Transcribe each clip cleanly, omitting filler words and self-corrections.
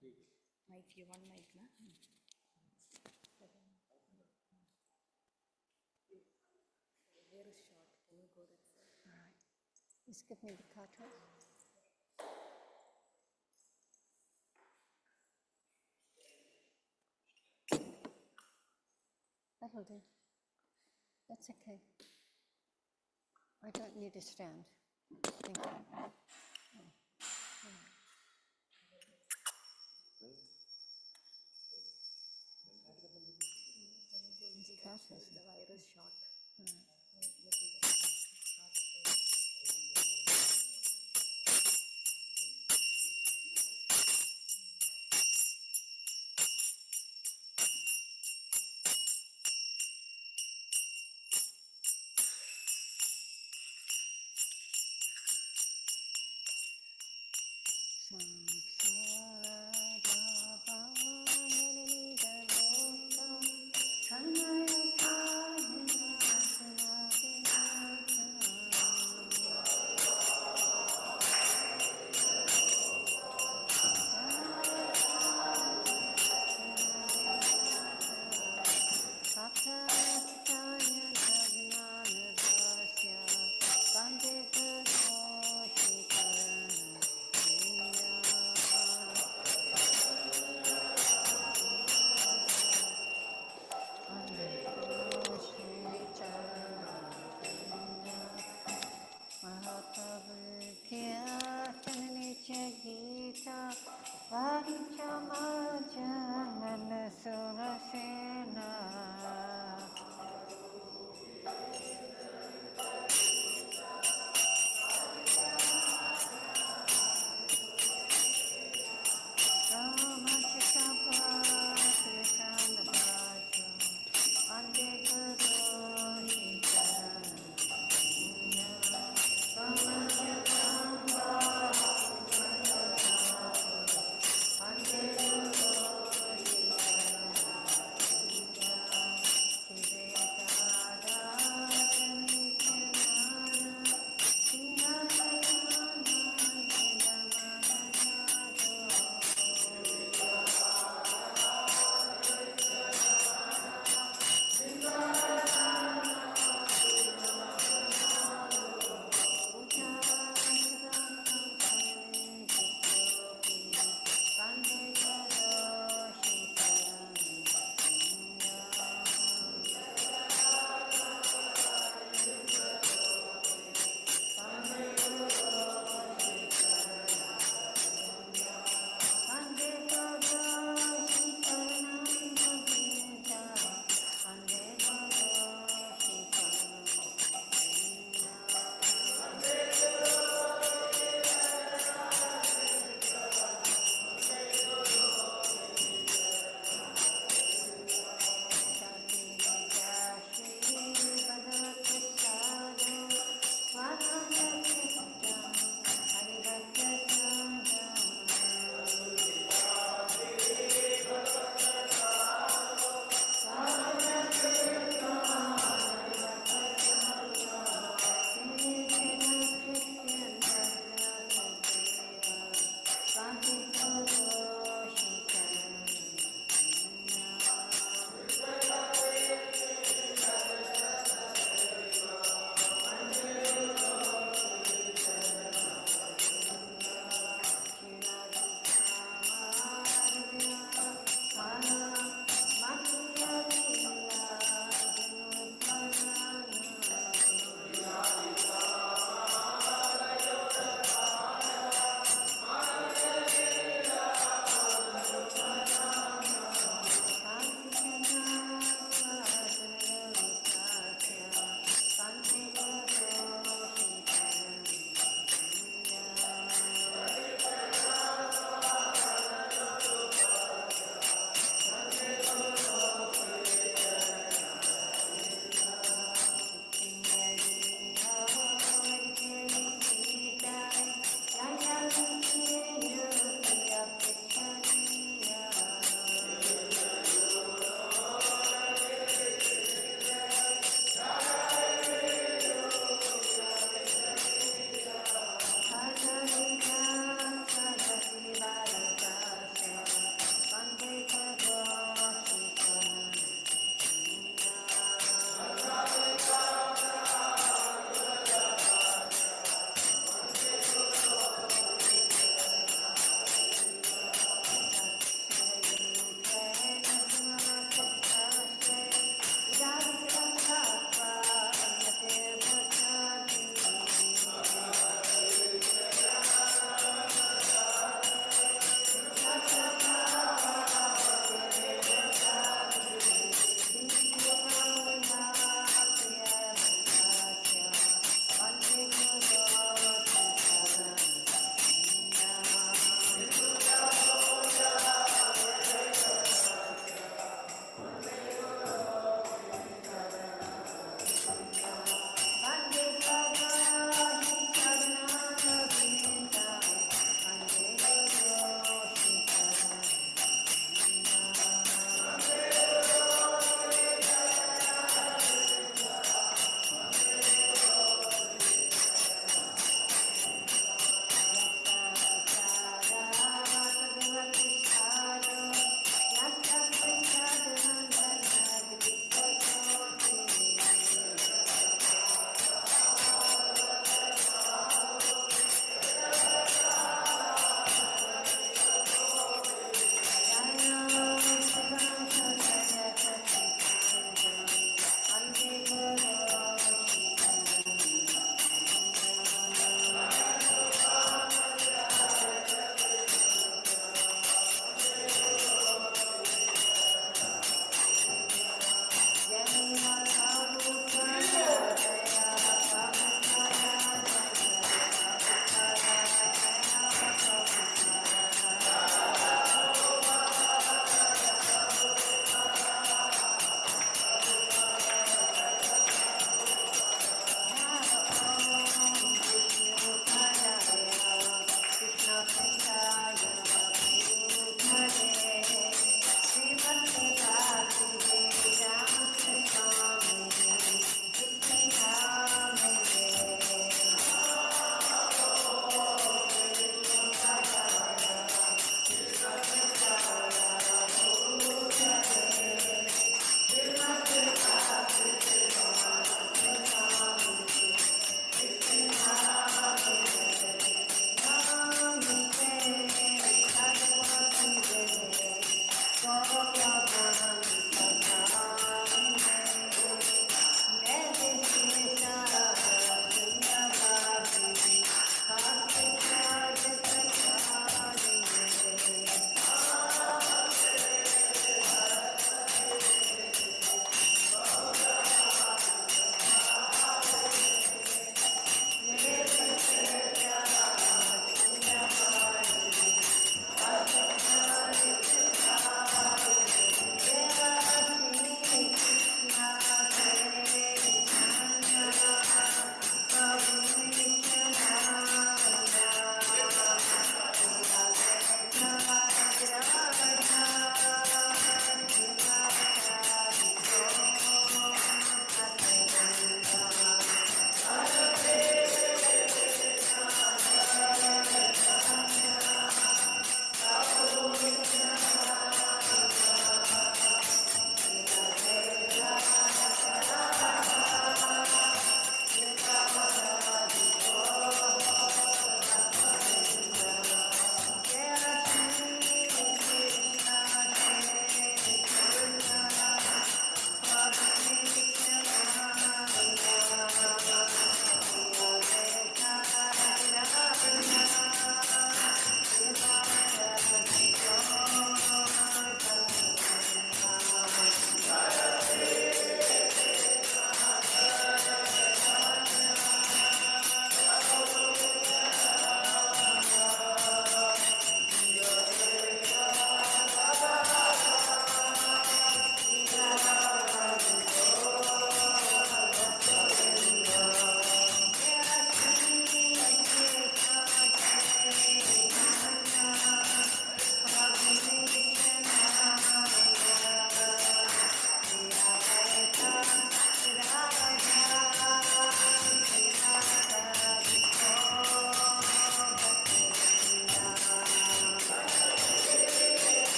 Mic, you want mic, na? Hair is short. Can you go that side? All right. Just give me the cartridge. That'll do. That's okay. I don't need a stand. Thank you. These cartridges. The wire is short.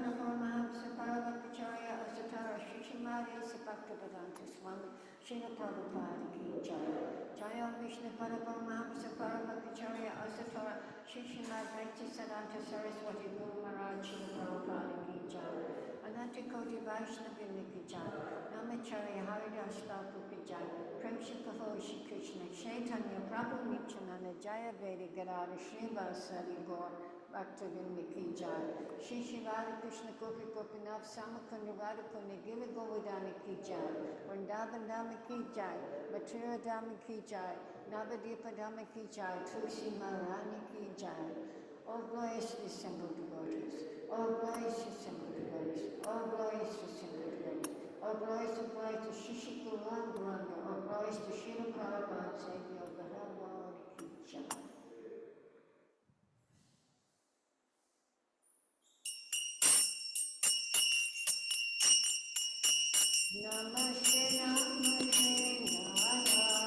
Paramahamsa Paramacharya Asatara Shishimari Bhaktivedanta Swami Srila Prabhupada Ki Jai. Jaya Vishnu Paramahamsa Paramacharya Asatara Shishimad Bhaktivedanta Saraswati Guru Maharaj Srila Prabhupada Ki Jai. Ananta Koti Vaishnavi Ki Jai. Namacharya Haridas Thakur Ki Jai. Prem Shri Shri Krishna Chaitanya Prabhu Nityananda Jaya Vedi Gadada Srivasadi Gaur Bhaktivinoda Ki Jai. Shri Shri Radha Krishna Gopi Gopinath Samakunda Radhakunda Giri Govardhana Ki Jai. Vrindavan Dhama Ki Jai. Mathura Dhama Ki Jai. Navadipa Dhama Ki Jai. Tulsi Maharani Ki Jai. All glorious assembled devotees. All glorious assembled devotees. All glorious assembled devotees. All glories to Shishi Guru Guranga. All glories to Srila Prabhupada, Savior of the whole world. Ki Jai. Namaste, Namaste, Nara.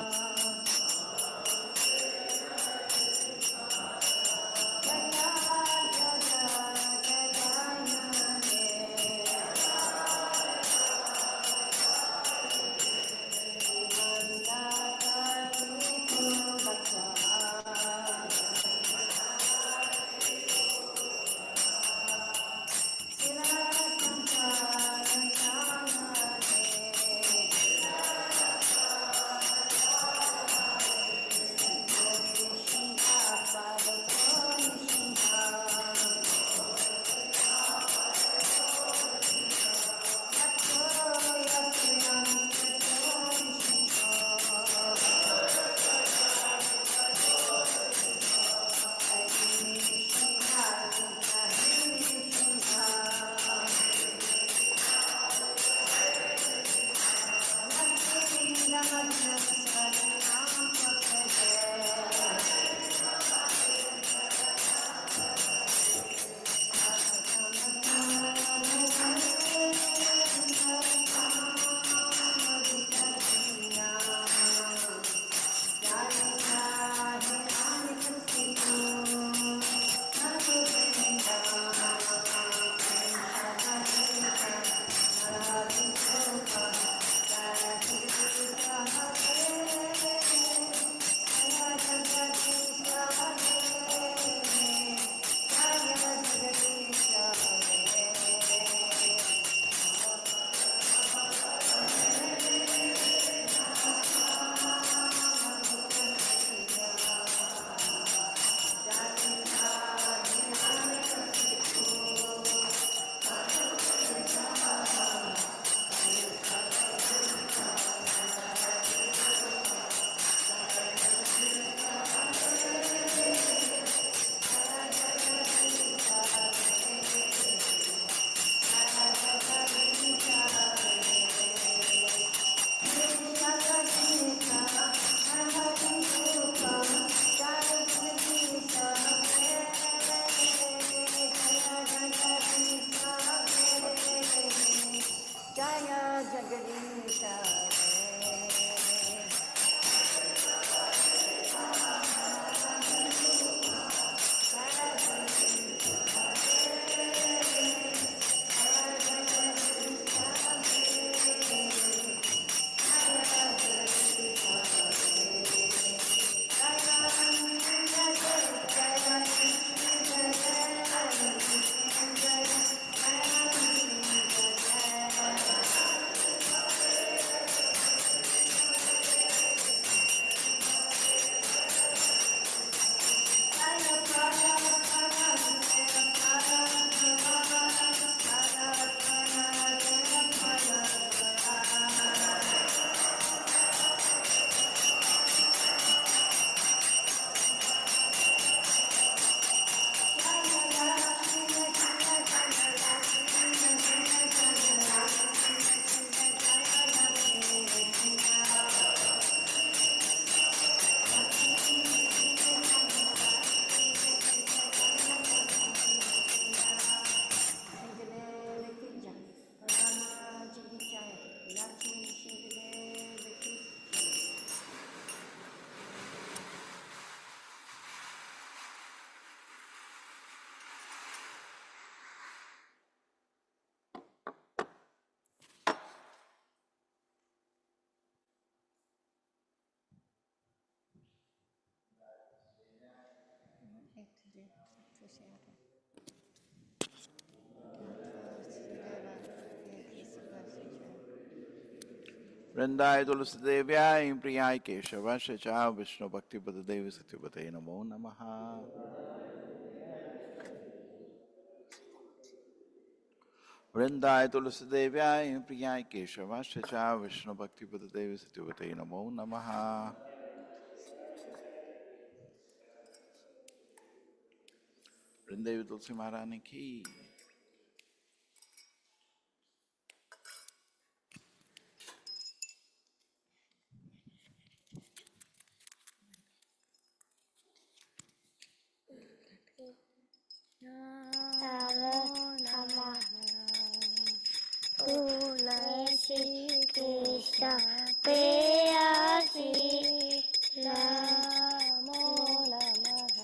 वृंदाय तुलसीदेव्याय प्रियाय केशवाय च विष्णु भक्ति देवी सत्यवते नमो नमः। वृंदाय तुलसीदेव्याय प्रियाय केशवाय च विष्णु भक्ति देवी सत्यवते नमो नमः। वृंदेवी तुलसी महारानी की। तुलसी कृष्ण प्रेयसी नमो नमः।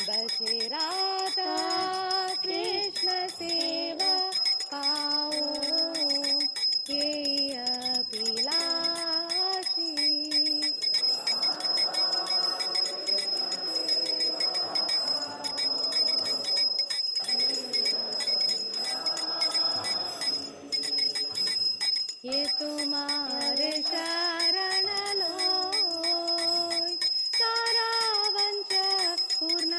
बसे राधा कृष्ण सेवा पाओ ये अभिलाषी। ये तुम्हारे शरण लो सारा वंश पूर्ण।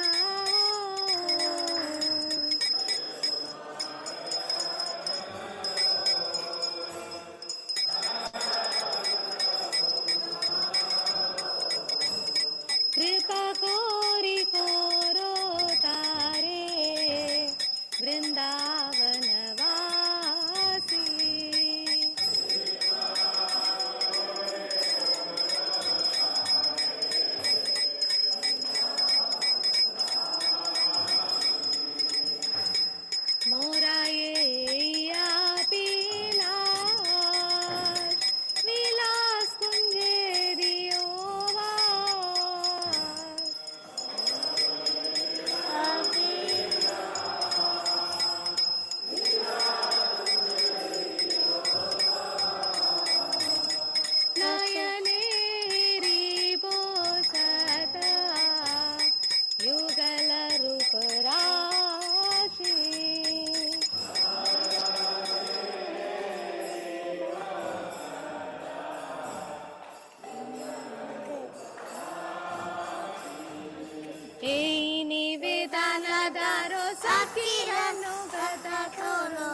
कृपा कोरी कोरो तारे वृंदावन वासी। मोरा ये अभिलाष विलास कुंजे दियो नयने रिबो सदा युगल रूप राशि। এই নিবেদন দারো সাকিরনো গদা খোলো।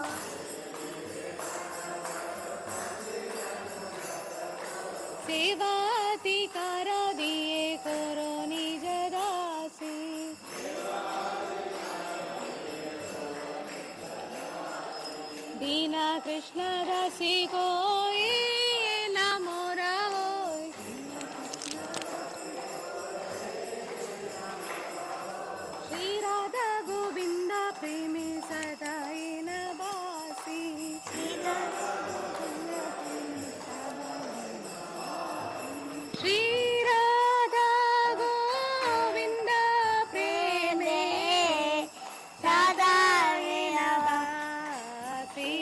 सेवाधिकार दिए करो निज दासी। दीना कृष्ण दासी कोई न मोरा होय। श्री राधा गोविंद प्रेमी सदाई न बासी। श्री राधा गोविंद प्रेमे सदाई न बासी।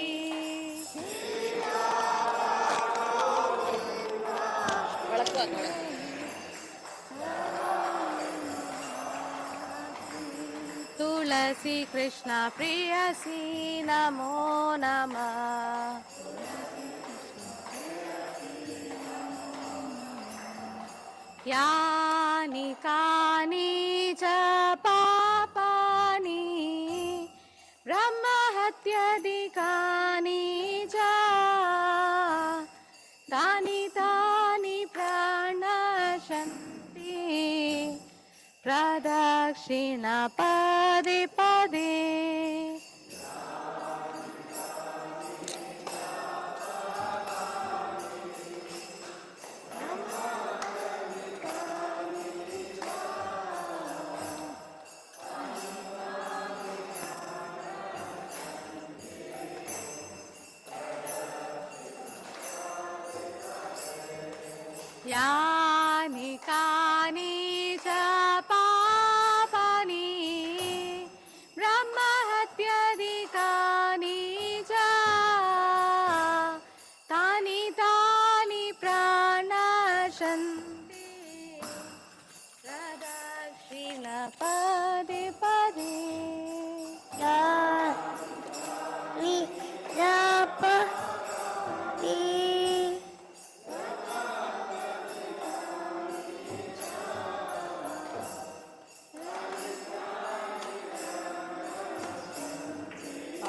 तुलसी कृष्ण प्रियसी नमो नमः। यानि कानि च पापानि ब्रह्महत्यादिकानि च तानि तानि प्रणश्यन्ति प्रदक्षिण पदे पदे। यानि कानि च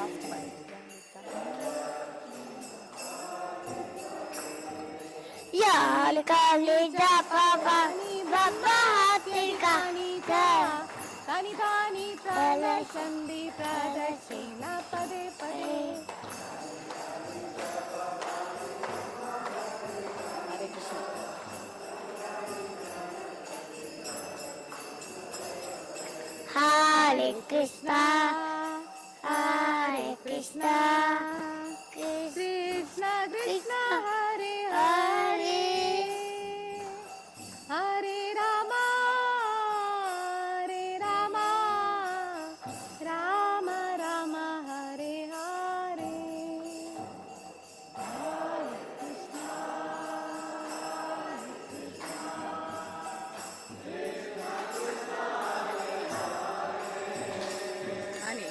लास्ट वन याल काले जा पापा बाबा हाथी कानी जा तानी तानी प्रदर्शन्ति प्रदर्शेन पदे पदे हरे कृष्ण हरे कृष्णा हरे कृष्णा कृष्ण कृष्ण हरे हरे हरे राम राम राम हरे हरे आणि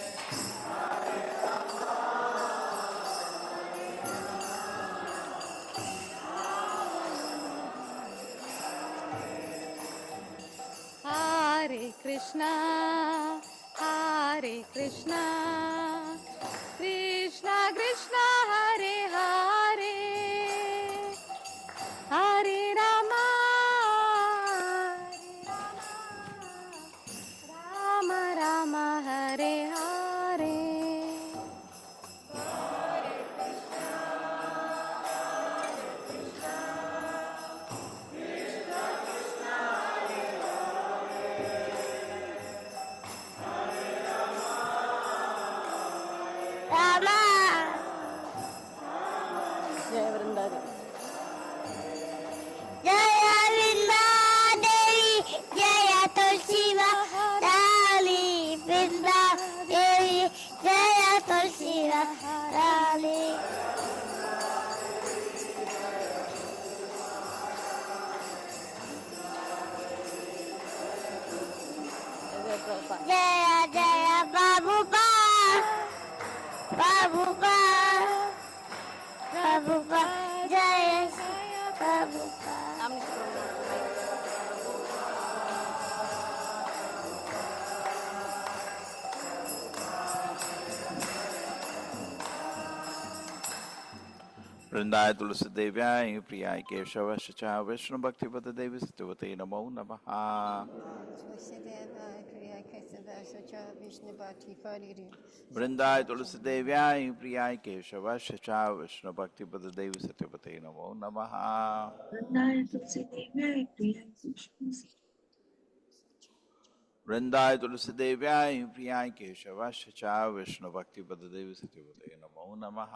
Hare Krishna, Hare Krishna, Krishna Krishna, Hare Hare, Hare Rama, Rama Rama, Hare Hare. Rama जय वृंदादेवी. जय वृंदा देवी जय तुलसी रानी वृंदा देवी जय तुलसी रानी जय प्रभुपाद. जय जय बाबूपा बाबूपा बाबूपा जय बाबूपा वृंदाय तुलसी देव्याय प्रियाय केशव च विष्णु भक्ति पद देवी सत्यवते नमो नमः वृंदाय तुलसी देव्याय प्रियाय केशव च विष्णु भक्ति पद देवी सत्यवते नमो नमः वृंदाय तुलसी देव्याय प्रियाय केशव च विष्णु भक्ति पद देवी सत्यवते नमो नमः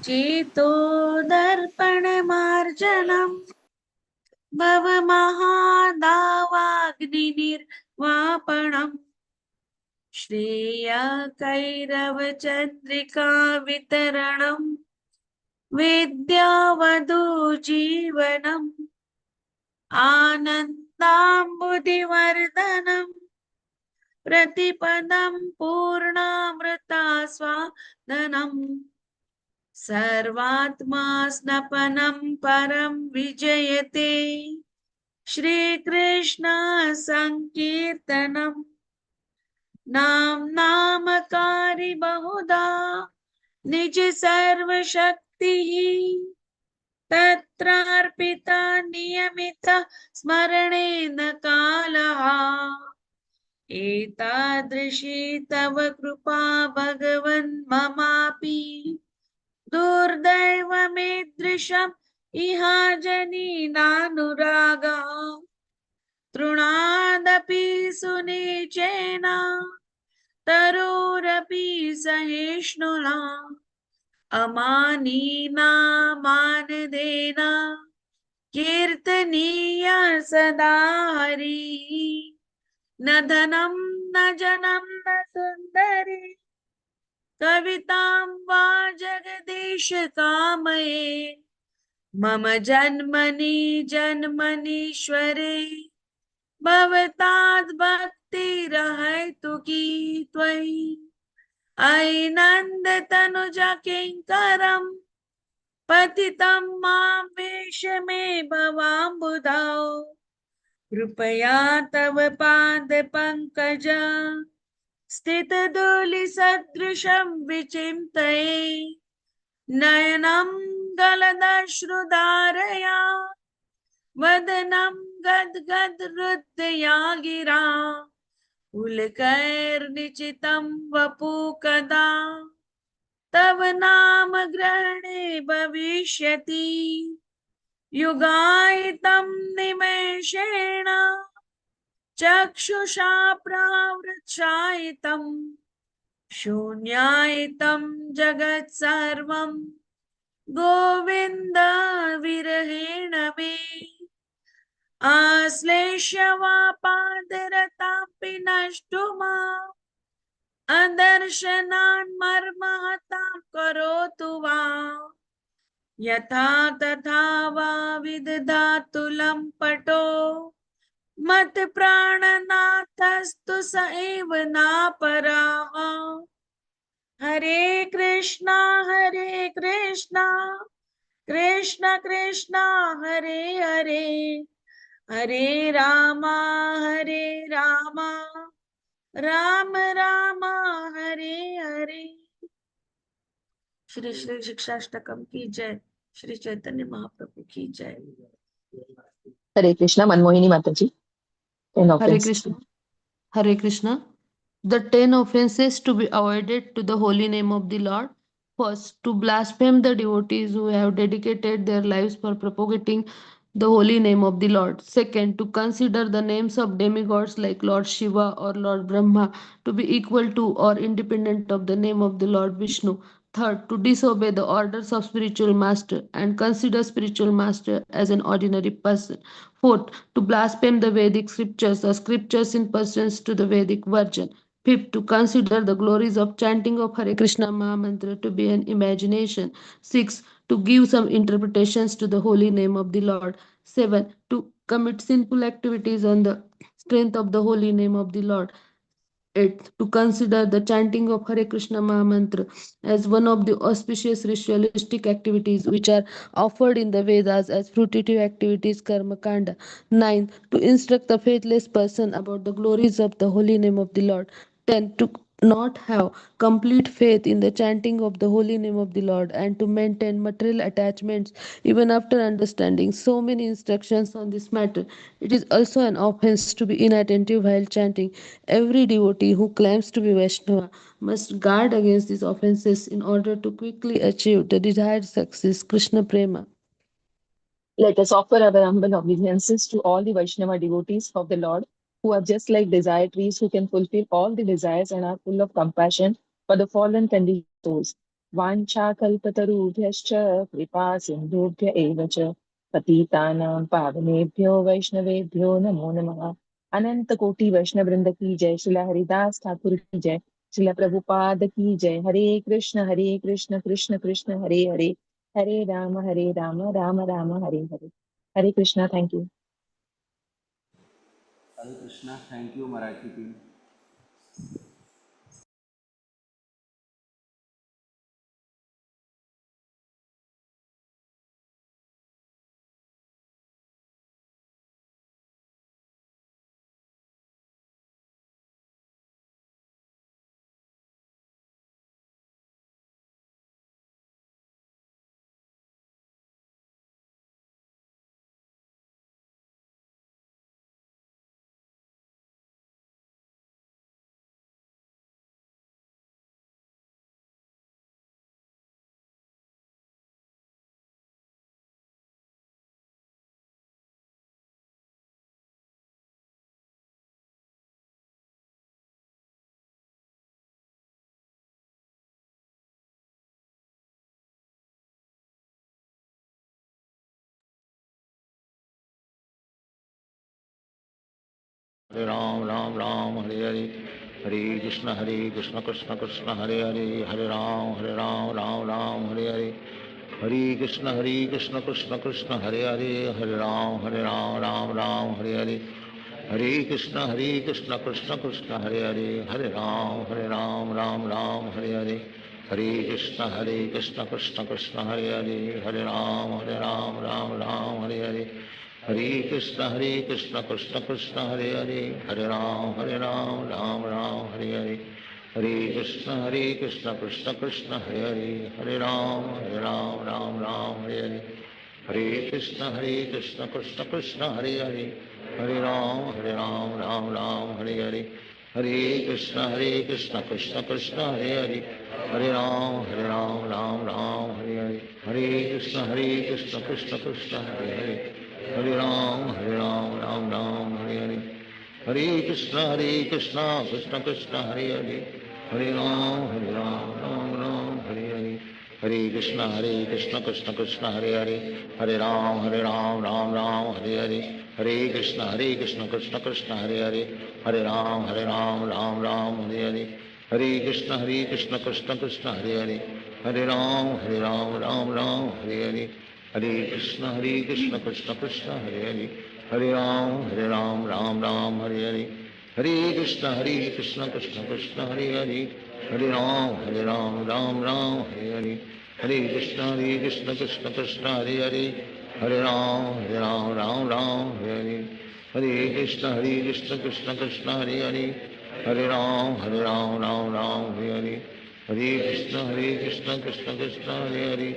चेतो दर्पण मार्जनम भव महादावाग्निर्वापणम श्रेय कैरव चंद्रिका वितरणम विद्यावधू जीवनम आनंदाम्बुधिवर्धनम प्रतिपदम पूर्णामृता स्वादनम सर्वात्मा स्नपनं परम विजयते श्री कृष्ण संकीर्तनम नाम नामकारी बहुधा निज सर्वशक्ति तत्रार्पिता नियमित स्मरणेन कालः एतादृशी तव कृपा भगवन् ममापि दुर्दैवमेदृशम् इहा जनीनानुरागः तृणादपि सुनीचेन तरोरपि सहिष्णुना अमानीना मानदेन कीर्तनीय सदा हरिः न धनं न जनं न सुन्दरी कवितां वा जगदीश कामये मम जन्मनि जन्मनीश्वरे भवताद् भक्तिरहैतु की त्वयि अयि नन्द तनुजा किङ्करं पतितं मां वेश भाष्य में भवाम्बुधाओ कृपया तव पाद पंकज स्थित धूलि सदृशं विचिन्तये नयनं गलदश्रुधारया वदनं गद्गदहृदया गिरा पुलकैर्निचितं वपु कदा तव नाम ग्रहणे भविष्यति युगायितं निमेषेण चक्षुषा प्रावृच्छायितं शून्यायितं जगत् सर्वं गोविन्द विरहेण मे आश्लेष्य वा पादरतापि नष्टुमा अदर्शनान् मर्महतां करोतु वा यथा तथा वा विदधातु लम्पटो मत प्राणनाथस्तु स एव नापराः हरे कृष्णा कृष्ण कृष्ण हरे हरे हरे राम राम राम हरे हरे। श्री श्री शिक्षाष्टकम की जय। श्री चैतन्य महाप्रभु की जय। हरे कृष्णा। मनमोहिनी माताजी। Hare Krishna. Hare Krishna. The 10 offenses to be avoided to the holy name of the Lord. First, to blaspheme the devotees who have dedicated their lives for propagating the holy name of the Lord. Second, to consider the names of demigods like Lord Shiva or Lord Brahma to be equal to or independent of the name of the Lord Vishnu. Third, to disobey the orders of spiritual master and consider spiritual master as an ordinary person. Fourth, to blaspheme the Vedic scriptures or scriptures in pursuance to the Vedic version. Fifth, to consider the glories of chanting of Hare Krishna Mahamantra to be an imagination. Sixth, to give some interpretations to the holy name of the Lord. 7. To commit sinful activities on the strength of the holy name of the Lord. 8. To consider the chanting of Hare Krishna Mahamantra as one of the auspicious ritualistic activities which are offered in the Vedas as fruitive activities Karma Kanda. 9. To instruct the faithless person about the glories of the holy name of the Lord. 10. To not have complete faith in the chanting of the holy name of the Lord and to maintain material attachments even after understanding so many instructions on this matter. It is also an offense to be inattentive while chanting. Every devotee who claims to be Vaishnava must guard against these offenses in order to quickly achieve the desired success. Krishna Prema. Let us offer our humble obeisances to all the Vaishnava devotees of the Lord, who are just like desire trees who can fulfill all the desires and are full of compassion for the fallen conditioned souls. Vancha kalpatarubhyascha kripa sindhubhya eva cha patitanam pavanebhyo vaishnavebhyo namo namaha. अनंत कोटि वैष्णव वृंद की जय। श्रीला हरिदास ठाकुर की जय। श्रीला प्रभुपाद की जय। Hare Krishna Krishna Krishna Hare Hare, Hare Ram Ram Ram Hare Hare. Hare Krishna. Thank you. Hare Krishna. Thank you Marathi team. Hare Ram Ram Hare Hare, Hare Krishna Krishna Krishna Hare Hare, Hare Ram Ram Ram Hare Hare, Hare Krishna Krishna Krishna Hare Hare, Hare Ram Ram Ram Hare Hare, Hare Krishna Krishna Krishna Hare Hare, Hare Ram Ram Ram Hare Hare, Hare Krishna Krishna Krishna Hare Hare, Hare Ram Ram Ram Hare Hare Hare Krishna Krishna Krishna Hare Hare Hare Ram Ram Ram Hare Hare Hare Krishna Krishna Krishna Hare Hare Hare Ram Ram Ram Hare Hare Hare Krishna Krishna Krishna Hare Hare Hare Ram Ram Ram Hare Hare Hare Krishna Krishna Krishna Hare Hare Hare Ram Ram Ram Hare Hare Hare Krishna Krishna Krishna Hare Hare Hare Ram Ram Ram Hare Hare Hare Krishna Krishna Krishna Hare Hare Hare Ram Ram Ram Hare Hare Hare Krishna Krishna Krishna Hare Hare Hare Ram Ram Ram Hare Hare Hare Krishna Krishna Krishna Hare Hare Hare Ram Ram Ram Hare Hare Hare Krishna Krishna Krishna Hare Hare Hare Ram Ram Ram Hare Hare Hare Krishna Krishna Krishna Hare Hare Hare Ram Ram Hare Hare Hare Krishna Krishna Krishna Hare Hare Hare Ram Ram Hare Hare Hare Krishna Krishna Krishna Hare Hare Hare Ram Ram Hare Hare Hare Krishna Krishna Krishna Hare Hare Hare Ram Ram Hare Hare Hare Krishna Krishna Krishna Hare Hare Hare Ram Ram Hare Hare Hare Krishna Krishna Krishna Hare Hare Hare Ram Ram Hare Hare Hare Krishna Krishna Krishna Hare Hare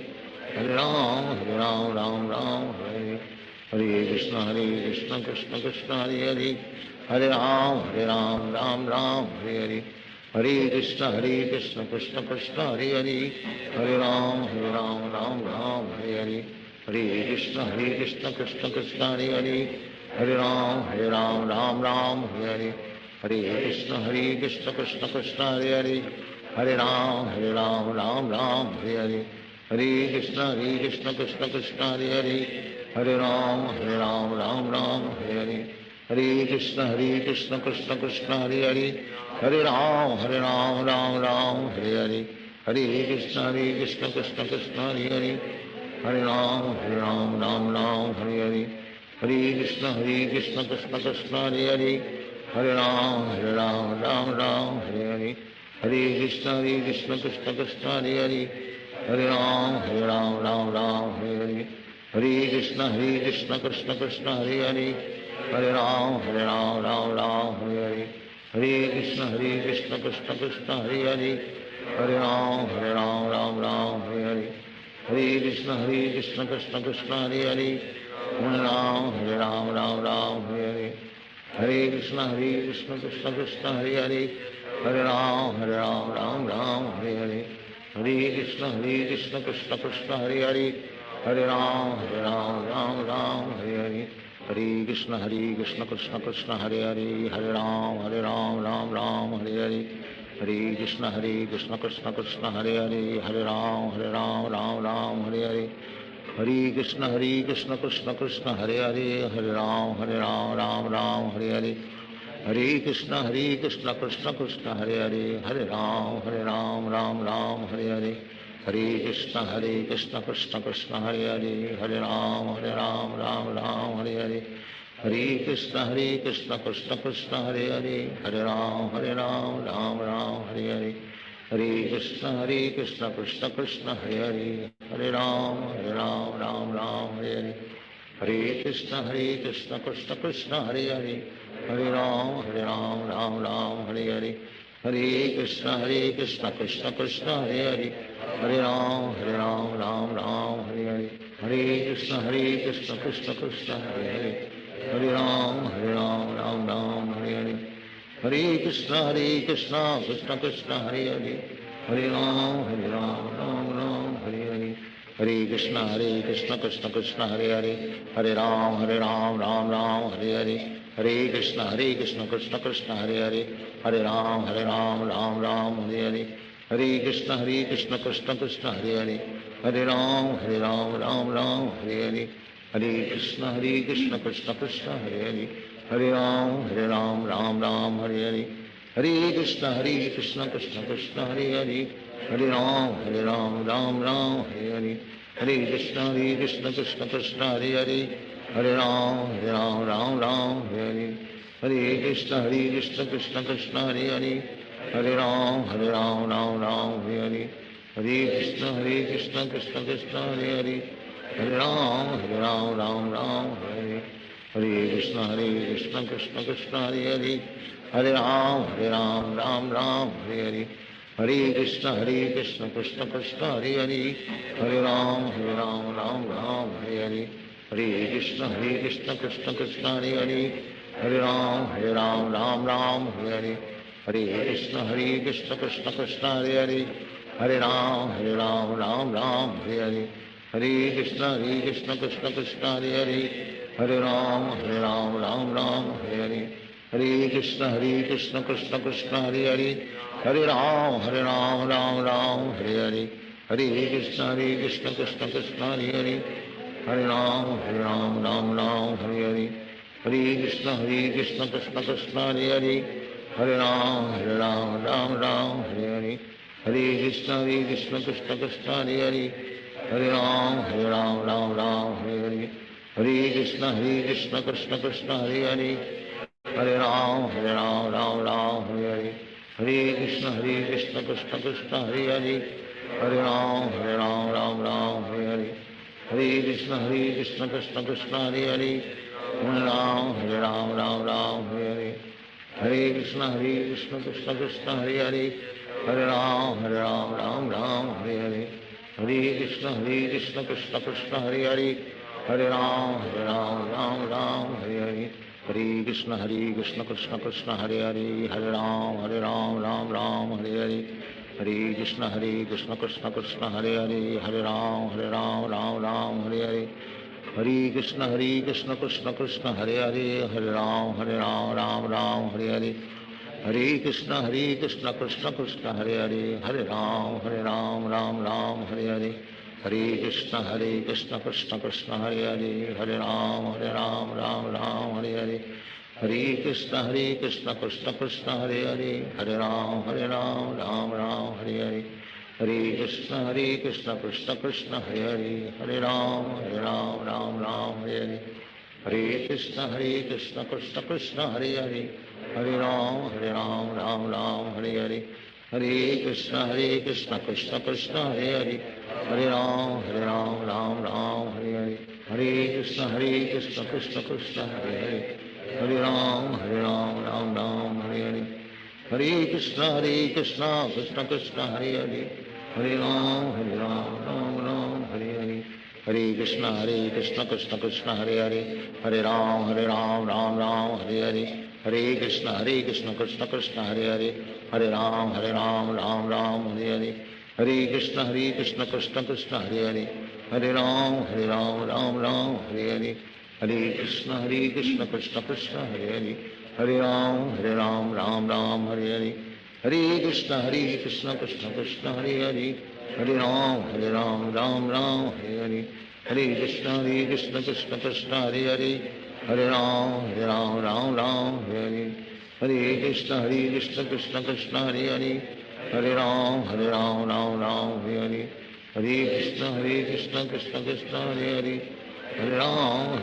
Hare Ram Ram Hare Hare Hare Krishna Krishna Krishna Hare Hare Hare Ram Ram Hare Hare Hare Krishna Krishna Krishna Hare Hare Hare Ram Ram Hare Hare Hare Krishna Krishna Krishna Hare Hare Hare Ram Ram Hare Hare Hare Krishna Krishna Krishna Hare Hare Hare Ram Ram Hare Hare Hare Krishna Krishna Krishna Hare Hare Hare Ram Ram Hare Hare Hare Krishna Krishna Krishna Hare Hare Hare Ram Ram Hare Hare Hare Krishna Krishna Krishna Hare Hare Hare Ram Ram Hare Hare Hare Krishna Krishna Krishna Hare Hare Hare Ram Ram Hare Hare Hare Krishna Krishna Krishna Hare Hare Hare Ram Ram Hare Hare Hare Krishna Krishna Krishna Hare Hare Hare Ram Ram Hare Hare Hare Krishna Krishna Krishna Hare Hare Hare Ram Ram Hare Hare Hare Krishna Krishna Krishna Hare Hare Hare Ram Ram Hare Hare Hare Krishna Krishna Krishna Hare Hare Hare Ram Ram Hare Hare Hare Krishna Krishna Krishna Hare Hare Hare Ram Ram Hare Hare Hare Krishna Krishna Krishna Hare Hare Hare Ram Ram Hare Hare Hare Krishna Krishna Krishna Hare Hare Hare Ram Ram Hare Hare Hare Krishna Krishna Krishna Hare Hare Hare Ram Ram Hare Hare Hare Krishna Krishna Krishna Hare Hare Hare Ram Ram Hare Hare Hare Krishna Krishna Krishna Hare Hare Hare Ram Ram Hare Hare Hare Krishna Krishna Krishna Hare Hare Hare Ram Ram Hare Hare Hare Krishna Krishna Krishna Hare Hare Hare Ram Ram Hare Hare Hare Krishna Krishna Krishna Hare Hare Hare Ram Ram Hare Hare Hare Krishna Krishna Krishna Hare Hare Hare Ram Ram Hare Hare Hare Krishna Krishna Krishna Hare Hare Hare Ram Ram Hare Hare Hare Krishna Krishna Krishna Hare Hare Hare Ram Ram Hare Hare Hare Krishna Krishna Krishna Hare Hare Hare Ram Ram Hare Hare Hare Krishna Krishna Krishna Hare Hare Hare Ram Ram Hare Hare Hare Krishna Krishna Krishna Hare Hare Hare Ram Ram Hare Hare Hare Krishna Krishna Krishna Hare Hare Hare Ram Ram Hare Hare Hare Krishna Krishna Krishna Hare Hare Hare Ram Ram Hare Hare Hare Krishna Krishna Krishna Hare Hare Hare Ram Ram Hare Hare Krishna Krishna Hare Hare Ram Ram Hare Hare Krishna Krishna Krishna Hare Hare Ram Ram Hare Hare Krishna Krishna Krishna Hare Hare Ram Ram Hare Hare Krishna Krishna Krishna Hare Hare Ram Hare Hare Krishna Krishna Krishna Hare Hare Ram Hare Hare Krishna Krishna Krishna Hare Hare Ram Hare Hare Krishna Krishna Krishna Hare Hare Ram Hare Hare Krishna Krishna Krishna Hare Hare Ram Hare Hare Krishna Krishna Krishna Hare Hare Ram Hare Hare Krishna Krishna Krishna Hare Hare Ram Hare Hare Krishna Krishna Krishna Hare Hare Ram Hare Hare Krishna Krishna Krishna Hare Hare Ram Hare Hare Krishna Krishna Krishna Hare Hare Ram Hare Hare Krishna Krishna Krishna Hare Hare Ram Hare Hare Krishna Krishna Krishna Hare Hare Ram Hare Hare Krishna Krishna Krishna Hare Hare Ram Hare Hare Krishna Krishna Krishna Hare Hare Ram Hare Hare Krishna Krishna Krishna Hare Hare Ram Hare Hare Krishna Krishna Krishna Hare Hare Ram Hare Hare Krishna Krishna Krishna Hare Hare Ram Hare Hare Krishna Krishna Krishna Hare Hare Ram Hare Hare Krishna Krishna Krishna Hare Hare Ram Hare Hare Krishna Krishna Krishna Hare Hare Ram Hare Hare Krishna Krishna Krishna Hare Hare Ram Hare Hare Krishna Krishna Krishna Hare Hare Ram Hare Hare Krishna Krishna Krishna Hare Hare Ram Hare Hare Krishna Krishna Krishna Hare Hare Ram Hare Hare Krishna Krishna Krishna Hare Hare Ram Hare Hare Krishna Krishna Krishna Hare Hare Ram Hare Hare Krishna Krishna Krishna Hare Hare Ram Hare Hare Krishna Krishna Krishna Hare Hare Ram Hare Hare Krishna Krishna Krishna Hare Hare Ram Hare Hare Krishna Krishna Krishna Hare Hare Ram Hare Hare Krishna Krishna Krishna Hare Hare Ram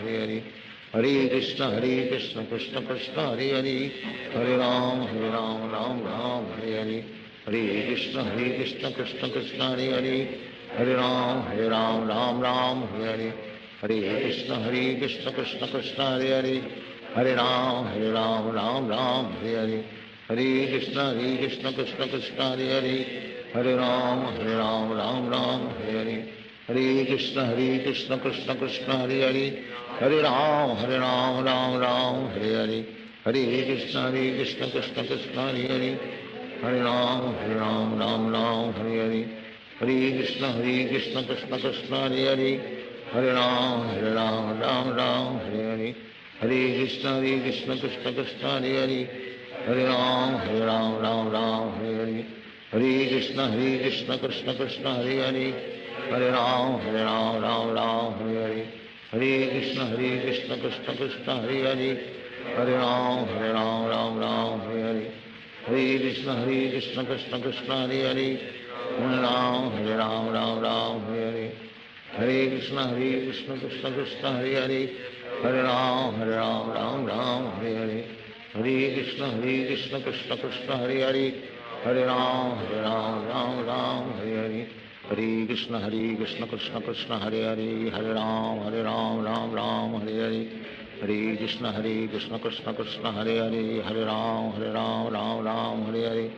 Hare Hare Krishna Krishna Krishna Hare Hare Ram Hare Hare Krishna Krishna Krishna Hare Hare Ram Hare Hare Krishna Krishna Krishna Hare Hare Ram Hare Hare Krishna Krishna Krishna Hare Hare Ram Hare Hare Krishna Krishna Krishna Hare Hare Ram Hare Hare Krishna Krishna Krishna Hare Hare Ram Hare Hare Krishna Krishna Krishna Hare Hare Ram Hare Hare Krishna Krishna Krishna Hare Hare Ram Hare Hare Krishna Krishna Krishna Hare Hare Ram Hare Hare Krishna Krishna Krishna Hare Hare Ram Hare Hare Krishna Krishna Krishna Hare Hare Ram Hare Hare Krishna Krishna Krishna Hare Hare Ram Hare Hare Krishna Krishna Krishna Hare Hare, Hare Ram Ram Ram Hare Hare, Hare Krishna Krishna Krishna Hare Hare, Hare Ram Ram Ram Hare Hare, Hare Krishna Krishna Krishna Hare Hare, Hare Ram Ram Ram Hare Hare,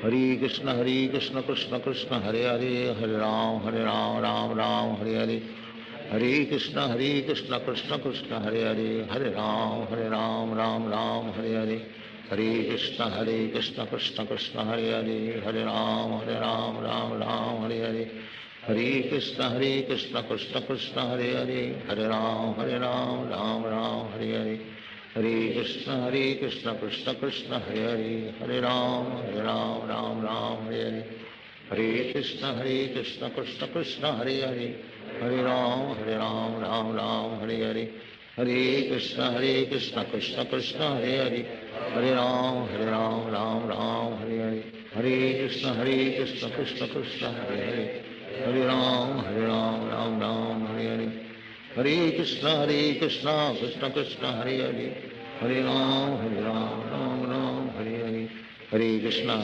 Hare Krishna Krishna Krishna Hare Hare, Hare Ram Ram Ram Hare Hare, Hare Krishna Krishna Krishna Hare Hare, Hare Ram Ram Ram Hare Hare, Hare Krishna Krishna Krishna Hare Hare, Hare Ram Ram Ram Hare Hare, Hare Krishna Krishna Krishna Hare Hare, Hare Ram Ram Ram Hare Hare, Hare Krishna Krishna Krishna Hare Hare, Hare Ram Ram Ram Hare Hare, Hare Krishna Krishna Krishna Hare Hare, Hare Ram Ram Ram Hare Hare, Hare Krishna Krishna Krishna Hare Hare, Hare Ram Ram Ram Hare Hare, Hare Krishna Krishna Krishna Hare Hare, Hare Ram Ram Ram Hare Hare, Hare Krishna Krishna Krishna Hare Hare, Hare Ram Ram Ram Hare Hare, Hare Krishna Krishna Krishna Hare Hare, Hare Ram Ram Ram Hare Hare, Hare Krishna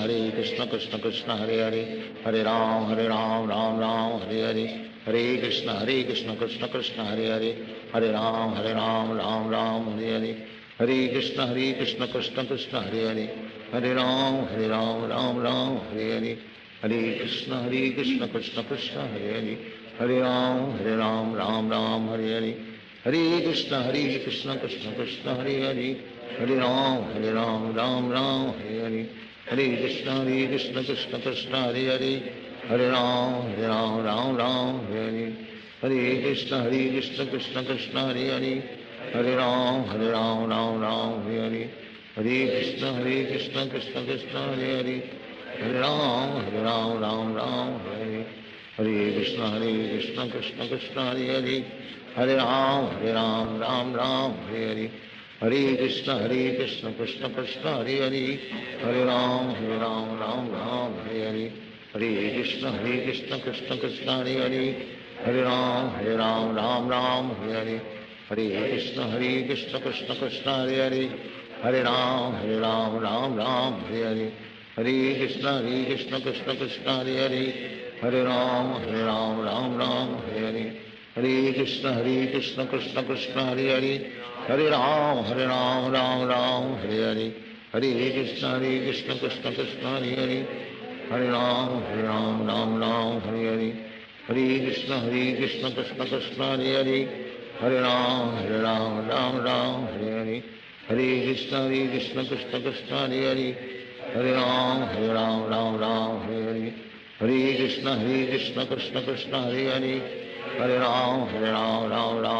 Krishna Krishna Hare Hare, Hare Ram Ram Ram Hare Hare, Hare Krishna Krishna Krishna Hare Hare, Hare Ram Ram Ram Hare Hare, Hare Krishna Krishna Krishna Hare Hare, Hare Ram Ram Hare Hare, Hare Krishna Krishna Krishna Hare Hare, Hare Ram Ram Hare Hare, Hare Krishna Krishna Krishna Hare Hare, Hare Ram Ram Hare Hare, Hare Krishna Krishna Krishna Hare Hare, Hare Ram Ram Hare Hare, Hare Krishna Krishna Krishna Hare Hare, Hare Ram Ram Hare Hare, Hare Krishna Krishna Krishna Hare Hare, Hare Ram Ram Hare Hare, Hare Krishna Krishna Krishna Hare Hare, Hare Ram Ram Ram Hare Hare, Hare Krishna Krishna Krishna Hare Hare, Hare Ram Ram Hare Hare, Hare Krishna Krishna Krishna Hare Hare, Hare Ram Ram Hare Hare, Hare Krishna Krishna Krishna Hare Hare, Hare Ram Ram Ram Hare Hare, Hare Krishna Krishna Krishna Hare Hare, Hare Ram Ram Ram Hare Hare, Hare Krishna Krishna Krishna Hare Hare, Hare Ram Ram Hare Hare, Hare Krishna Krishna Krishna Hare Hare, Hare Ram Ram Hare Hare, Hare Krishna Krishna Krishna Hare Hare, Hare Ram Ram Hare Hare, Hare Krishna Krishna Krishna Hare Hare, Hare Ram Ram Hare Hare, Hare Krishna Krishna Krishna Hare Hare, Hare Ram Ram Hare Hare, Hare Krishna Krishna Krishna Hare Hare, Hare Ram Ram Hare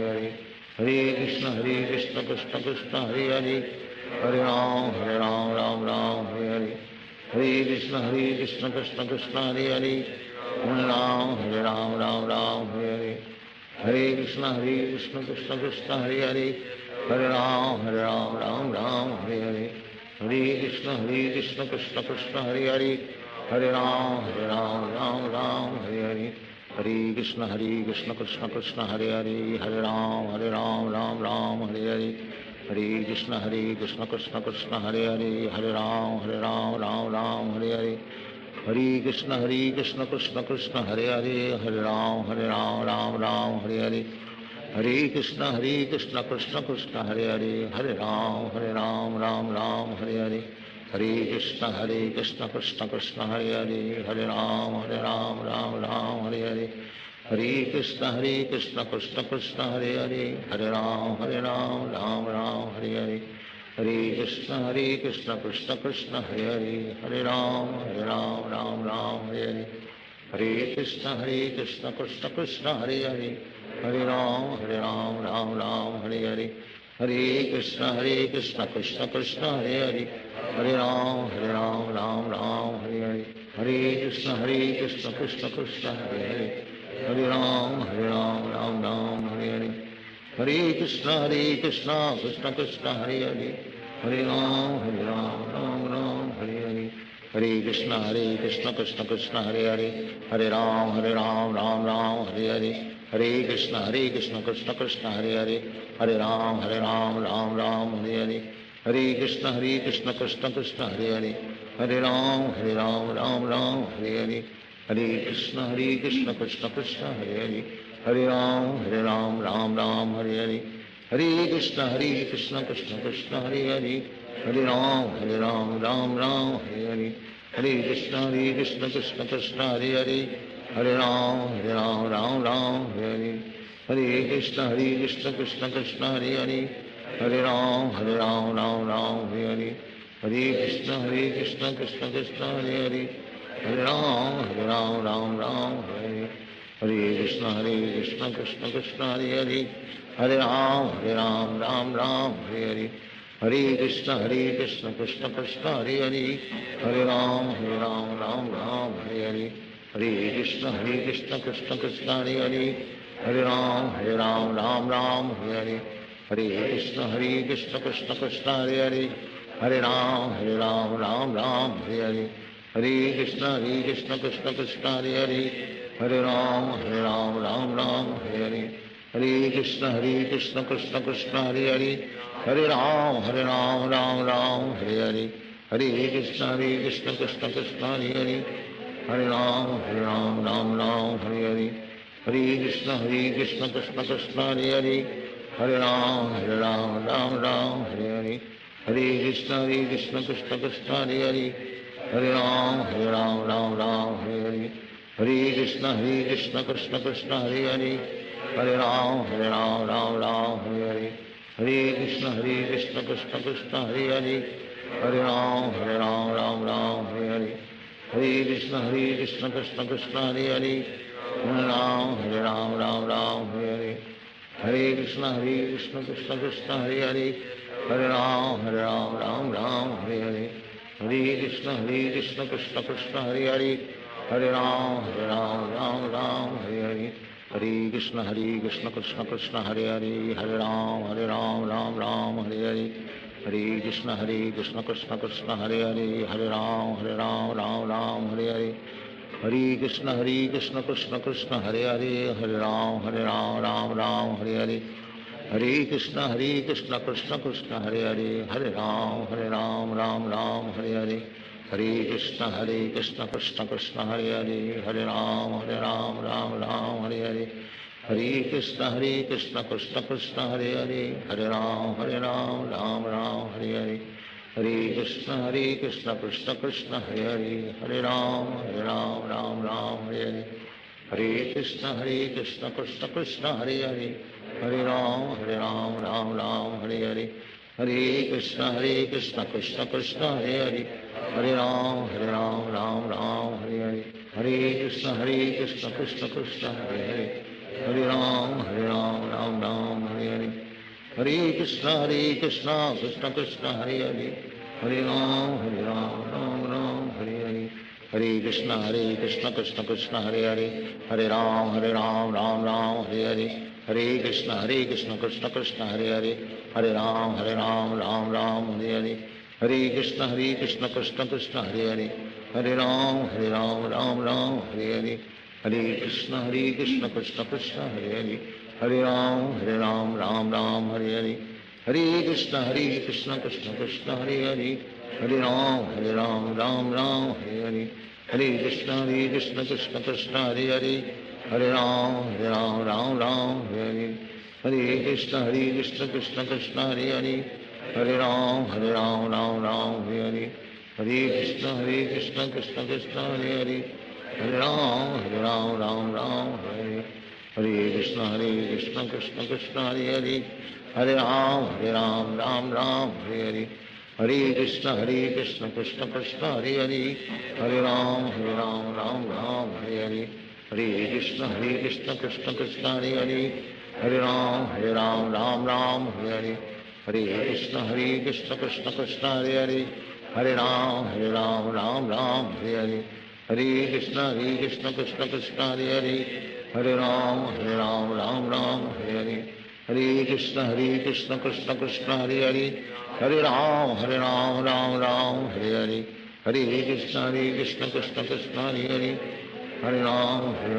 Hare, Hare Krishna Krishna Krishna Hare Hare, Hare Ram Ram Hare Hare, Hare Krishna Krishna Krishna Hare Hare, Hare Ram Ram Hare Hare, Hare Krishna Krishna Krishna Hare Hare, Hare Ram Ram Hare Hare, Hare Krishna Krishna Krishna Hare Hare, Hare Ram Ram Hare Hare, Hare Krishna Krishna Krishna Hare Hare, Hare Ram Ram Hare Hare, Hare Krishna Krishna Krishna Hare Hare, Hare Ram Ram Hare Hare, Hare Krishna Krishna Krishna Hare Hare, Hare Ram Ram Hare Hare, Hare Krishna Krishna Krishna Hare Hare, Hare Ram Ram Hare Hare, Hare Krishna Krishna Krishna Hare Hare, Hare Ram Ram Hare Hare, Hare Krishna Krishna Krishna Hare Hare, Hare Ram Ram Hare Hare, Hare Krishna Krishna Krishna Hare Hare, Hare Ram Ram Hare Hare, Hare Krishna Krishna Krishna Hare Hare, Hare Ram Ram Hare Hare, Hare Krishna Krishna Krishna Hare Hare, Hare Ram Ram Hare Hare, Hare Krishna Krishna Krishna Hare Hare, Hare Ram Ram Hare Hare, Hare Krishna Krishna Krishna Hare Hare, Hare Ram Ram Ram Hare Hare, Hare Krishna Krishna Krishna Hare Hare Hare Ram Ram Ram Hare Hare Hare Krishna Krishna Krishna Hare Hare Hare Ram Ram Hare Hare Hare Krishna Krishna Hare Hare Hare Ram Ram Hare Hare Hare Krishna Krishna Hare Hare Hare Ram Ram Hare Hare Hare Krishna Krishna Hare Hare Hare Ram Ram Hare Hare Hare Krishna Krishna Hare Hare Hare Ram Ram Hare Hare Krishna Krishna Hare Hare Hare Ram Ram Hare Hare Hare Krishna Krishna Hare Hare Hare Ram Ram Hare Hare Hare Krishna Krishna Hare Hare Hare Ram Ram Hare Hare Hare Krishna Krishna Hare Hare Hare Ram Ram Hare Hare Hare Krishna Krishna Hare Hare Hare Ram Ram Hare Hare Hare Krishna Krishna Hare Hare Hare Ram Ram Hare Hare Hare Krishna Krishna Hare Hare Hare Ram Ram Hare Hare Hare Krishna Krishna Hare Hare Hare Ram Ram Hare Hare Hare Krishna Krishna Hare Hare Hare Ram Ram Hare Hare Hare Krishna Krishna Hare Hare Hare Ram Ram Hare Hare Hare Krishna Krishna Hare Hare Hare Ram Ram Hare Hare Hare Krishna Krishna Hare Hare Hare Ram Hare Hare Hare Krishna Krishna Krishna Hare Hare Hare Ram Ram Hare Hare Hare Krishna Krishna Krishna Hare Hare Hare Ram Ram Hare Hare Hare Krishna Krishna Krishna Hare Hare Hare Ram Ram Hare Hare Hare Krishna Krishna Krishna Hare Hare Hare Ram Ram Hare Hare Hare Krishna Krishna Krishna Hare Hare Hare Ram Ram Hare Hare Hare Krishna Krishna Krishna Hare Hare Hare Ram Ram Hare Hare Hare Krishna Krishna Krishna Hare Hare Hare Ram Ram Hare Hare Hare Krishna Krishna Krishna Hare Hare Hare Ram Ram Hare Hare Hare Krishna Krishna Krishna Hare Hare Hare Ram Ram Hare Hare Hare Krishna Krishna Krishna Hare Hare Hare Ram Ram Hare Hare Hare Krishna Krishna Krishna Hare Hare Hare Ram Ram Hare Hare Hare Krishna Krishna Krishna Hare Hare Hare Ram Ram Hare Hare Hare Krishna Krishna Krishna Hare Hare Hare Ram Ram Hare Hare Hare Krishna Krishna Krishna Hare Hare Hare Ram Ram Hare Hare Hare Krishna Krishna Krishna Hare Hare Hare Ram Ram Hare Hare Hare Krishna Krishna Krishna Hare Hare Hare Ram Ram Hare Hare Hare Krishna Krishna Krishna Hare Hare Hare Ram Ram Hare Hare Hare Krishna Krishna Krishna Hare Hare Hare Ram Ram Hare Hare Hare Krishna Krishna Krishna Hare Hare Hare Ram Ram Hare Hare Hare Krishna Krishna Krishna Hare Hare Hare Ram Ram Hare Hare Hare Krishna Krishna Krishna Hare Hare Hare Ram Ram Hare Hare Hare Krishna Krishna Krishna Hare Hare Hare Ram Ram Hare Hare Hare Krishna Krishna Krishna Hare Hare Hare Ram Ram Hare Hare Hare Krishna Krishna Krishna Hare Hare Hare Ram Ram Hare Hare Hare Krishna Krishna Krishna Hare Hare Hare Ram Ram Hare Hare Hare Krishna Krishna Krishna Hare Hare Hare Ram Ram Hare Hare Hare Krishna Krishna Krishna Hare Hare Hare Ram Ram Hare Hare Hare Krishna Krishna Krishna Hare Hare Hare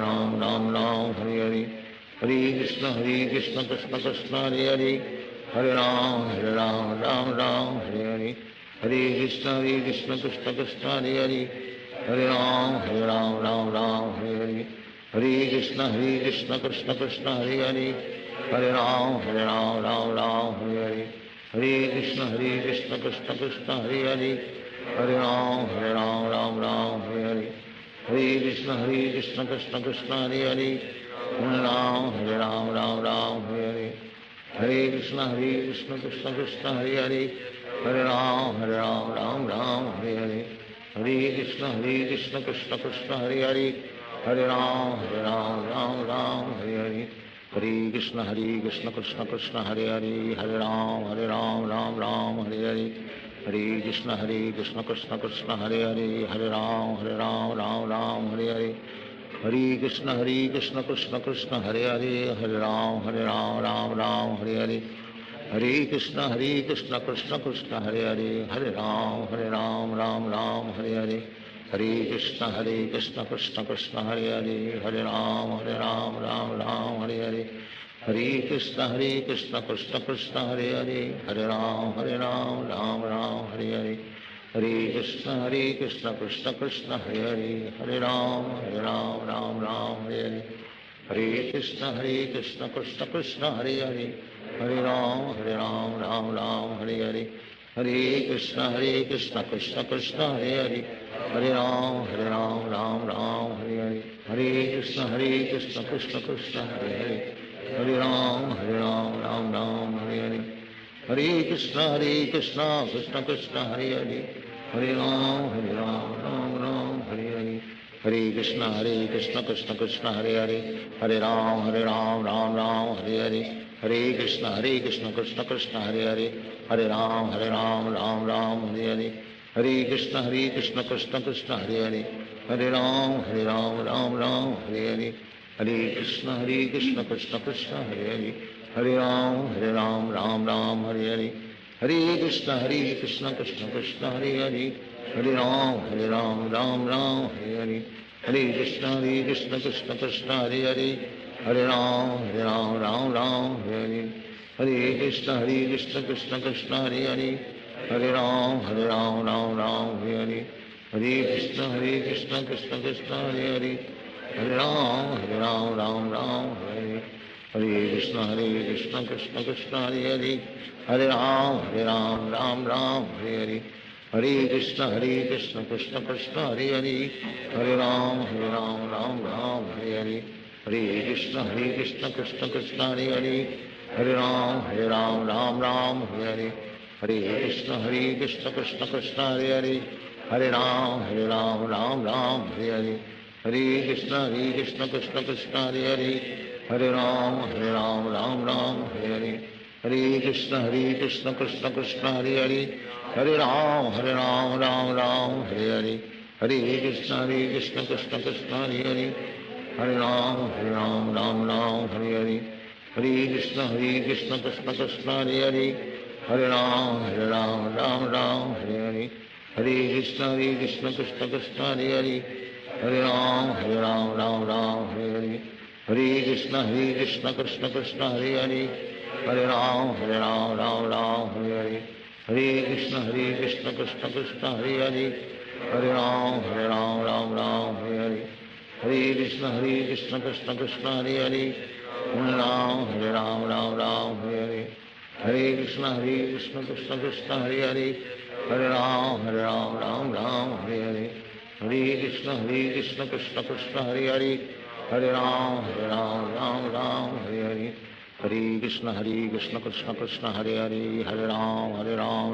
Ram Ram Hare Hare Hare Krishna Krishna Krishna Hare Hare Hare Ram, Ram Ram, Hare Hare. Hare Krishna, Krishna Krishna, Hare Hare. Hare Ram, Ram Ram, Hare Hare. Hare Krishna, Krishna Krishna, Hare Hare. Hare Ram, Ram Ram, Hare Hare. Hare Krishna, Krishna Krishna, Hare Hare. Hare Ram, Ram Ram, Hare Hare. Hare Krishna, Krishna Krishna, Hare Hare. Hare Ram, Ram Ram, Hare Hare. Hare Krishna, Krishna Krishna, Hare Hare. Hare Ram, Ram Ram, Hare Hare. Hare Krishna, Krishna Krishna, Hare Hare. Hare Ram, Ram Ram, Hare Hare. Hare Krishna, Krishna Krishna, Hare Hare. Hare Ram, Ram Ram, Hare Hare. Hare Krishna, Krishna Krishna, Hare Hare. Hare Ram, Ram Ram, Hare Hare. Hare Krishna, Krishna Krishna, Hare Hare. Hare Ram, Ram Ram, Hare Hare. Hare Krishna, Krishna Krishna, Hare Hare. Hare Ram, Ram Ram, Hare Hare. Hare Krishna, Krishna Krishna, Hare Hare. Hare Ram, Ram Ram, Hare Hare. Hare Krishna, Krishna Krishna, Hare Hare. Hare Ram, Ram Ram, Hare Hare. Hare Krishna, Krishna Krishna, Hare Hare. Hare Ram, Ram Ram, Hare Hare. Hare Krishna, Krishna Krishna, Hare Hare. Hare Ram, Ram Ram, Hare Hare. Hare Krishna, Krishna Krishna, Hare Hare. Hare Ram, Ram Ram, Hare Hare. Hare Krishna, Krishna Krishna, Hare Hare. Hare Ram, Ram Ram, Hare Hare. Hare Krishna, Krishna Krishna, Hare Hare. Hare Ram, Ram, Hare Hare. Hare Krishna, Krishna Krishna, Hare Hare. Hare Ram, Ram, Hare Hare. Hare Krishna, Krishna Krishna, Hare Hare. Hare Ram, Ram, Hare Hare. Hare Krishna, Krishna Krishna, Hare Hare. Hare Ram, Ram, Hare Hare. Hare Krishna, Krishna Krishna, Hare Hare. Hare Ram, Ram, Hare Hare. Hare Krishna, Krishna Krishna, Hare Hare. Hare Ram, Ram, Hare Hare. Hare Krishna, Krishna Krishna, Hare Hare. Hare Ram, Ram, Hare Hare. Hare Krishna, Krishna Krishna, Hare Hare. Hare Ram, Ram, Hare Hare. Hare Krishna, Krishna Krishna, Hare Hare. Hare Ram, Ram, Hare Hare. Hare Krishna, Krishna Krishna, Hare Hare. Hare Ram, Ram, Hare Hare. Hare Krishna, Krishna Krishna, Hare Hare. Hare Ram, Ram, Hare Hare. Hare Krishna, Krishna Krishna, Hare Hare. Hare Ram, Ram, Hare Hare. Hare Krishna, Krishna Krishna, Hare Hare. Hare Ram, Ram, Hare Hare. Hare Krishna, Krishna Krishna, Hare Hare. Hare Ram, Ram, Hare Hare. Hare Krishna, Krishna Krishna, Hare Hare. Hare Ram, Ram, Hare Hare. Hare Krishna, Krishna Krishna, Hare Hare. Hare Ram, Ram, Hare Hare. Hare Krishna, Krishna Krishna, Hare Hare. Hare Ram, Ram, Hare Hare. Hare Krishna, Krishna Krishna, Hare Hare. Hare Ram, Ram, Hare Hare. Hare Krishna, Krishna Krishna, Hare Hare. Hare Ram, Ram, Hare Hare. Hare Krishna, Krishna Krishna, Hare Hare. Hare Ram, Ram, Hare Hare. Hare Krishna, Krishna Krishna, Hare Hare. Hare Ram, Ram, Hare Hare. Hare Krishna, Krishna Krishna, Hare Hare. Hare Ram, Ram, Hare Hare. Hare Krishna, Krishna Krishna, Hare Hare. Hare Ram,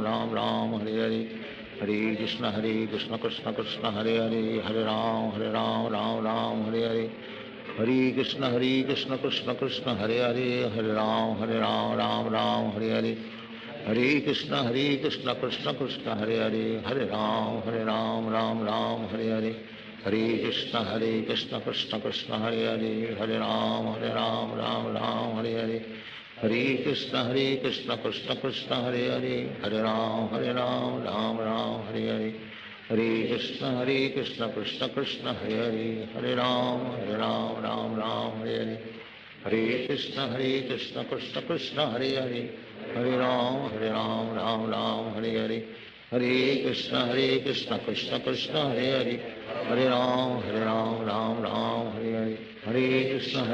Ram, Hare Hare. Hare Krishna, Krishna Krishna, Hare Hare. Hare Ram, Ram, Hare Hare. Hare Krishna, Krishna Krishna, Hare Hare. Hare Ram, Ram, Hare Hare. Hare Krishna, Krishna Krishna, Hare Hare. Hare Ram, Ram, Hare Hare. Hare Krishna, Krishna Krishna, Hare Hare. Hare Ram, Ram, Hare Hare. Hare Krishna, Krishna Krishna, Hare Hare. Hare Ram, Ram, Hare Hare. Hare Krishna, Krishna Krishna, Hare Hare. Hare Ram, Ram, Hare Hare. Hare Krishna, Krishna Krishna, Hare Hare. Hare Ram, Ram, Hare Hare. Hare Krishna Krishna Krishna Hare Hare, Hare Ram Ram Ram Hare Hare, Hare Krishna Krishna Krishna Hare Hare, Hare Ram Ram Ram Hare Hare, Hare Krishna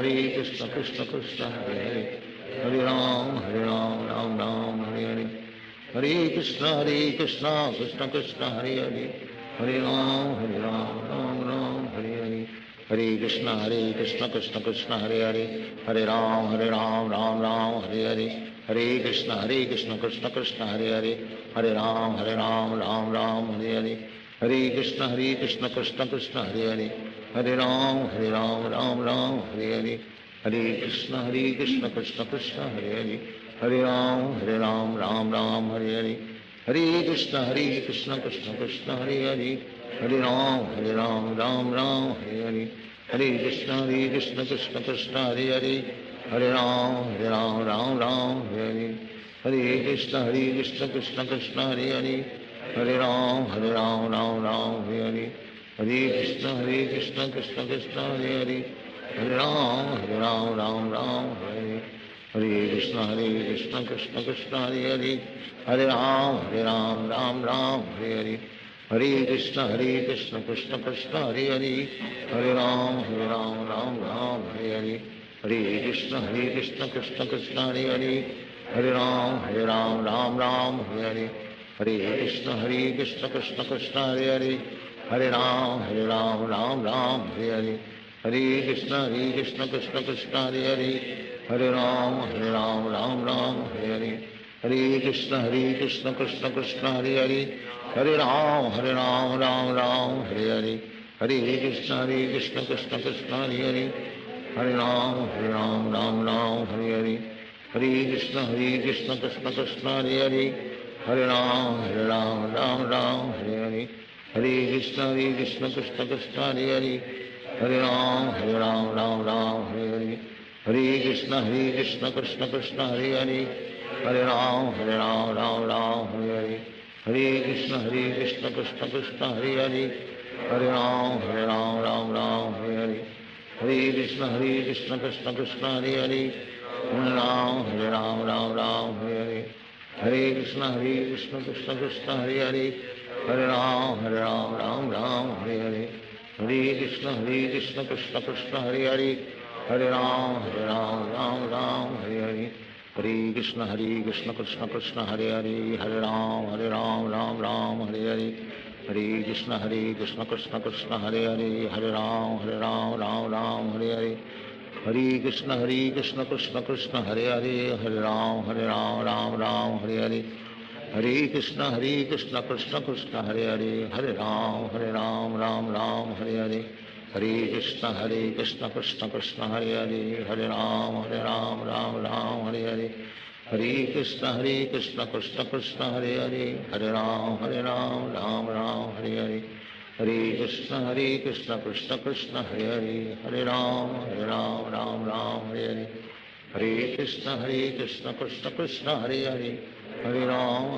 Krishna Krishna Hare Hare, Hare Ram Ram Ram Hare Hare, Hare Krishna Krishna Krishna Hare Hare, Hare Ram Ram Ram Hare Hare, Hare Krishna Krishna Krishna Hare Hare, Hare Ram Ram Ram Hare Hare, Hare Krishna Krishna Krishna Hare Hare, Hare Ram Ram Ram Hare Hare, Hare Krishna Krishna Krishna Hare Hare, Hare Ram Ram Ram Hare Hare, Hare Krishna Krishna Krishna Hare Hare, Hare Ram Ram Ram Hare Hare, Hare Krishna Krishna Krishna Hare Hare, Hare Ram Ram Ram Hare Hare, Hare Krishna Krishna Krishna Hare Hare, Hare Ram Ram Ram Hare Hare, Hare Krishna Krishna Krishna Hare Hare, Hare Ram Ram Ram Hare Hare, Hare Krishna Krishna Krishna Hare Hare, Hare Ram Ram Ram Hare Hare, Hare Krishna Krishna Krishna Hare Hare, Hare Ram Ram Ram Hare Hare, Hare Krishna Krishna Krishna Hare Hare, Hare Ram Ram Ram Hare Hare, Hare Krishna Krishna Krishna Hare Hare, Hare Ram Ram Ram Hare Hare, Hare Krishna Krishna Krishna Hare Hare, Hare Ram Ram Ram Hare Hare, Hare Krishna Krishna Krishna Hare Hare, Hare Ram Ram Ram Hare Hare, Hare Krishna Krishna Krishna Hare Hare, Hare Ram Ram Ram Hare Hare, Hare Krishna Krishna Krishna Hare Hare, Hare Ram Ram Ram Hare Hare, Hare Krishna Krishna Krishna Hare Hare, Hare Ram Ram Ram Hare Hare, Hare Krishna Krishna Krishna Hare Hare, Hare Ram Ram Ram Hare Hare, Hare Krishna Krishna Krishna Hare Hare, Hare Ram Ram Ram Hare Hare, Hare Krishna Krishna Krishna Hare Hare, Hare Ram Ram Ram Hare Hare, Hare Krishna Krishna Krishna Hare Hare, Hare Ram Ram Ram Hare Hare, Hare Krishna Krishna Krishna Hare Hare, Hare Ram Ram Ram Hare Hare, Hare Krishna Krishna Krishna Hare Hare, Hare Ram Ram Ram Hare Hare, Hare Krishna Krishna Krishna Hare Hare, Hare Ram Ram Ram Hare Hare, Hare Krishna Krishna Krishna Hare Hare, Hare Ram Ram Ram Hare Hare, Hare Krishna Krishna Krishna Hare Hare, Hare Ram Ram Ram Hare Hare, Hare Krishna Krishna Krishna Hare Hare, Hare Ram Ram Ram Hare Hare, Hare Krishna Krishna Krishna Hare Hare, Hare Ram Ram Ram Hare Hare, Hare Krishna Krishna Krishna Hare Hare, Hare Ram Ram Ram Hare Hare, Hare Krishna Krishna Krishna Hare Hare, Hare Ram Ram Ram Hare Hare, Hare Krishna Krishna Krishna Hare Hare, Hare Ram Ram Ram Hare Hare, Hare Krishna Krishna Krishna Hare Hare, Hare Ram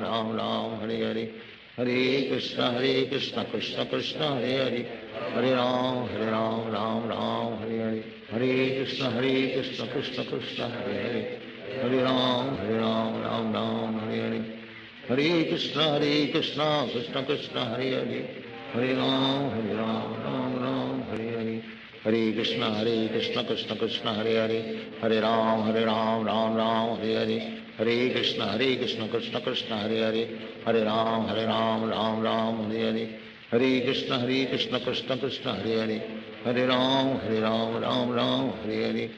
Ram Ram Hare Hare, Hare Krishna Krishna Krishna Hare Hare, Hare Ram Ram Ram Hare Hare, Hare Krishna Krishna Krishna Hare Hare, Hare Ram Ram Ram Hare Hare, Hare Krishna Krishna Krishna Hare Hare, Hare Ram Ram Ram Hare Hare, Hare Krishna Krishna Krishna Hare Hare, Hare Ram Ram Ram Hare Hare,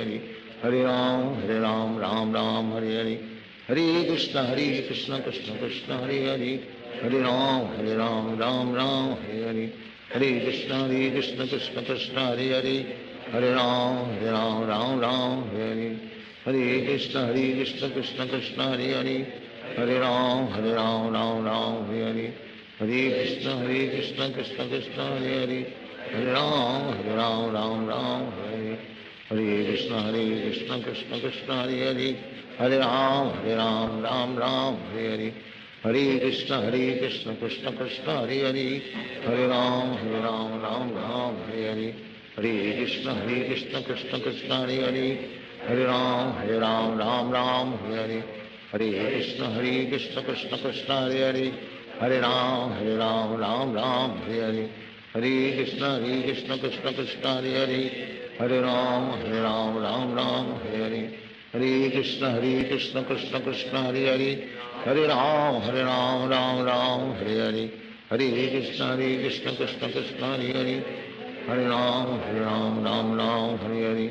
Hare Krishna Krishna Krishna Hare Hare, Hare Ram Ram Ram Hare Hare, Hare Krishna Krishna Krishna Hare Hare, Hare Ram Ram Ram Hare Hare, Hare Krishna Krishna Krishna Hare Hare, Hare Ram Ram Ram Hare Hare, Hare Krishna Krishna Krishna Hare Hare, Hare Ram Ram Ram Hare Hare, Hare Krishna Krishna Krishna Hare Hare, Hare Ram Ram Ram Hare Hare, Hare Krishna Krishna Krishna Hare Hare, Hare Ram Ram Ram Hare Hare, Hare Krishna Krishna Krishna Hare Hare, Hare Ram Ram Ram Hare Hare, Hare Krishna Krishna Krishna Hare Hare, Hare Ram Ram Ram Hare Hare, Hare Krishna Krishna Krishna Hare Hare, Hare Ram Ram Ram Hare Hare, Hare Krishna Krishna Krishna Hare Hare, Hare Ram Ram Ram Hare Hare, Hare Krishna Krishna Krishna Hare Hare, Hare Ram Ram Ram Hare Hare, Hare Krishna Krishna Krishna Hare Hare, Hare Ram Ram Ram Hare Hare, Hare Krishna Krishna Krishna Hare Hare, Hare Ram Ram Ram Hare Hare,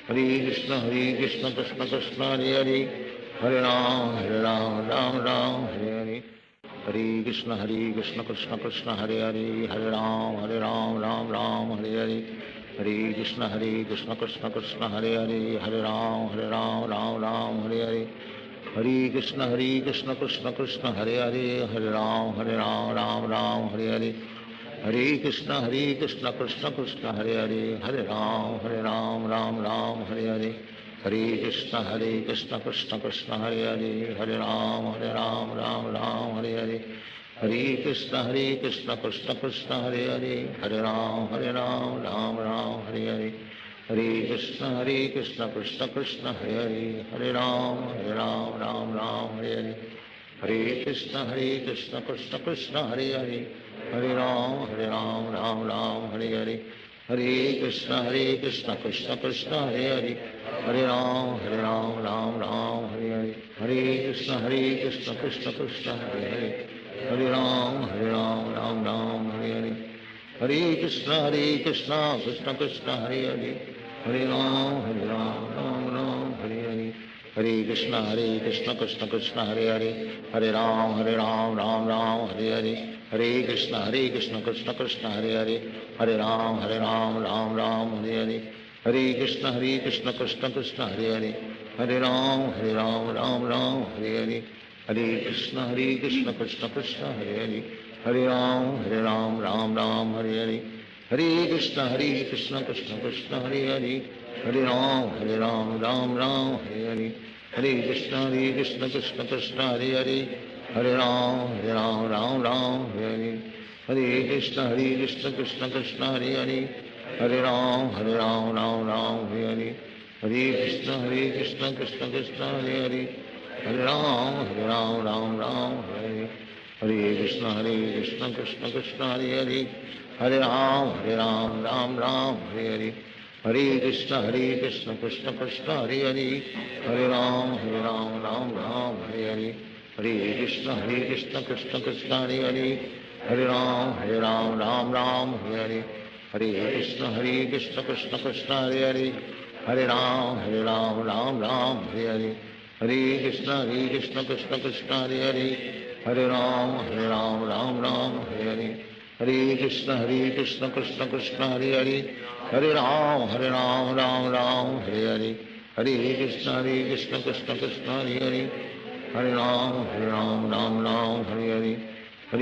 Hare Krishna Krishna Krishna Hare Hare, Hare Ram Ram Ram Hare Hare, Hare Krishna Krishna Krishna Hare Hare, Hare Ram Ram Ram Hare Hare, Hare Krishna Krishna Krishna Hare Hare, Hare Ram Ram Ram Hare Hare, Hare Krishna Krishna Krishna Hare Hare, Hare Ram Ram Ram Hare Hare, Hare Krishna Krishna Krishna Hare Hare, Hare Ram Ram Ram Hare Hare, Hare Krishna Krishna Krishna Hare Hare, Hare Ram Ram Ram Hare Hare, Hare Krishna Krishna Krishna Hare Hare, Hare Ram Ram Ram Hare Hare, Hare Krishna Krishna Krishna Hare Hare, Hare Ram Ram Ram Hare Hare, Hare Krishna Krishna Krishna Hare Hare, Hare Ram Ram Hare Hare, Hare Krishna Krishna Krishna Hare Hare, Hare Ram Ram Hare Hare, Hare Krishna Krishna Krishna Hare Hare, Hare Ram Ram Ram Hare Hare, Hare Krishna Krishna Krishna Hare Hare, Hare Ram Ram Hare Hare, Hare Krishna Krishna Krishna Hare Hare, Hare Ram Ram Ram Hare Hare, Hare Krishna Krishna Krishna Hare Hare, Hare Ram Ram Ram Hare Hare, Hare Krishna Krishna Krishna Hare Hare, Hare Ram Ram Ram Hare Hare, Hare Krishna Krishna Krishna Hare Hare, Hare Ram Ram Hare Hare, Hare Krishna Krishna Krishna Hare Hare, Hare Ram Ram Hare Hare, Hare Krishna Krishna Krishna Hare Hare, Hare Ram Ram Hare Hare, Hare Krishna Krishna Krishna Hare Hare, Hare Ram Ram Hare Hare, Hare Krishna Krishna Krishna Hare Hare, Hare Ram Ram Hare Hare, Hare Krishna Krishna Krishna Hare Hare, Hare Ram Ram Hare Hare, Hare Krishna Krishna Krishna Hare Hare, Hare Ram Ram Hare Hare, Hare Krishna Krishna Krishna Hare Hare, Hare Ram Ram Hare Hare, Hare Krishna Krishna Krishna Hare Hare, Hare Ram Ram Hare Hare, Hare Krishna Krishna Krishna Hare Hare, Hare Ram Ram Hare Hare, Hare Krishna Krishna Krishna Hare Hare, Hare Ram Ram Hare Hare, Hare Krishna Krishna Krishna Hare Hare, Hare Ram Ram Hare Hare, Hare Krishna Krishna Krishna Hare Hare, Hare Ram Ram Hare Hare,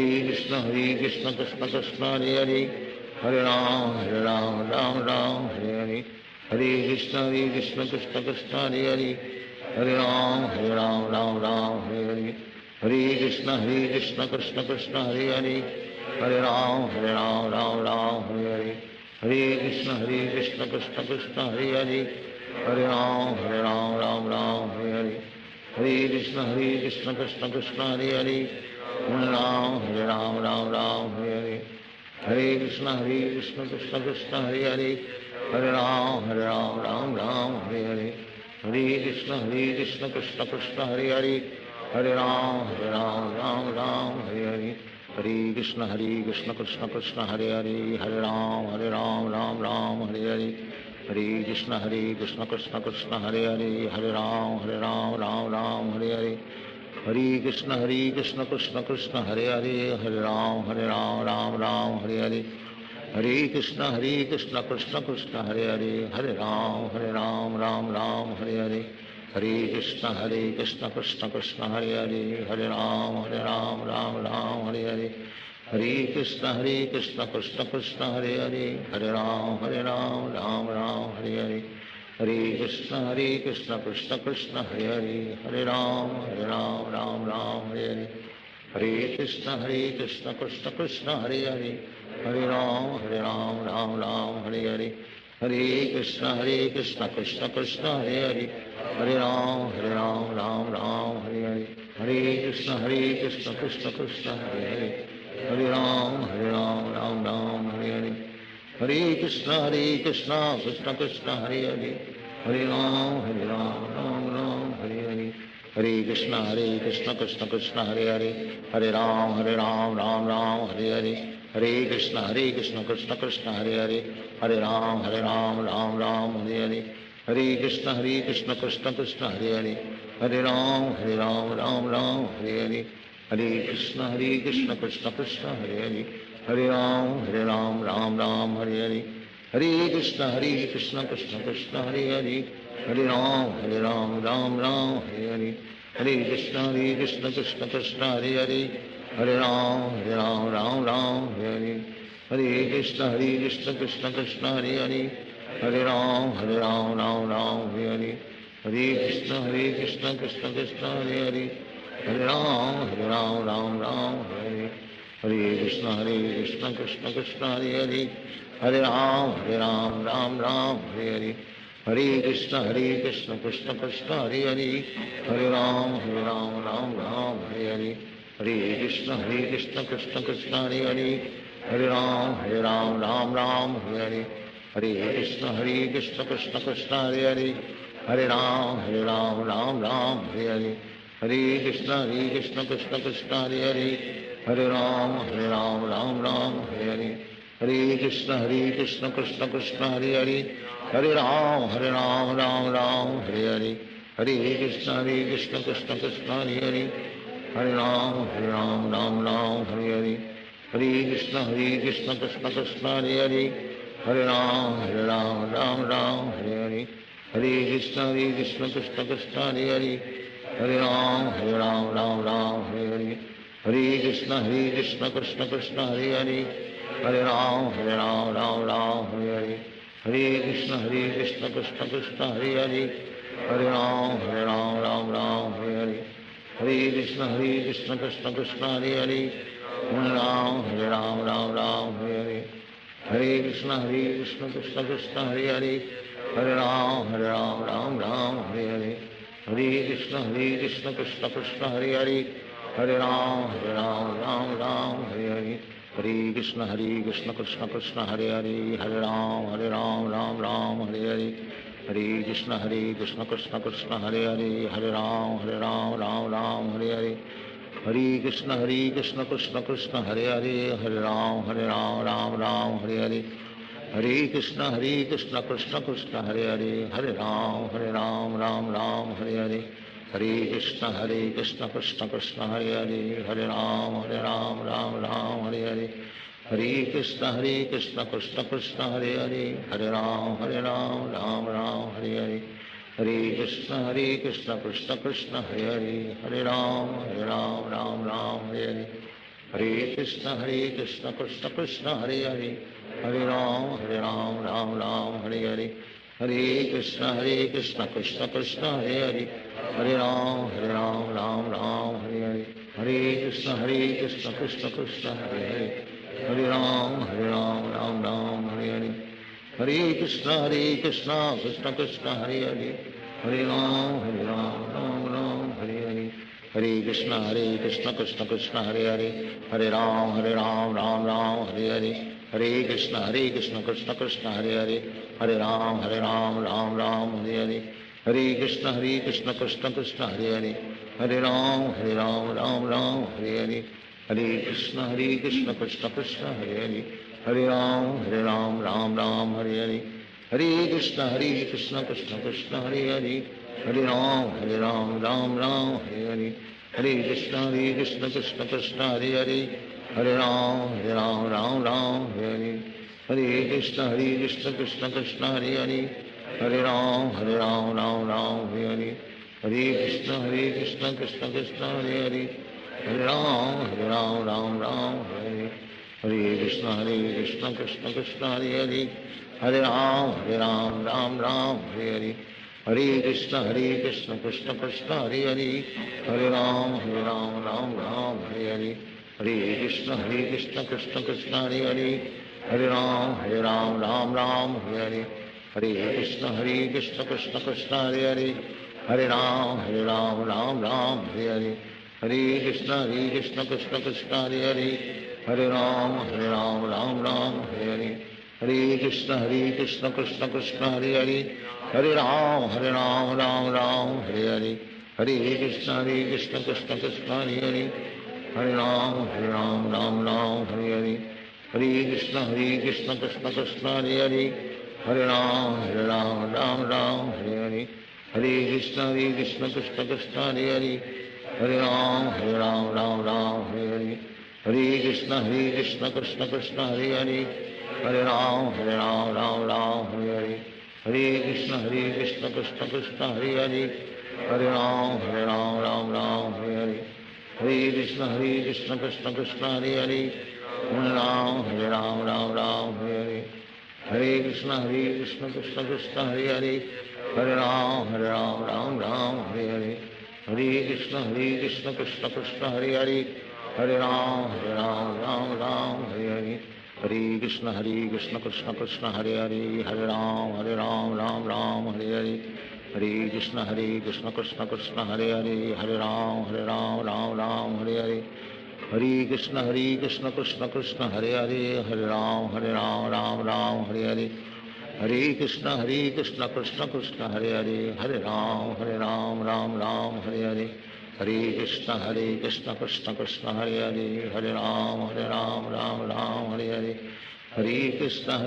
Hare Krishna Krishna Krishna Hare Hare, Hare Ram Ram Hare Hare, Hare Krishna Krishna Krishna Hare Hare, Hare Ram Ram Hare Hare, Hare Krishna Krishna Krishna Hare Hare, Hare Ram Ram Hare Hare, Hare Krishna Krishna Krishna Hare Hare, Hare Ram Hare Hare, Hare Krishna Krishna Krishna Hare Hare, Hare Ram Ram Hare Hare, Hare Krishna Krishna Krishna Hare Hare, Hare Ram Ram Hare Hare, Hare Krishna Krishna Krishna Hare Hare, Hare Ram Ram Hare Hare, Hare Krishna Krishna Krishna Hare Hare, Hare Ram Ram Hare Hare, Hare Krishna Krishna Krishna Hare Hare, Hare Ram Ram Hare Hare, Hare Krishna Krishna Krishna Hare Hare, Hare Ram Ram Hare Hare, Hare Krishna Krishna Krishna Hare Hare, Hare Ram Ram Hare Hare, Hare Krishna Krishna Krishna Hare Hare, Hare Ram Ram Hare Hare, Hare Krishna Krishna Krishna Hare Hare, Hare Ram Ram Hare Hare, Hare Krishna Krishna Krishna Hare Hare, Hare Ram Ram Hare Hare, Hare Krishna Krishna Krishna Hare Hare, Hare Ram Ram Ram Hare Hare, Hare Krishna Krishna Krishna Hare Hare, Hare Ram Ram Ram Hare Hare, Hare Krishna Krishna Krishna Hare Hare, Hare Ram Ram Ram Hare Hare, Hare Krishna Krishna Krishna Hare Hare, Hare Ram Ram Ram Hare Hare, Hare Krishna Krishna Krishna Hare Hare, Hare Ram Ram Ram Hare Hare, Hare Krishna Krishna Krishna Hare Hare, Hare Ram Ram Ram Hare Hare, Hare Krishna Krishna Krishna Hare Hare, Hare Ram Ram Ram Hare Hare, Hare Krishna Krishna Krishna Hare Hare, Hare Ram Ram Ram Hare Hare, Hare Krishna Krishna Krishna Hare Hare, Hare Ram Ram Ram Hare Hare, Hare Krishna Krishna Krishna Hare Hare, Hare Ram Ram Ram Hare Hare, Hare Krishna Krishna Krishna Hare Hare, Hare Ram Ram Ram Hare Hare, Hare Krishna Krishna Krishna Hare Hare, Hare Ram Ram Ram Hare Hare, Hare Krishna Krishna Krishna Hare Hare, Hare Ram Ram Ram Hare Hare, Hare Krishna Krishna Krishna Hare Hare, Hare Ram Ram Ram Hare Hare, Hare Krishna Krishna Krishna Hare Hare, Hare Ram Ram Ram Hare Hare, Hare Krishna Krishna Krishna Hare Hare, Hare Ram Ram Ram Hare Hare, Hare Krishna Krishna Krishna Hare Hare, Hare Ram Ram Ram Hare Hare, Hare Krishna Krishna Krishna Hare Hare, Hare Ram Ram Ram Hare Hare, Hare Krishna Krishna Krishna Hare Hare, Hare Ram Ram Ram Hare Hare, Hare Krishna Krishna Krishna Hare Hare, Hare Ram Ram Ram Hare Hare, Hare Krishna Krishna Krishna Hare Hare, Hare Ram Ram Ram Hare Hare, Hare Krishna Krishna Krishna Hare Hare, Hare Ram Ram Ram Hare Hare, Hare Krishna Krishna Krishna Hare Hare, Hare Ram Ram Ram Hare Hare, Hare Krishna Krishna Krishna Hare Hare, Hare Ram Ram Ram Hare Hare, Hare Krishna Krishna Krishna Hare Hare, Hare Ram Ram Ram Hare Hare, Hare Krishna Krishna Krishna Hare Hare, Hare Ram Ram Ram Hare Hare, Hare Krishna Krishna Krishna Hare Hare, Hare Ram Ram Ram Hare Hare, Hare Krishna Krishna Krishna Hare Hare, Hare Ram Ram Ram Hare Hare, Hare Krishna Krishna Krishna Hare Hare, Hare Ram Ram Ram Hare Hare, Hare Krishna Krishna Krishna Hare Hare, Hare Ram Ram Ram Hare Hare, Hare Krishna Krishna Krishna Hare Hare, Hare Ram Ram Ram Hare Hare, Hare Krishna Krishna Krishna Hare Hare, Hare Ram Ram Ram Hare Hare, Hare Krishna Krishna Krishna Hare Hare, Hare Ram Ram Ram Hare Hare, Hare Krishna Krishna Krishna Hare Hare, Hare Ram Ram Ram Hare Hare, Hare Krishna Krishna Krishna Hare Hare, Hare Ram Ram Ram Hare Hare, Hare Krishna Krishna Krishna Hare Hare, Hare Ram Ram Ram Hare Hare, Hare Krishna Krishna Krishna Hare Hare, Hare Ram Ram Ram Hare Hare, Hare Krishna Krishna Krishna Hare Hare, Hare Ram Ram Ram Hare Hare, Hare Krishna Krishna Krishna Hare Hare, Hare Ram Ram Ram Hare Hare, Hare Krishna Krishna Krishna Hare Hare, Hare Ram Ram Ram Hare Hare, Hare Krishna Krishna Krishna Hare Hare, Hare Ram Ram Ram Hare Hare, Hare Krishna Krishna Krishna Hare Hare, Hare Ram Ram Ram Hare Hare, Hare Krishna Krishna Krishna Hare Hare, Hare Ram Ram Ram Hare Hare, Hare Krishna Krishna Krishna Hare Hare, Hare Ram Ram Ram Hare Hare, Hare Krishna Krishna Krishna Hare Hare, Hare Ram Ram Ram Hare Hare, Hare Krishna Krishna Krishna Hare Hare, Hare Ram Ram Ram Hare Hare, Hare Krishna Krishna Krishna Hare Hare, Hare Ram Ram Ram Hare Hare, Hare Krishna Krishna Krishna Hare Hare, Hare Ram Ram Ram Hare Hare, Hare Krishna Krishna Krishna Hare Hare, Hare Ram Ram Ram Hare Hare, Hare Krishna Krishna Krishna Hare Hare, Hare Ram Ram Ram Hare Hare, Hare Krishna Krishna Krishna Hare Hare, Hare Ram Ram Ram Hare Hare, Hare Krishna Krishna Krishna Hare Hare, Hare Ram Ram Ram Hare Hare, Hare Krishna Krishna Krishna Hare Hare, Hare Ram Ram Ram Hare Hare, Hare Krishna Krishna Krishna Hare Hare, Hare Ram Ram Ram Hare Hare, Hare Krishna Krishna Krishna Hare Hare, Hare Ram Ram Ram Hare Hare, Hare Krishna Krishna Krishna Hare Hare, Hare Ram Ram Hare Hare, Hare Krishna Krishna Krishna Hare Hare, Hare Ram Ram Hare Hare, Hare Krishna Krishna Krishna Hare Hare, Hare Ram Ram Hare Hare, Hare Krishna Krishna Krishna Hare Hare, Hare Ram Ram Hare Hare, Hare Krishna Krishna Krishna Hare Hare, Hare Ram Ram Hare Hare, Hare Krishna Krishna Krishna Hare Hare, Hare Ram Ram Hare Hare, Hare Krishna Krishna Krishna Hare Hare, Hare Ram Ram Hare Hare, Hare Krishna Krishna Krishna Hare Hare, Hare Ram Ram Hare Hare, Hare Krishna Krishna Krishna Hare Hare, Hare Ram Ram Hare Hare, Hare Krishna Krishna Krishna Hare Hare, Hare Ram Ram Hare Hare, Hare Krishna Krishna Krishna Hare Hare, Hare Ram Ram Hare Hare, Hare Krishna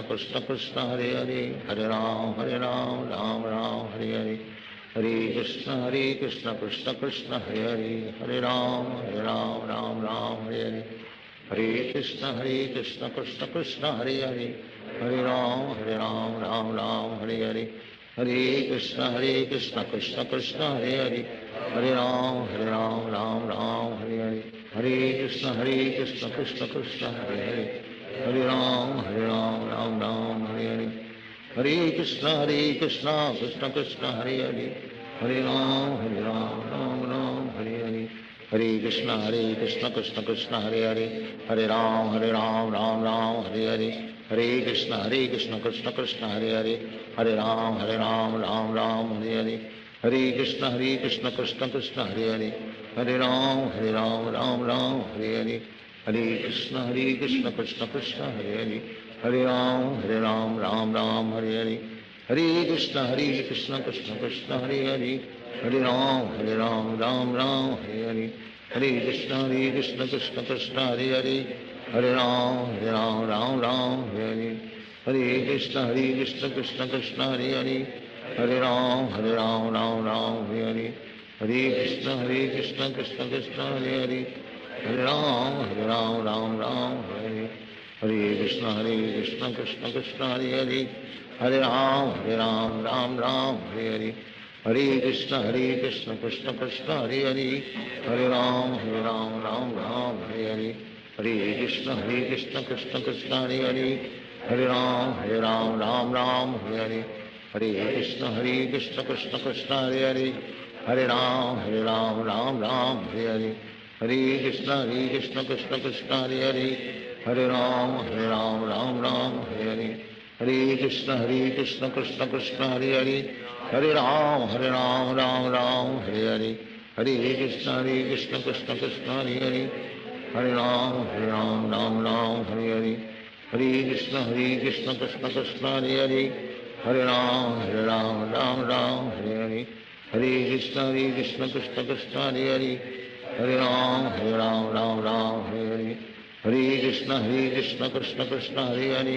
Krishna Krishna Hare Hare, Hare Ram Ram Hare Hare, Hare Krishna Krishna Krishna Hare Hare, Hare Ram Ram Hare Hare, Hare Krishna Krishna Krishna Hare Hare, Hare Ram Ram Hare Hare, Hare Krishna Krishna Krishna Hare Hare, Hare Ram Ram Hare Hare, Hare Krishna Krishna Krishna Hare Hare, Hare Ram Ram Hare Hare, Hare Krishna Krishna Krishna Hare Hare, Hare Ram Ram Hare Hare, Hare Krishna Krishna Krishna Hare Hare, Hare Ram Ram Hare Hare, Hare Krishna Krishna Krishna Hare Hare, Hare Ram Ram Hare Hare, Hare Krishna Krishna Krishna Hare Hare, Hare Ram Ram Hare Hare, Hare Krishna Krishna Krishna Hare Hare, Hare Ram Ram Hare Hare, Hare Krishna Krishna Krishna Hare Hare, Hare Ram Ram Hare Hare, Hare Krishna Krishna Krishna Hare Hare, Hare Ram Ram Hare Hare, Hare Krishna Krishna Krishna Hare Hare, Hare Ram Ram Hare Hare, Hare Krishna Krishna Krishna Hare Hare, Hare Ram Ram Hare Hare, Hare Krishna Krishna Krishna Hare Hare, Hare Ram Ram Hare Hare, Hare Krishna Krishna Krishna Hare Hare, Hare Ram Ram Hare Hare, Hare Krishna Krishna Krishna Hare Hare, Hare Ram Ram Hare Hare, Hare Krishna Krishna Krishna Hare Hare, Hare Ram Ram Hare Hare, Hare Krishna Krishna Krishna Hare Hare, Hare Ram Ram Hare Hare, Hare Krishna Krishna Krishna Hare Hare,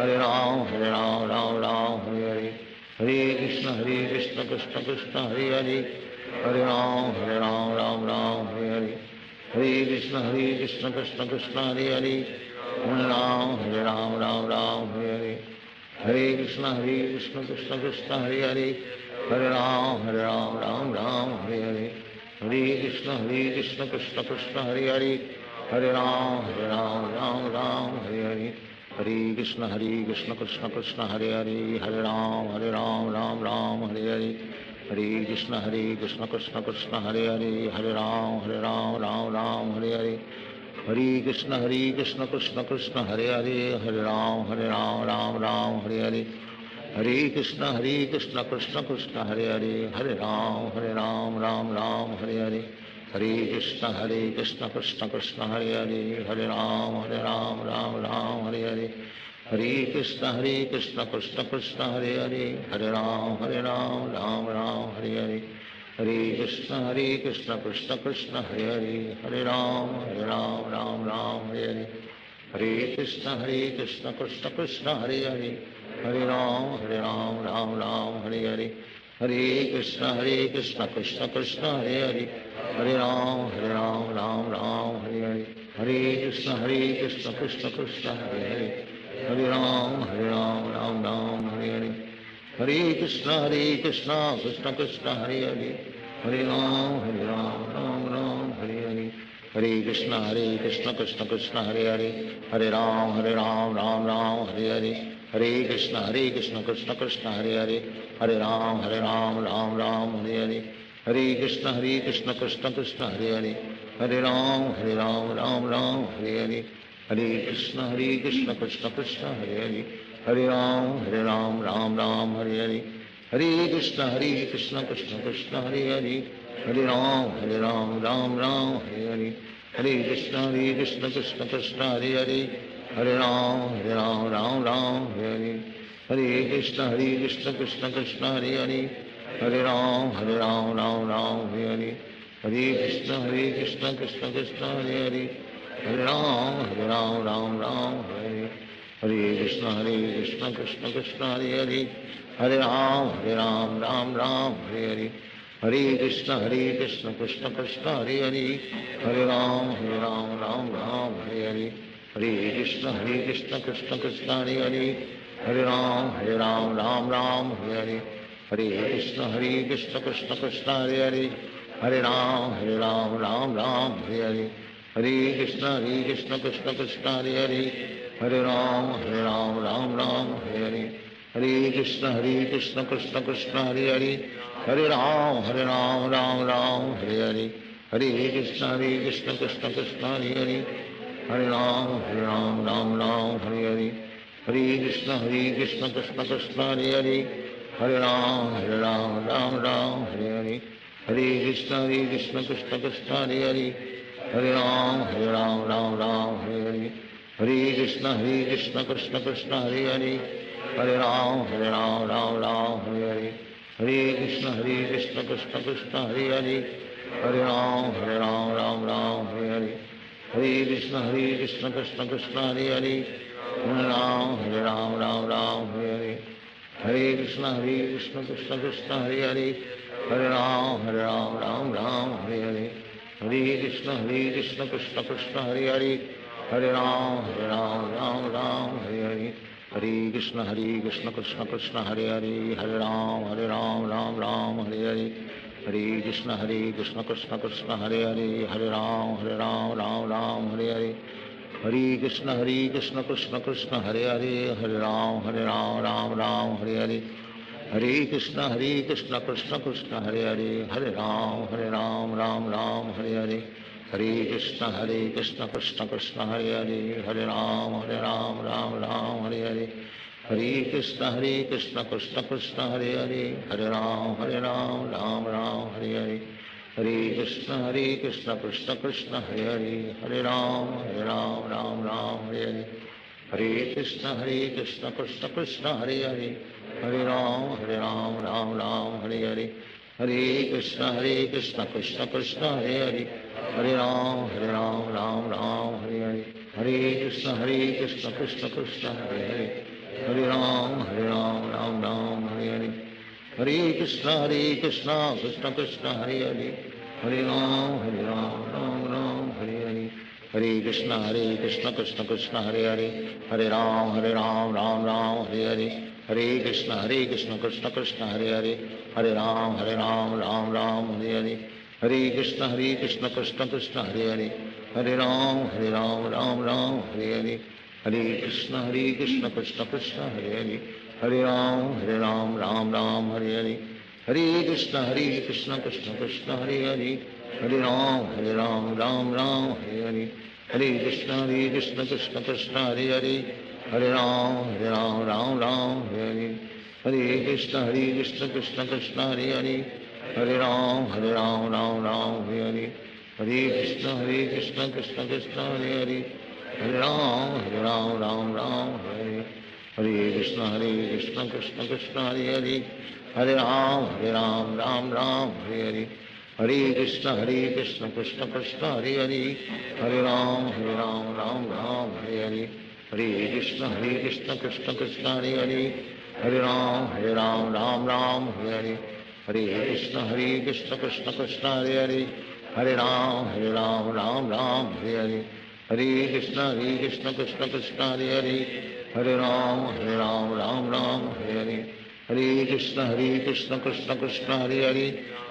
Hare Ram Ram Hare Hare, Hare Krishna Krishna Krishna Hare Hare, Hare Ram Ram Hare Hare, Hare Krishna Krishna Krishna Hare Hare, Hare Ram Ram Hare Hare, Hare Krishna Krishna Krishna Hare Hare, Hare Ram Ram Hare Hare, Hare Krishna Krishna Krishna Hare Hare, Hare Ram Ram Hare Hare, Hare Krishna Krishna Krishna Hare Hare, Hare Ram Ram Hare Hare, Hare Krishna Krishna Krishna Hare Hare, Hare Ram Ram Hare Hare, Hare Krishna Krishna Krishna Hare Hare, Hare Ram Ram Hare Hare, Hare Krishna Krishna Krishna Hare Hare, Hare Ram Ram Hare Hare, Hare Krishna Krishna Krishna Hare Hare, Hare Ram Ram Ram Hare Hare, Hare Krishna Krishna Krishna Hare Hare, Hare Ram Ram Ram Hare Hare, Hare Krishna Krishna Krishna Hare Hare, Hare Ram Ram Ram Hare Hare, Hare Krishna Krishna Krishna Hare Hare, Hare Ram Ram Ram Hare Hare, Hare Krishna Krishna Krishna Hare Hare, Hare Ram Ram Ram Hare Hare, Hare Krishna Krishna Krishna Hare Hare, Hare Ram Ram Ram Hare Hare, Hare Krishna Krishna Krishna Hare Hare, Hare Ram Ram Ram Hare Hare, Hare Krishna Krishna Krishna Hare Hare, Hare Ram Ram Hare Hare, Hare Krishna Krishna Krishna Hare Hare, Hare Ram Ram Ram Hare Hare, Hare Krishna Krishna Krishna Hare Hare, Hare Ram Ram Ram Hare Hare, Hare Krishna Krishna Krishna Hare Hare, Hare Ram Ram Hare Hare, Hare Krishna Krishna Krishna Hare Hare, Hare Ram Ram Hare Hare, Hare Krishna Krishna Krishna Hare Hare, Hare Ram Ram Hare Hare, Hare Krishna Krishna Krishna Hare Hare, Hare Ram Ram Hare Hare, Hare Krishna Krishna Krishna Hare Hare, Hare Ram Ram Hare Hare, Hare Krishna Krishna Krishna Hare Hare, Hare Ram Ram Hare Hare, Hare Krishna Krishna Krishna Hare Hare, Hare Ram Ram Hare Hare, Hare Krishna Krishna Krishna Hare Hare, Hare Ram Ram Hare Hare, Hare Krishna Krishna Krishna Hare Hare, Hare Ram Ram Hare Hare, Hare Krishna Krishna Krishna Hare Hare, Hare Ram Ram Hare Hare, Hare Krishna Krishna Krishna Hare Hare, Hare Ram Ram Hare Hare, Hare Krishna Krishna Krishna Hare Hare, Hare Ram Ram Hare Hare, Hare Krishna Krishna Krishna Hare Hare, Hare Ram Ram Hare Hare, Hare Krishna Krishna Krishna Hare Hare, Hare Ram Ram Hare Hare, Hare Krishna Krishna Krishna Hare Hare, Hare Ram Ram Hare Hare, Hare Krishna Krishna Krishna Hare Hare, Hare Ram Ram Hare Hare, Hare Krishna Krishna Krishna Hare Hare, Hare Ram Ram Hare Hare, Hare Krishna Krishna Krishna Hare Hare, Hare Ram Hare Hare, Hare Krishna Krishna Krishna Hare Hare, Hare Ram Ram Hare Hare, Hare Krishna Krishna Krishna Hare Hare, Hare Ram Ram Hare Hare, Hare Krishna Krishna Krishna Hare Hare, Hare Ram Ram Hare Hare, Hare Krishna Krishna Krishna Hare Hare, Hare Ram Ram Hare Hare, Hare Krishna Krishna Krishna Hare Hare, Hare Ram Ram Hare Hare, Hare Krishna Krishna Krishna Hare Hare, Hare Ram Ram Hare Hare, Hare Krishna Krishna Krishna Hare Hare, Hare Ram Ram Hare Hare, Hare Krishna Krishna Krishna Hare Hare, Hare Ram Ram Hare Hare, Hare Krishna Krishna Krishna Hare Hare, Hare Ram Ram Hare Hare, Hare Krishna Krishna Krishna Hare Hare, Hare Ram Ram Hare Hare, Hare Krishna Krishna Krishna Hare Hare, Hare Ram Ram Hare Hare, Hare Krishna Krishna Krishna Hare Hare, Hare Ram Ram Hare Hare, Hare Krishna Krishna Krishna Hare Hare, Hare Ram Hare Hare, Hare Krishna Krishna Krishna Hare Hare, Hare Ram Ram Hare Hare, Hare Krishna Krishna Krishna Hare Hare, Hare Ram Ram Hare Hare, Hare Krishna Krishna Krishna Hare Hare, Hare Ram Ram Hare Hare, Hare Krishna Krishna Krishna Hare Hare, Hare Ram Ram Hare Hare, Hare Krishna Krishna Krishna Hare Hare, Hare Ram Ram Hare Hare, Hare Krishna Krishna Krishna Hare Hare, Hare Ram Ram Hare Hare, Hare Krishna Krishna Krishna Hare Hare, Hare Ram Ram Ram Hare Hare, Hare Krishna Krishna Krishna Hare Hare, Hare Ram Ram Hare Hare, Hare Krishna Krishna Krishna Hare Hare, Hare Ram Ram Hare Hare, Hare Krishna Krishna Krishna Hare Hare, Hare Ram Ram Hare Hare, Hare Krishna Krishna Krishna Hare Hare, Hare Ram Ram Hare Hare, Hare Krishna Krishna Krishna Hare Hare, Hare Ram Ram Hare Hare, Hare Krishna Krishna Krishna Hare Hare, Hare Ram Ram Hare Hare, Hare Krishna Krishna Krishna Hare Hare,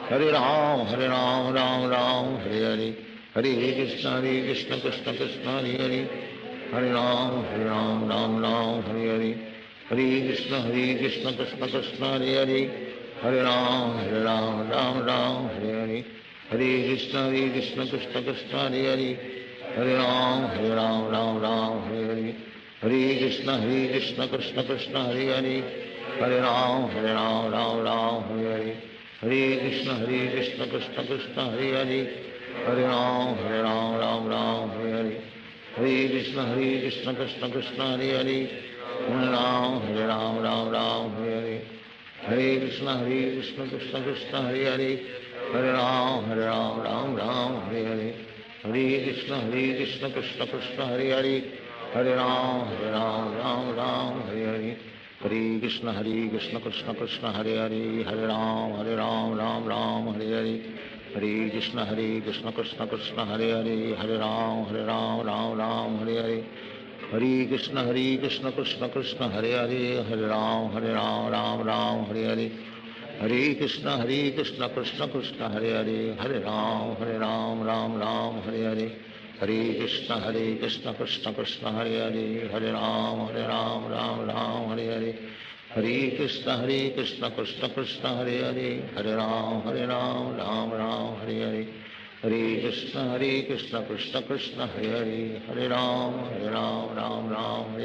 Hare Ram Ram Hare Hare, Hare Krishna Krishna Krishna Hare Hare, Hare Ram Ram Hare Hare, Hare Krishna Krishna Krishna Hare Hare, Hare Ram Ram Hare Hare, Hare Krishna Krishna Krishna Hare Hare, Hare Ram Ram Hare Hare, Hare Krishna Krishna Krishna Hare Hare, Hare Ram Ram Hare Hare, Hare Krishna Krishna Krishna Hare Hare, Hare Ram Ram Hare Hare, Hare Krishna Krishna Krishna Hare Hare, Hare Ram Ram Hare Hare, Hare Krishna Krishna Krishna Hare Hare, Hare Ram Ram Hare Hare, Hare Krishna Krishna Krishna Hare Hare, Hare Ram Ram Hare Hare, Hare Krishna Krishna Krishna Hare Hare, Hare Ram Ram Hare Hare, Hare Krishna Krishna Krishna Hare Hare, Hare Ram Ram Hare Hare, Hare Krishna Krishna Krishna Hare Hare, Hare Ram Ram Hare Hare, Hare Krishna Krishna Krishna Hare Hare, Hare Ram Ram Hare Hare, Hare Krishna Krishna Krishna Hare Hare, Hare Ram Ram Hare Hare, Hare Krishna Krishna Krishna Hare Hare, Hare Ram Ram Hare Hare, Hare Krishna Krishna Krishna Hare Hare, Hare Ram Ram Hare Hare, Hare Krishna Krishna Krishna Hare Hare, Hare Ram Ram Hare Hare, Hare Krishna Krishna Krishna Hare Hare, Hare Ram Ram Hare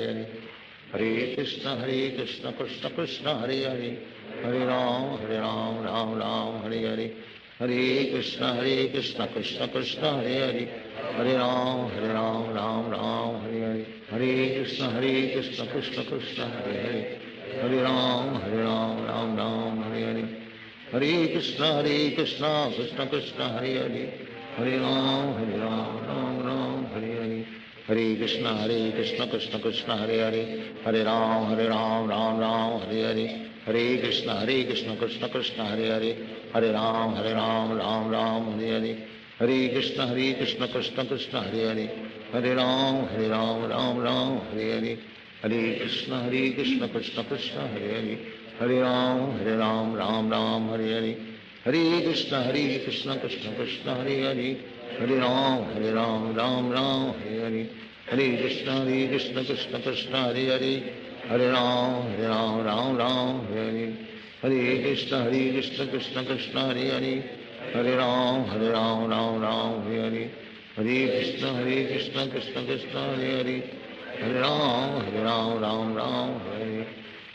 Hare, Hare Krishna Krishna Krishna Hare Hare, Hare Ram Ram Hare Hare, Hare Krishna Krishna Krishna Hare Hare, Hare Ram Ram Hare Hare, Hare Krishna Krishna Krishna Hare Hare, Hare Ram Ram Hare Hare, Hare Krishna Krishna Krishna Hare Hare, Hare Ram Ram Hare Hare, Hare Krishna Krishna Krishna Hare Hare, Hare Ram Ram Hare Hare, Hare Krishna Krishna Krishna Hare Hare, Hare Ram Ram Hare Hare, Hare Krishna Krishna Krishna Hare Hare, Hare Ram Ram Hare Hare, Hare Krishna Krishna Krishna Hare Hare, Hare Ram Ram Hare Hare, Hare Krishna Krishna Krishna Hare Hare, Hare Ram Ram Hare Hare, Hare Krishna Krishna Krishna Hare Hare, Hare Ram Ram Hare Hare, Hare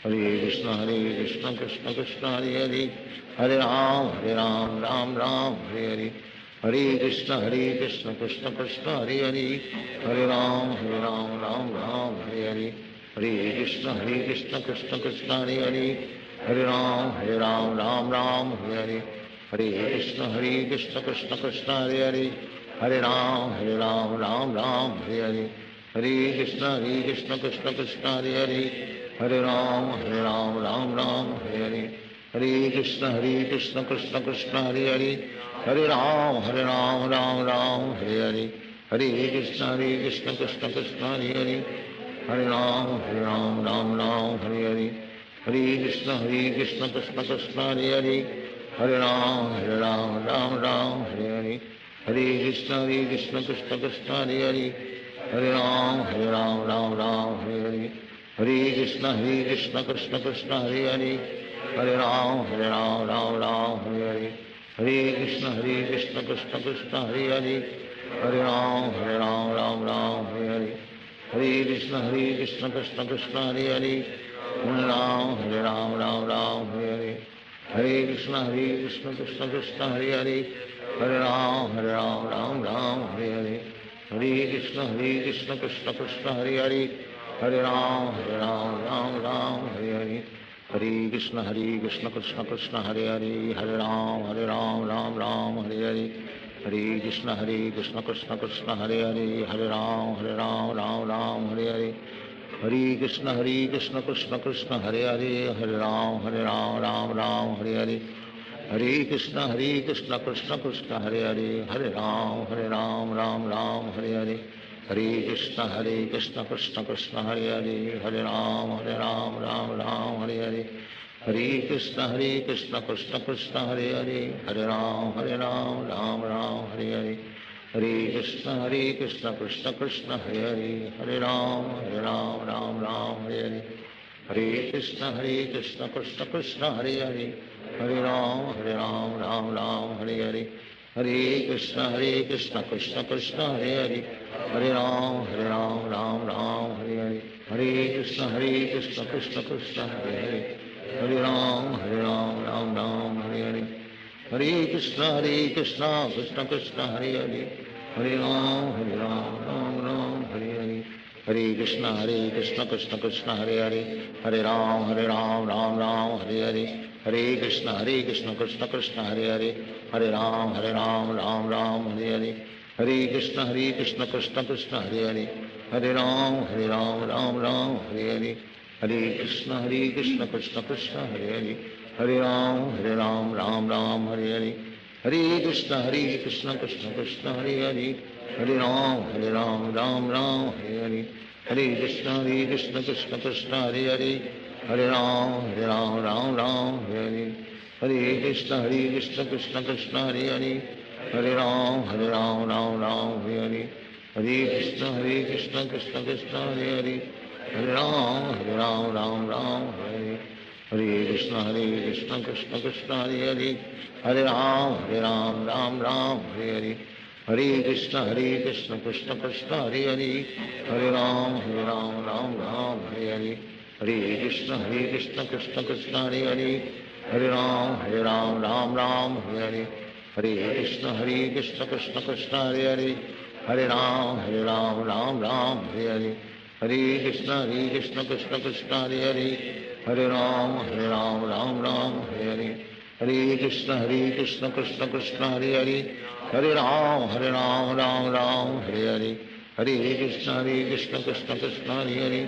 Krishna Krishna Krishna Hare Hare, Hare Ram Ram Hare Hare, Hare Krishna Krishna Krishna Hare Hare, Hare Ram Ram Hare Hare, Hare Krishna Krishna Krishna Hare Hare, Hare Ram Ram Hare Hare, Hare Krishna Krishna Krishna Hare Hare, Hare Ram Ram Hare Hare, Hare Krishna Krishna Krishna Hare Hare, Hare Ram Ram Hare Hare, Hare Krishna Krishna Krishna Hare Hare, Hare Ram Ram Hare Hare, Hare Krishna Krishna Krishna Hare Hare, Hare Ram Ram Hare Hare, Hare Krishna Krishna Krishna Hare Hare, Hare Ram Hare Hare, Hare Krishna Krishna Krishna Hare Hare, Hare Ram Hare Hare, Hare Krishna Krishna Krishna Hare Hare, Hare Ram Ram Hare Hare, Hare Krishna Krishna Krishna Hare Hare, Hare Ram Ram Hare Hare, Hare Krishna Krishna Krishna Hare Hare, Hare Ram, Ram Ram, Hare Hare. Hare Krishna, Krishna Krishna, Hare Hare. Hare Ram, Ram Ram, Hare Hare. Hare Krishna, Krishna Krishna, Hare Hare. Hare Ram, Ram Ram, Hare Hare. Hare Krishna, Krishna Krishna, Hare Hare. Hare Ram, Ram Ram, Hare Hare. Hare Krishna, Krishna Krishna, Hare Hare. Hare Ram, Ram Ram, Hare Hare. Hare Krishna, Krishna Krishna, Hare Hare. Hare Ram, Ram Ram, Hare Hare. Hare Krishna, Krishna Krishna, Hare Hare. Hare Ram, Ram Ram, Hare Hare. Hare Krishna, Krishna Krishna, Hare Hare. Hare Ram, Ram Ram, Hare Hare. Hare Krishna, Krishna Krishna, Hare Hare. Hare Ram, Ram Ram, Hare Hare. Hare Krishna, Krishna Krishna, Hare Hare. Hare Ram, Ram Ram, Hare Hare. Hare Krishna, Krishna Krishna, Hare Hare. Hare Ram, Ram Ram, Hare Hare. Hare Krishna, Krishna Krishna, Hare Hare. Hare Ram, Ram Ram, Hare Hare. Hare Krishna, Krishna Krishna, Hare Hare. Hare Ram, Ram Ram, Hare Hare. Hare Krishna, Krishna Krishna, Hare Hare. Hare Ram, Ram Ram, Hare Hare. Hare Krishna, Krishna Krishna, Hare Hare. Hare Ram, Ram Ram, Hare Hare. Hare Krishna, Krishna Krishna, Hare Hare. Hare Ram, Ram Ram, Hare Hare. Hare Krishna, Krishna Krishna, Hare Hare. Hare Ram, Ram Ram, Hare Hare. Hare Krishna, Krishna Krishna, Hare Hare. Hare Ram, Ram Ram, Hare Hare. Hare Krishna, Krishna Krishna, Hare Hare. Hare Ram, Ram Ram, Hare Hare. Hare Krishna, Krishna Krishna, Hare Hare. Hare Ram, Ram Ram, Hare Hare. Hare Krishna, Krishna Krishna, Hare Hare. Hare Ram, Ram Ram, Hare Hare. Hare Krishna, Krishna Krishna, Hare Hare. Hare Ram, Ram Ram, Hare Hare. Hare Krishna, Krishna Krishna, Hare Hare. Hare Ram, Ram Ram, Hare Hare. Hare Krishna, Krishna Krishna, Hare Hare. Hare Ram, Ram Ram, Hare Hare. Hare Krishna, Krishna Krishna, Hare Hare. Hare Ram, Ram Ram, Hare Hare. Hare Krishna, Krishna Krishna, Hare Hare. Hare Ram, Ram Ram, Hare Hare. Hare Krishna, Krishna Krishna, Hare Hare. Hare Ram, Ram Ram, Hare Hare. Hare Krishna, Krishna Krishna, Hare Hare. Hare Ram, Ram Ram, Hare Hare. Hare Krishna, Krishna Krishna, Hare Hare. Hare Ram, Ram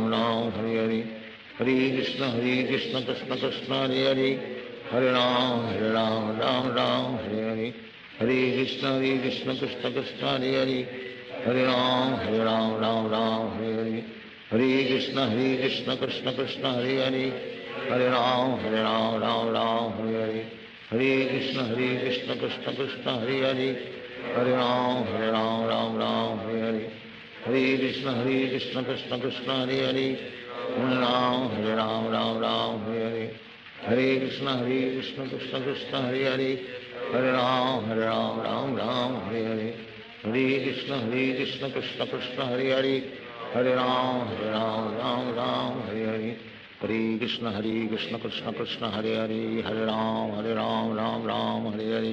Ram, Hare Hare. Hare Krishna, Krishna Krishna, Hare Hare. Hare Ram, Ram Ram, Hare Hare. Hare Krishna, Krishna Krishna, Hare Hare. Hare Ram, Ram Ram, Hare Hare. Hare Krishna, Krishna Krishna, Hare Hare. Hare Ram, Ram Ram, Hare Hare. Hare Krishna, Krishna Krishna, Hare Hare. Hare Ram, Ram Ram, Hare Hare. Hare Krishna, Krishna Krishna, Hare Hare. Hare Ram, Ram Ram, Hare Hare. Hare Krishna, Krishna Krishna, Hare Hare. Hare Ram, Ram Ram, Hare Hare. Hare Krishna, Krishna Krishna, Hare Hare. Hare Ram, Ram Ram, Hare Hare. Hare Krishna, Krishna Krishna, Hare Hare. Hare Ram, Ram Ram, Hare Hare.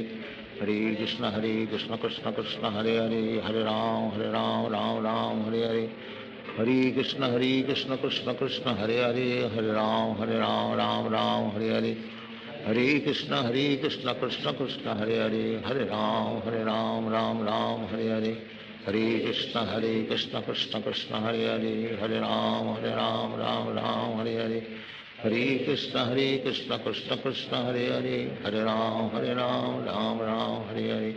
Hare Krishna, Krishna Krishna, Hare Hare. Hare Ram, Ram Hare Hare. Hare Krishna, Krishna Krishna, Hare Hare. Hare Ram, Ram Hare Hare. Hare Krishna, Krishna Krishna, Hare Hare. Hare Ram, Ram Hare Hare. Hare Krishna, Krishna Krishna, Hare Hare. Hare Ram, Ram Hare Hare.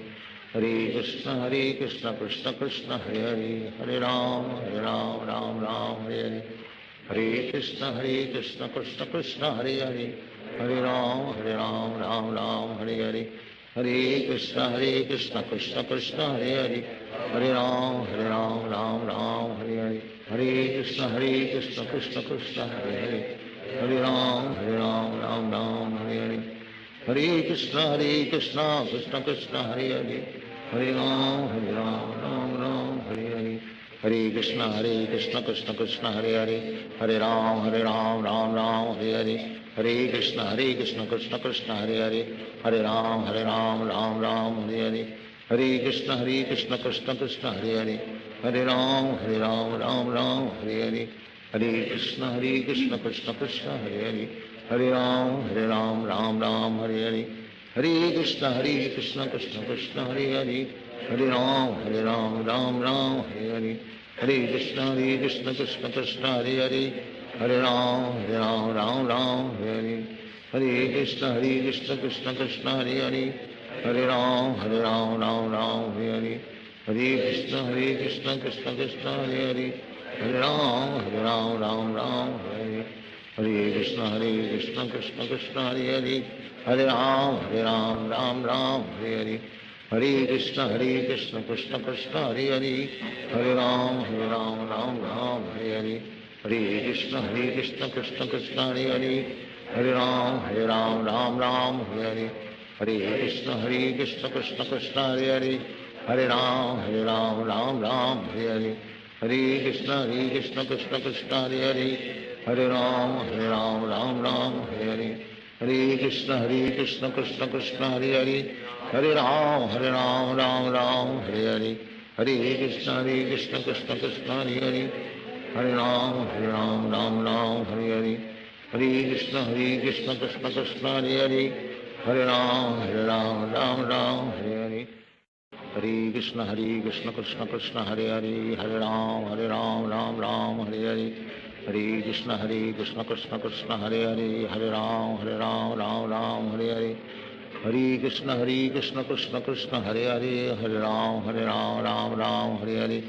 Hare Krishna, Krishna Krishna, Hare Hare. Hare Ram, Ram Hare Hare. Hare Krishna, Krishna Krishna, Hare Hare. Hare Ram, Ram Hare Hare. Hare Krishna, Krishna Krishna, Hare Hare. Hare Ram, Ram Hare Hare. Hare Krishna, Krishna Krishna, Hare Hare. Hare Ram, Ram Hare Hare. Hare Krishna, Krishna Krishna, Hare Hare. Hare Ram, Ram Hare Hare. Hare Krishna, Krishna Krishna, Hare Hare. Hare Ram, Ram Hare Hare. Hare Krishna Krishna Krishna Hare Hare, Hare Ram Ram Ram Hare Hare, Hare Krishna Krishna Krishna Hare Hare, Hare Ram Ram Ram Hare Hare, Hare Krishna Krishna Krishna Hare Hare, Hare Ram Ram Ram Hare Hare, Hare Krishna Krishna Krishna Hare Hare, Hare Ram Ram Ram Hare Hare, Hare Krishna Krishna Krishna Hare Hare, Hare Ram Ram Ram Hare Hare, Hare Krishna Krishna Krishna Hare Hare, Hare Ram Ram Ram Hare Hare, Hare Krishna Krishna Krishna Hare Hare, Hare Ram Ram Hare Hare, Hare Krishna Krishna Krishna Hare Hare, Hare Ram Ram Hare Hare, Hare Krishna Krishna Krishna Hare Hare, Hare Ram Ram Hare Hare, Hare Krishna Krishna Krishna Hare Hare, Hare Ram Ram Hare Hare, Hare Krishna Krishna Krishna Hare Hare, Hare Ram Ram Hare Hare, Hare Krishna Krishna Krishna Hare Hare, Hare Ram Ram Hare Hare, Hare Krishna Krishna Krishna Hare Hare, Hare Ram Ram Hare Hare, Hare Krishna Krishna Krishna Hare Hare, Hare Ram Ram Hare Hare, Hare Krishna Krishna Krishna Hare Hare, Hare Ram Ram Hare Hare, Hare Krishna Krishna Krishna Hare Hare, Hare Ram Ram Hare Hare, Hare Krishna Krishna Krishna Hare Hare, Hare Ram Ram Hare Hare, Hare Krishna Krishna Krishna Hare Hare, Hare Ram Ram Hare Hare, Hare Krishna Krishna Krishna Hare Hare, Hare Ram Ram Hare Hare, Hare Krishna Krishna Krishna Hare Hare, Hare Ram Ram Hare Hare, Hare Krishna Krishna Krishna Hare Hare, Hare Ram Ram Hare Hare, Hare Krishna Krishna Krishna Hare Hare, Hare Ram Ram Hare Hare,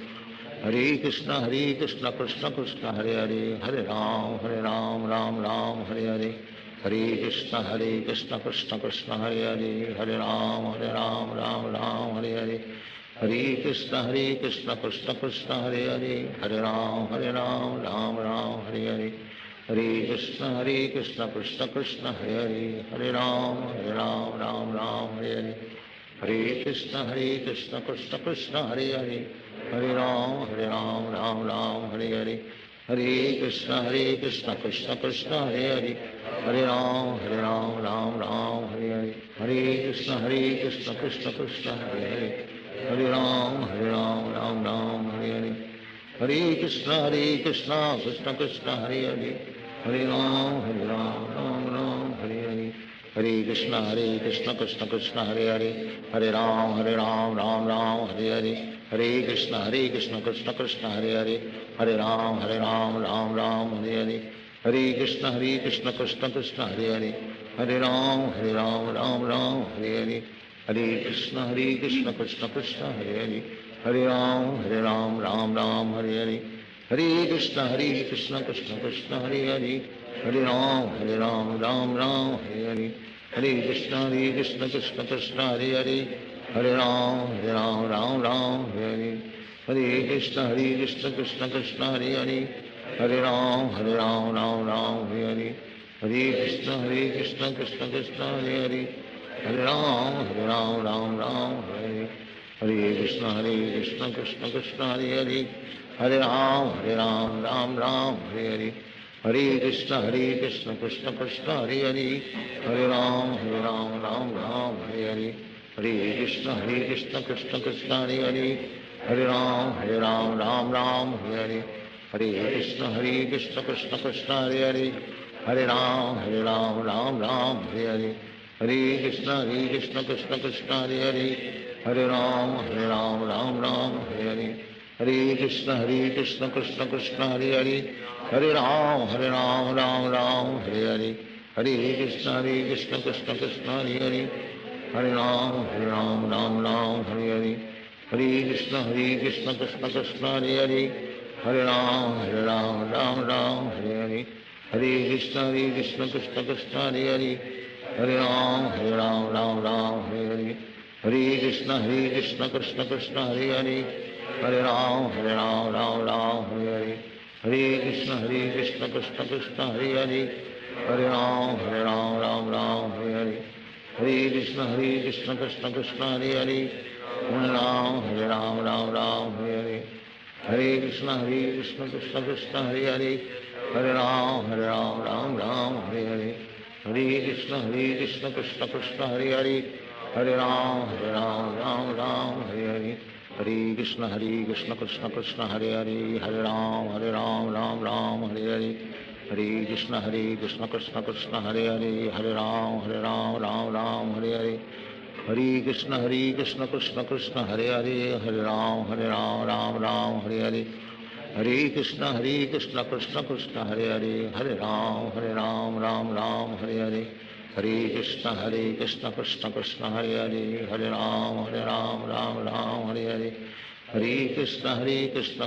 Hare Krishna Krishna Krishna Hare Hare, Hare Ram Ram Hare Hare, Hare Krishna Krishna Krishna Hare Hare, Hare Ram Ram Hare Hare, Hare Krishna Krishna Krishna Hare Hare, Hare Ram Ram Hare Hare, Hare Krishna Krishna Krishna Hare Hare, Hare Ram Ram Hare Hare, Hare Krishna Krishna Krishna Hare Hare, Hare Ram Ram Hare Hare, Hare Krishna Krishna Krishna Hare Hare, Hare Ram Ram Hare Hare, Hare Krishna Krishna Krishna Hare Hare, Hare Ram Ram Hare Hare, Hare Krishna Krishna Krishna Hare Hare, Hare Ram Ram Hare Hare, Hare Krishna Krishna Krishna Hare Hare, Hare Ram Ram Hare Hare, Hare Krishna Krishna Krishna Hare Hare, Hare Ram Ram Hare Hare, Hare Krishna Krishna Krishna Hare Hare, Hare Ram Ram Hare Hare, Hare Krishna Krishna Krishna Hare Hare, Hare Ram Ram Hare Hare, Hare Krishna Krishna Krishna Hare Hare, Hare Ram Ram Hare Hare, Hare Krishna Krishna Krishna Hare Hare, Hare Ram Ram Hare Hare, Hare Krishna Krishna Krishna Hare Hare, Hare Ram Ram Hare Hare, Hare Krishna Krishna Krishna Hare Hare, Hare Ram Ram Hare Hare, Hare Krishna Krishna Krishna Hare Hare, Hare Ram Ram Hare Hare, Hare Krishna Krishna Krishna Hare Hare, Hare Ram Ram Hare Hare, Hare Krishna Krishna Krishna Hare Hare, Hare Ram Ram Hare Hare, Hare Krishna Krishna Krishna Hare Hare, Hare Ram Ram Hare Hare, Hare Krishna Krishna Krishna Hare Hare, Hare Ram Ram Hare Hare, Hare Krishna Krishna Krishna Hare Hare, Hare Ram Ram Hare Hare, Hare Krishna Krishna Krishna Hare Hare, Hare Ram Ram Hare Hare, Hare Krishna Krishna Krishna Hare Hare, Hare Ram Ram Hare Hare, Hare Krishna Krishna Krishna Hare Hare, Hare Ram Ram Hare Hare, Hare Krishna Krishna Krishna Hare Hare, Hare Ram Ram Ram Hare Hare, Hare Krishna Krishna Krishna Hare Hare, Hare Ram Ram Ram Hare Hare, Hare Krishna Krishna Krishna Hare Hare, Hare Ram Ram Ram Hare Hare, Hare Krishna Krishna Krishna Hare Hare, Hare Ram Ram Hare Hare, Hare Krishna Krishna Krishna Hare Hare, Hare Ram Ram Hare Hare, Hare Krishna Krishna Krishna Hare Hare, Hare Ram Ram Hare Hare, Hare Krishna Krishna Krishna Hare Hare, Hare Ram Ram Hare Hare, Hare Krishna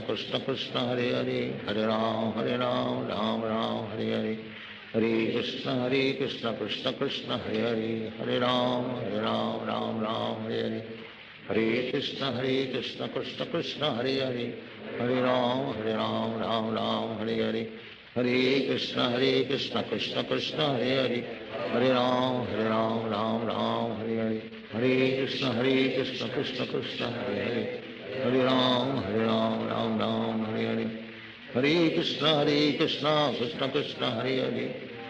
Krishna Krishna Hare Hare, Hare Ram Ram Hare Hare, Hare Krishna Krishna Krishna Hare Hare, Hare Ram Ram Hare Hare, Hare Krishna Krishna Krishna Hare Hare, Hare Ram Ram Hare Hare, Hare Krishna Krishna Krishna Hare Hare, Hare Ram Ram Hare Hare, Hare Krishna Krishna Krishna Hare Hare, Hare Ram Ram Hare Hare, Hare Krishna Krishna Krishna Hare Hare, Hare Ram Ram Hare Hare, Hare Krishna Krishna Krishna Hare Hare, Hare Ram Ram Hare Hare, Hare Krishna Krishna Krishna Hare Hare,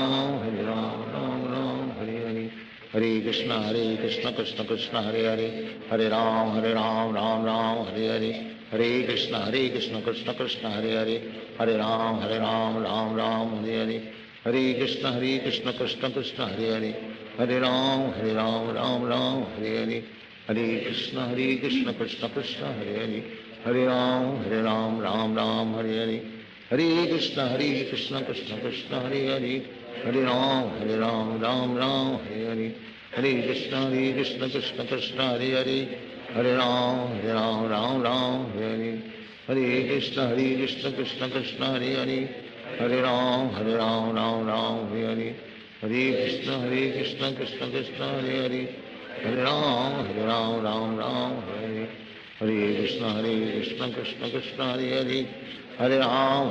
Hare Ram Ram Hare Hare, Hare Krishna Krishna Krishna Hare Hare, Hare Ram Ram Hare Hare, Hare Krishna Krishna Krishna Hare Hare, Hare Ram Ram Hare Hare, Hare Krishna Krishna Krishna Hare Hare, Hare Ram Ram Hare Hare, Hare Krishna Krishna Krishna Hare Hare, Hare Ram Ram Hare Hare, Hare Krishna Krishna Krishna Hare Hare, Hare Ram Ram Hare Hare, Hare Krishna Krishna Krishna Hare Hare, Hare Ram Ram Hare Hare, Hare Krishna Krishna Krishna Hare Hare, Hare Ram Ram Hare Hare, Hare Krishna Krishna Krishna Hare Hare, Hare Ram Ram Hare Hare, Hare Krishna Krishna Krishna Hare Hare, Hare Ram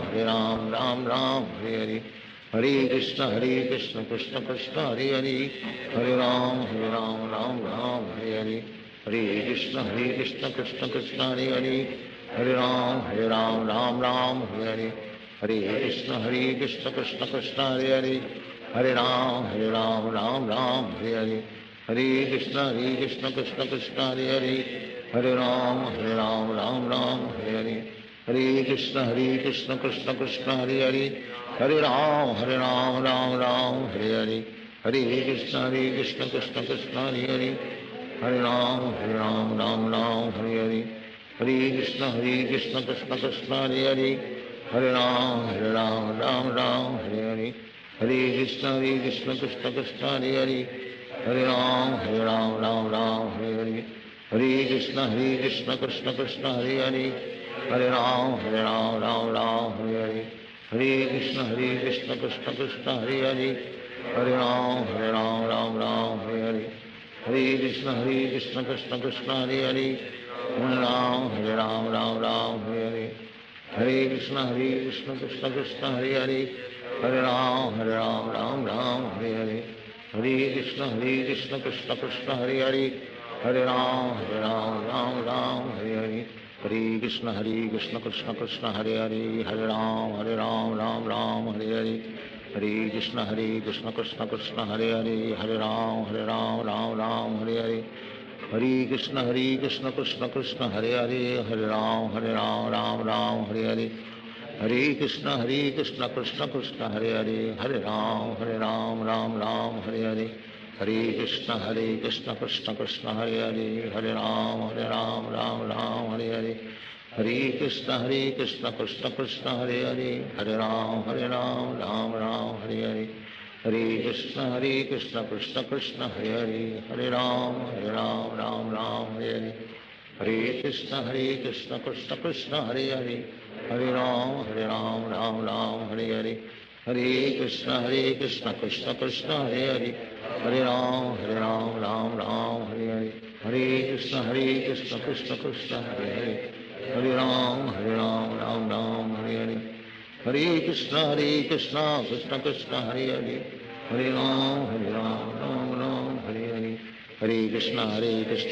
Ram Hare Hare, Hare Krishna Krishna Krishna Hare Hare, Hare Ram Ram Hare Hare, Hare Krishna Krishna Krishna Hare Hare, Hare Ram Ram Hare Hare, Hare Krishna Krishna Krishna Hare Hare, Hare Ram Ram Hare Hare, Hare Krishna Krishna Krishna Hare Hare, Hare Ram Ram Hare Hare, Hare Krishna Krishna Krishna Hare Hare, Hare Ram Ram Hare Hare, Hare Krishna Krishna Krishna Hare Hare, Hare Ram Ram Hare Hare, Hare Krishna Krishna Krishna Hare Hare, Hare Ram Ram Hare Hare, Hare Krishna Krishna Krishna Hare Hare, Hare Ram Ram Hare Hare, Hare Krishna Krishna Krishna Hare Hare, Hare Ram Hare Hare, Hare Krishna Krishna Krishna Hare Hare, Hare Ram Ram Hare Hare, Hare Krishna Krishna Krishna Hare Hare, Hare Ram Ram Hare Hare, Hare Krishna Krishna Krishna Hare Hare, Hare Ram Ram Hare Hare, Hare Krishna Krishna Krishna Hare Hare, Hare Ram Ram Hare Hare, Hare Krishna Krishna Krishna Hare Hare, Hare Ram Ram Hare Hare, Hare Krishna Krishna Krishna Hare Hare, Hare Ram Ram Hare Hare, Hare Krishna Krishna Krishna Hare Hare, Hare Ram Ram Hare Hare, Hare Krishna Krishna Krishna Hare Hare, Hare Ram Ram Hare Hare, Hare Krishna Krishna Krishna Hare Hare, Hare Ram Ram Hare Hare, Hare Krishna Krishna Krishna Hare Hare, Hare Ram Ram Hare Hare, Hare Krishna Krishna Krishna Hare Hare, Hare Ram Ram Hare Hare, Hare Krishna Krishna Krishna Hare Hare, Hare Ram Ram Hare Hare, Hare Krishna Krishna Krishna Hare Hare, Hare Ram Ram Hare Hare, Hare Krishna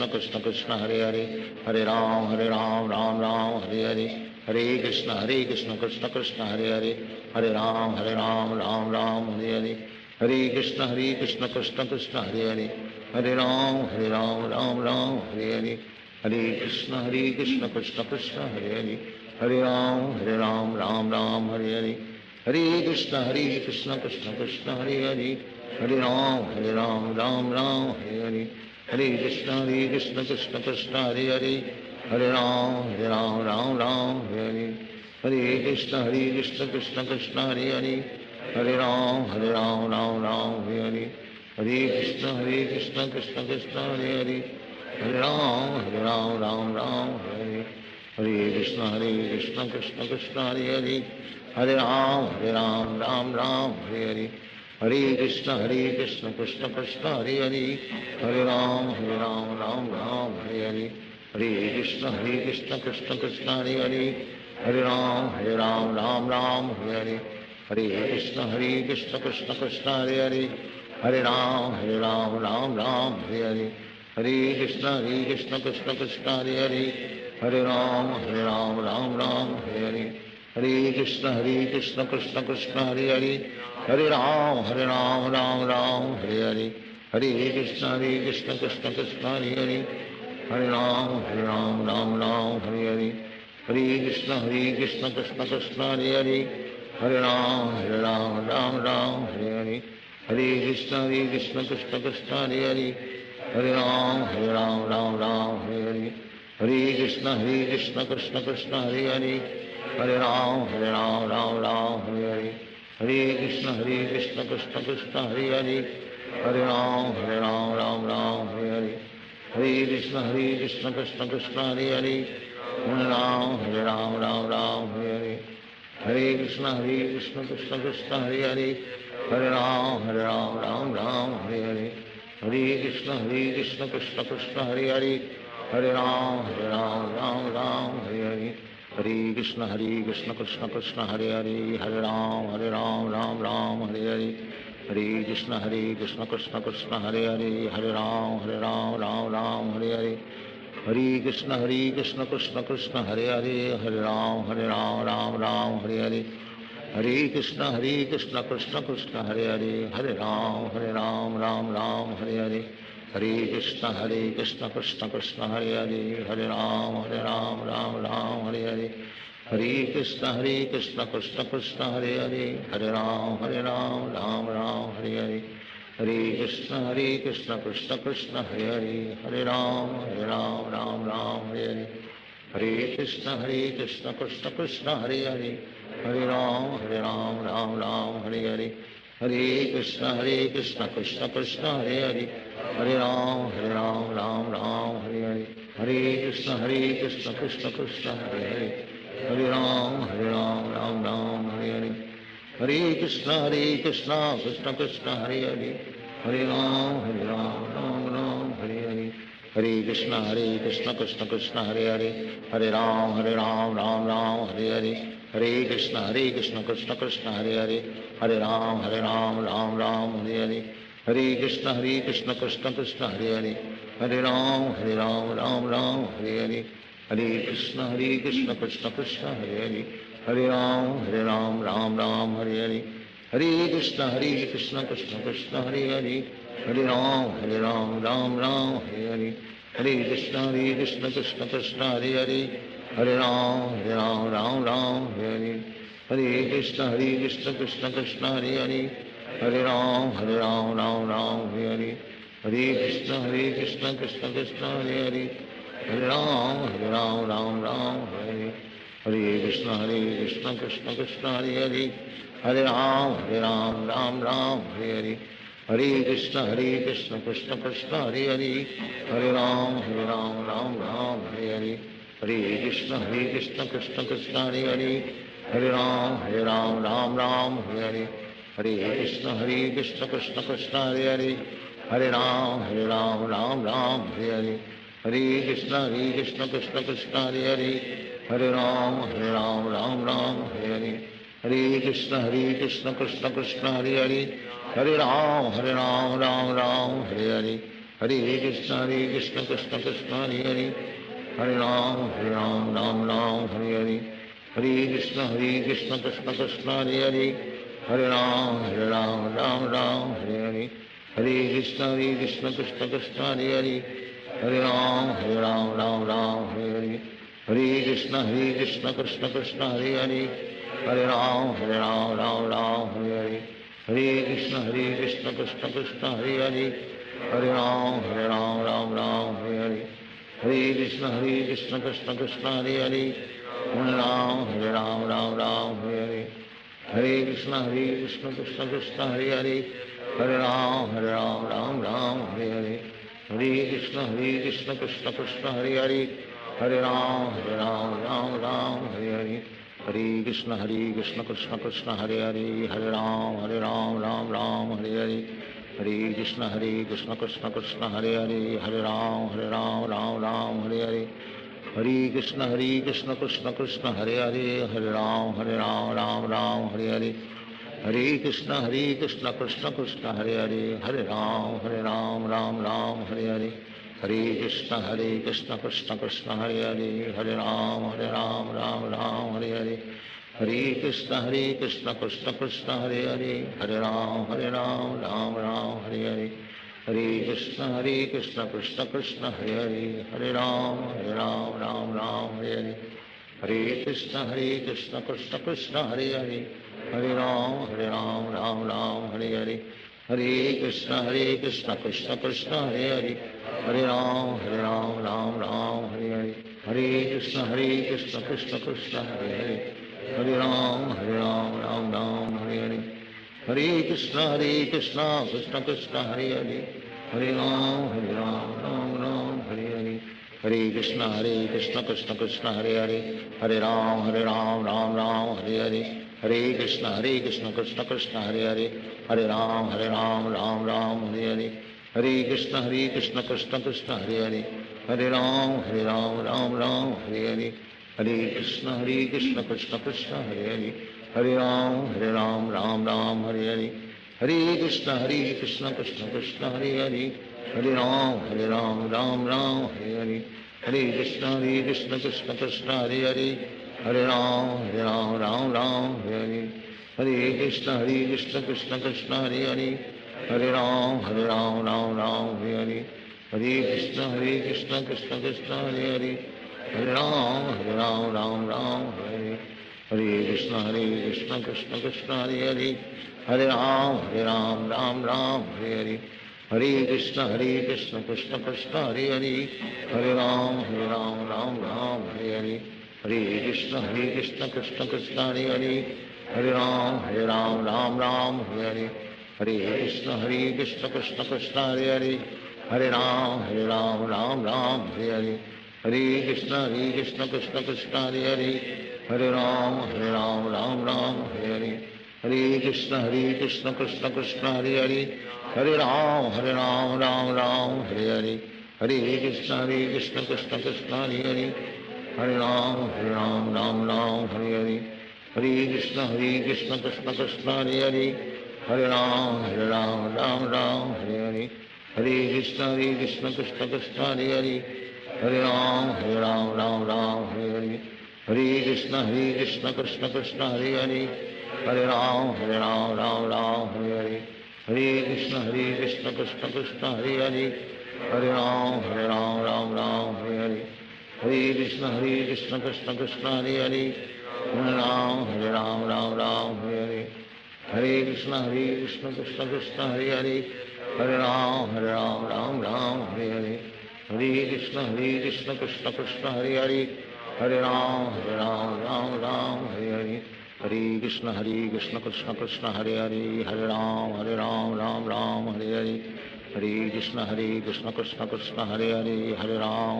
Krishna Krishna Hare Hare, Hare Ram Ram Ram Hare Hare, Hare Krishna Krishna Krishna Hare Hare, Hare Ram Ram Ram Hare Hare, Hare Krishna Krishna Krishna Hare Hare, Hare Ram Ram Ram Hare Hare, Hare Krishna Krishna Krishna Hare Hare, Hare Ram Ram Hare Hare, Hare Krishna Krishna Krishna Hare Hare, Hare Ram Ram Hare Hare, Hare Krishna Krishna Krishna Hare Hare, Hare Ram Ram Hare Hare, Hare Krishna Krishna Krishna Hare Hare, Hare Ram Ram Hare Hare, Hare Krishna Krishna Krishna Hare Hare, Hare Ram Ram Hare Hare, Hare Krishna Krishna Krishna Hare Hare, Hare Ram Ram Hare Hare, Hare Krishna Krishna Krishna Hare Hare, Hare Ram Ram Ram Hare Hare, Hare Krishna Krishna Krishna Hare Hare, Hare Ram Ram Hare Hare, Hare Krishna Krishna Krishna Hare Hare, Hare Ram Ram Hare Hare, Hare Krishna Krishna Krishna Hare Hare, Hare Ram Ram Hare Hare, Hare Krishna Krishna Krishna Hare Hare, Hare Ram Ram Hare Hare, Hare Krishna Krishna Krishna Hare Hare, Hare Ram Ram Hare Hare, Hare Krishna Krishna Krishna Hare Hare, Hare Ram Ram Hare Hare, Hare Krishna Krishna Krishna Hare Hare, Hare Ram Ram Hare Hare, Hare Krishna Krishna Krishna Hare Hare, Hare Ram Ram Hare Hare, Hare Krishna Krishna Krishna Hare Hare, Hare Ram Ram Hare Hare, Hare Krishna Krishna Krishna Hare Hare, Hare Ram Hare Hare, Hare Krishna Krishna Krishna Hare Hare, Hare Ram Ram Hare Hare, Hare Krishna Krishna Krishna Hare Hare, Hare Ram Ram Hare Hare, Hare Krishna Krishna Krishna Hare Hare, Hare Ram Ram Hare Hare, Hare Krishna Krishna Krishna Hare Hare, Hare Ram Ram Hare Hare, Hare Krishna Krishna Krishna Hare Hare, Hare Ram Ram Hare Hare, Hare Krishna Krishna Krishna Hare Hare, Hare Ram Ram Hare Hare, Hare Krishna Krishna Krishna Hare Hare, Hare Ram Ram Hare Hare, Hare Krishna Krishna Krishna Hare Hare, Hare Ram Ram Hare Hare, Hare Krishna Krishna Krishna Hare Hare, Hare Ram Ram Hare Hare, Hare Krishna Krishna Krishna Hare Hare, Hare Ram Ram Hare Hare, Hare Krishna Krishna Krishna Hare Hare, Hare Ram Ram Hare Hare, Hare Krishna Krishna Krishna Hare Hare, Hare Ram Ram Hare Hare, Hare Krishna Krishna Krishna Hare Hare, Hare Ram Ram Hare Hare, Hare Krishna Krishna Krishna Hare Hare, Hare Ram Ram Hare Hare, Hare Krishna Krishna Krishna Hare Hare, Hare Ram Ram Hare Hare, Hare Krishna Krishna Krishna Hare Hare, Hare Ram Ram Hare Hare, Hare Krishna Krishna Krishna Hare Hare, Hare Ram Ram Hare Hare, Hare Krishna Krishna Krishna Hare Hare, Hare Ram Ram Hare Hare, Hare Krishna Krishna Krishna Hare Hare, Hare Ram Ram Hare Hare, Hare Krishna Krishna Krishna Hare Hare, Hare Ram Ram Hare Hare, Hare Krishna Krishna Krishna Hare Hare, Hare Ram Ram Hare Hare, Hare Krishna Krishna Krishna Hare Hare, Hare Ram Ram Hare Hare, Hare Krishna Krishna Krishna Hare Hare, Hare Ram Ram Hare Hare, Hare Krishna Krishna Krishna Hare Hare, Hare Ram Ram Hare Hare, Hare Krishna Krishna Krishna Hare Hare, Hare Ram Ram Hare Hare, Hare Krishna Krishna Krishna Hare Hare, Hare Ram Ram Hare Hare, Hare Krishna Krishna Krishna Hare Hare, Hare Ram Ram Hare Hare, Hare Krishna Krishna Krishna Hare Hare, Hare Ram Ram Ram Hare Hare, Hare Krishna Krishna Krishna Hare Hare, Hare Ram Ram Ram Hare Hare, Hare Krishna Krishna Krishna Hare Hare, Hare Ram Ram Ram Hare Hare, Hare Krishna Krishna Krishna Hare Hare, Hare Ram Ram Ram Hare Hare, Hare Krishna Krishna Krishna Hare Hare, Hare Ram Ram Hare Hare, Hare Krishna Krishna Krishna Hare Hare, Hare Ram Ram Hare Hare, Hare Krishna Krishna Krishna Hare Hare, Hare Ram Ram Hare Hare, Hare Krishna Krishna Krishna Hare Hare, Hare Ram Ram Hare Hare, Hare Krishna Krishna Krishna Hare Hare, Hare Ram Ram Hare Hare, Hare Krishna Krishna Krishna Hare Hare, Hare Ram Ram Hare Hare, Hare Krishna Krishna Krishna Hare Hare, Hare Ram Ram Hare Hare, Hare Krishna Krishna Krishna Hare Hare, Hare Ram Ram Hare Hare, Hare Krishna Krishna Krishna Hare Hare, Hare Ram Ram Hare Hare, Hare Krishna Krishna Krishna Hare Hare, Hare Ram Ram Hare Hare, Hare Krishna Krishna Krishna Hare Hare, Hare Ram Ram Hare Hare, Hare Krishna Krishna Krishna Hare Hare, Hare Ram Ram Hare Hare, Hare Krishna Krishna Krishna Hare Hare, Hare Ram Ram Hare Hare, Hare Krishna Krishna Krishna Hare Hare, Hare Ram Ram Hare Hare, Hare Krishna Krishna Krishna Hare Hare, Hare Ram Ram Hare Hare, Hare Krishna Krishna Krishna Hare Hare, Hare Ram Ram Hare Hare, Hare Krishna Krishna Krishna Hare Hare, Hare Ram Ram Hare Hare, Hare Krishna Krishna Krishna Hare Hare, Hare Ram Ram Hare Hare, Hare Krishna Krishna Krishna Hare Hare, Hare Ram Ram Hare Hare, Hare Krishna Krishna Krishna Hare Hare, Hare Ram Ram Hare Hare, Hare Krishna Krishna Krishna Hare Hare, Hare Ram Ram Hare Hare, Hare Krishna Krishna Krishna Hare Hare, Hare Ram Ram Hare Hare, Hare Krishna Krishna Krishna Hare Hare, Hare Ram Ram Hare Hare, Hare Krishna Krishna Krishna Hare Hare, Hare Ram Ram Hare Hare, Hare Krishna Krishna Krishna Hare Hare, Hare Ram Ram Hare Hare, Hare Krishna Krishna Krishna Hare Hare, Hare Ram Ram Hare Hare, Hare Krishna Krishna Krishna Hare Hare, Hare Ram Ram Hare Hare, Hare Krishna Krishna Krishna Hare Hare, Hare Ram Ram Hare Hare, Hare Krishna Krishna Krishna Hare Hare, Hare Ram Ram Hare Hare, Hare Krishna Krishna Krishna Hare Hare, Hare Ram Ram Hare Hare, Hare Krishna Krishna Krishna Hare Hare, Hare Ram Ram Hare Hare, Hare Krishna Krishna Krishna Hare Hare, Hare Ram Ram Hare Hare, Hare Krishna Krishna Krishna Hare Hare, Hare Ram Ram Hare Hare, Hare Krishna Krishna Krishna Hare Hare, Hare Ram Ram Hare Hare, Hare Krishna Krishna Krishna Hare Hare, Hare Ram Hare Hare, Hare Krishna Krishna Krishna Hare Hare, Hare Ram Ram Hare Hare, Hare Krishna Krishna Krishna Hare Hare, Hare Ram Ram Hare Hare, Hare Krishna Krishna Krishna Hare Hare,